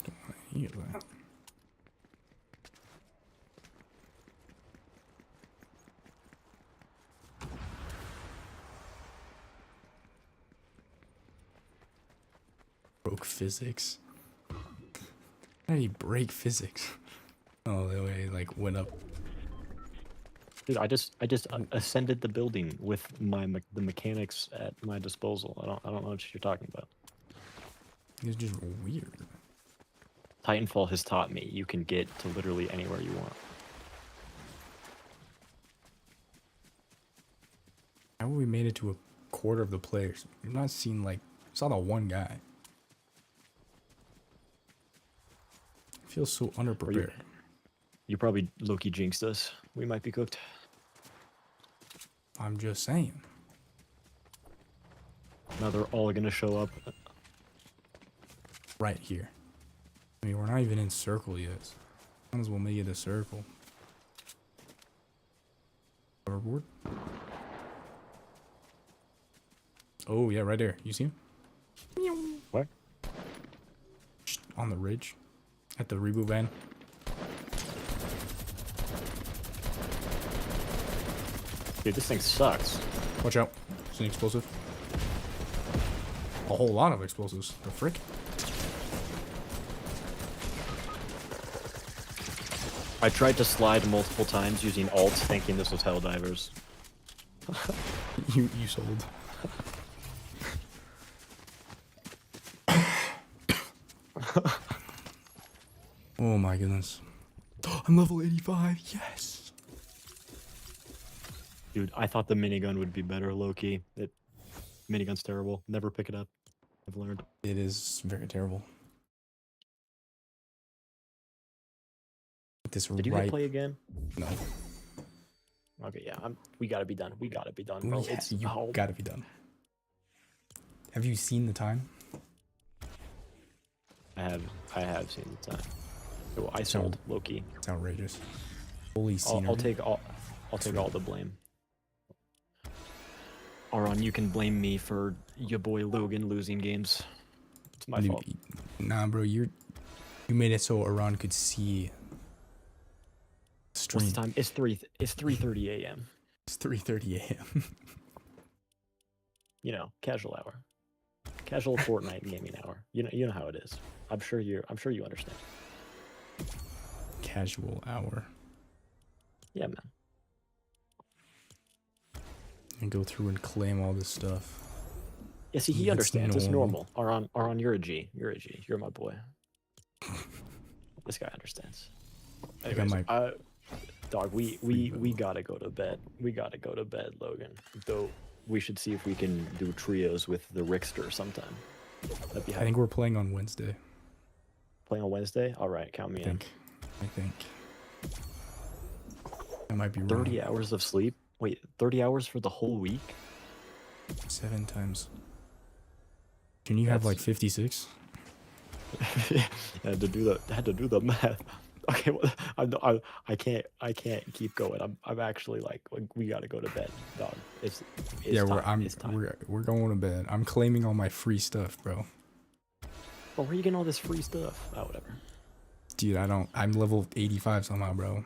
Don't want to hear that. Broke physics. How did he break physics? Oh, the way he like went up. Dude, I just ascended the building with the mechanics at my disposal. I don't know what you're talking about. It's just weird. Titanfall has taught me you can get to literally anywhere you want. How have we made it to a quarter of the players? We've not seen like saw the one guy. I feel so underprepared. You probably Loki jinxed us. We might be cooked. I'm just saying. Now they're all gonna show up. Right here. I mean, we're not even in circle yet. Might as well make it a circle. Overboard? Oh, yeah, right there. You see him? Where? Just on the ridge. At the reboot van. Dude, this thing sucks. Watch out. It's an explosive. A whole lot of explosives. The frick? I tried to slide multiple times using ults, thinking this was Helldivers. You sold. Oh my goodness. I'm level 85. Yes. Dude, I thought the minigun would be better, Loki. Minigun's terrible. Never pick it up. I've learned. It is very terrible. This Did you hit play again? No. Okay, yeah. We gotta be done. We gotta be done, bro. Yeah, It's you gotta be done. Have you seen the time? I have seen the time. Oh, I sold Loki. It's outrageous. Holy scenery. I'll take all the blame. Auron, you can blame me for your boy Logan losing games. It's my fault. Nah, bro, you made it so Iran could see stream. What's the time? It's 3:30 a.m. It's 3:30 a.m. You know, casual hour. Casual Fortnite gaming hour. You know how it is. I'm sure you understand. Casual hour. Yeah, man. And go through and claim all this stuff. Yeah, see, he understands. It's normal. Auron, you're a G. You're a G. You're my boy. This guy understands. Anyways, dog, we gotta go to bed. We gotta go to bed, Logan. Though we should see if we can do trios with the Rickster sometime. That'd be I think we're playing on Wednesday. Playing on Wednesday? All right, count me in. I think. I might be wrong. 30 hours of sleep? Wait, 30 hours for the whole week? 7 times. Can you have like 56? Had to do the math. Okay, well, I can't keep going. I'm actually like we gotta go to bed, dog. It's yeah, time. We're going to bed. I'm claiming all my free stuff, bro. Well, where are you getting all this free stuff? Oh, whatever. Dude, I'm level 85 somehow, bro.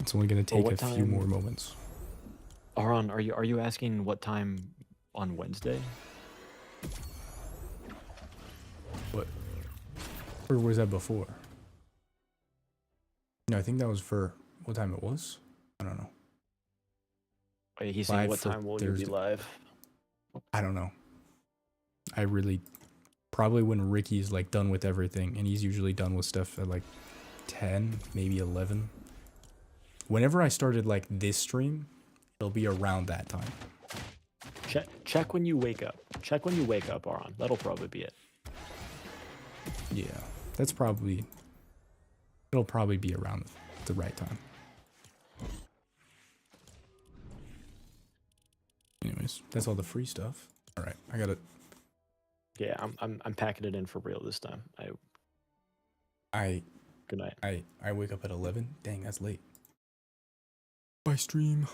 It's only gonna take a few more moments. Auron, are you asking what time on Wednesday? What? Or was that before? No, I think that was for what time it was. I don't know. Wait, he's saying what time will you be live? I don't know. I really probably when Ricky's like done with everything, and he's usually done with stuff at like 10, maybe 11. Whenever I started like this stream, it'll be around that time. Check when you wake up. Check when you wake up, Auron. That'll probably be it. Yeah, it'll probably be around the right time. Anyways, that's all the free stuff. All right, I got it. Yeah, I'm packing it in for real this time. Good night. I wake up at 11. Dang, that's late. Bye stream.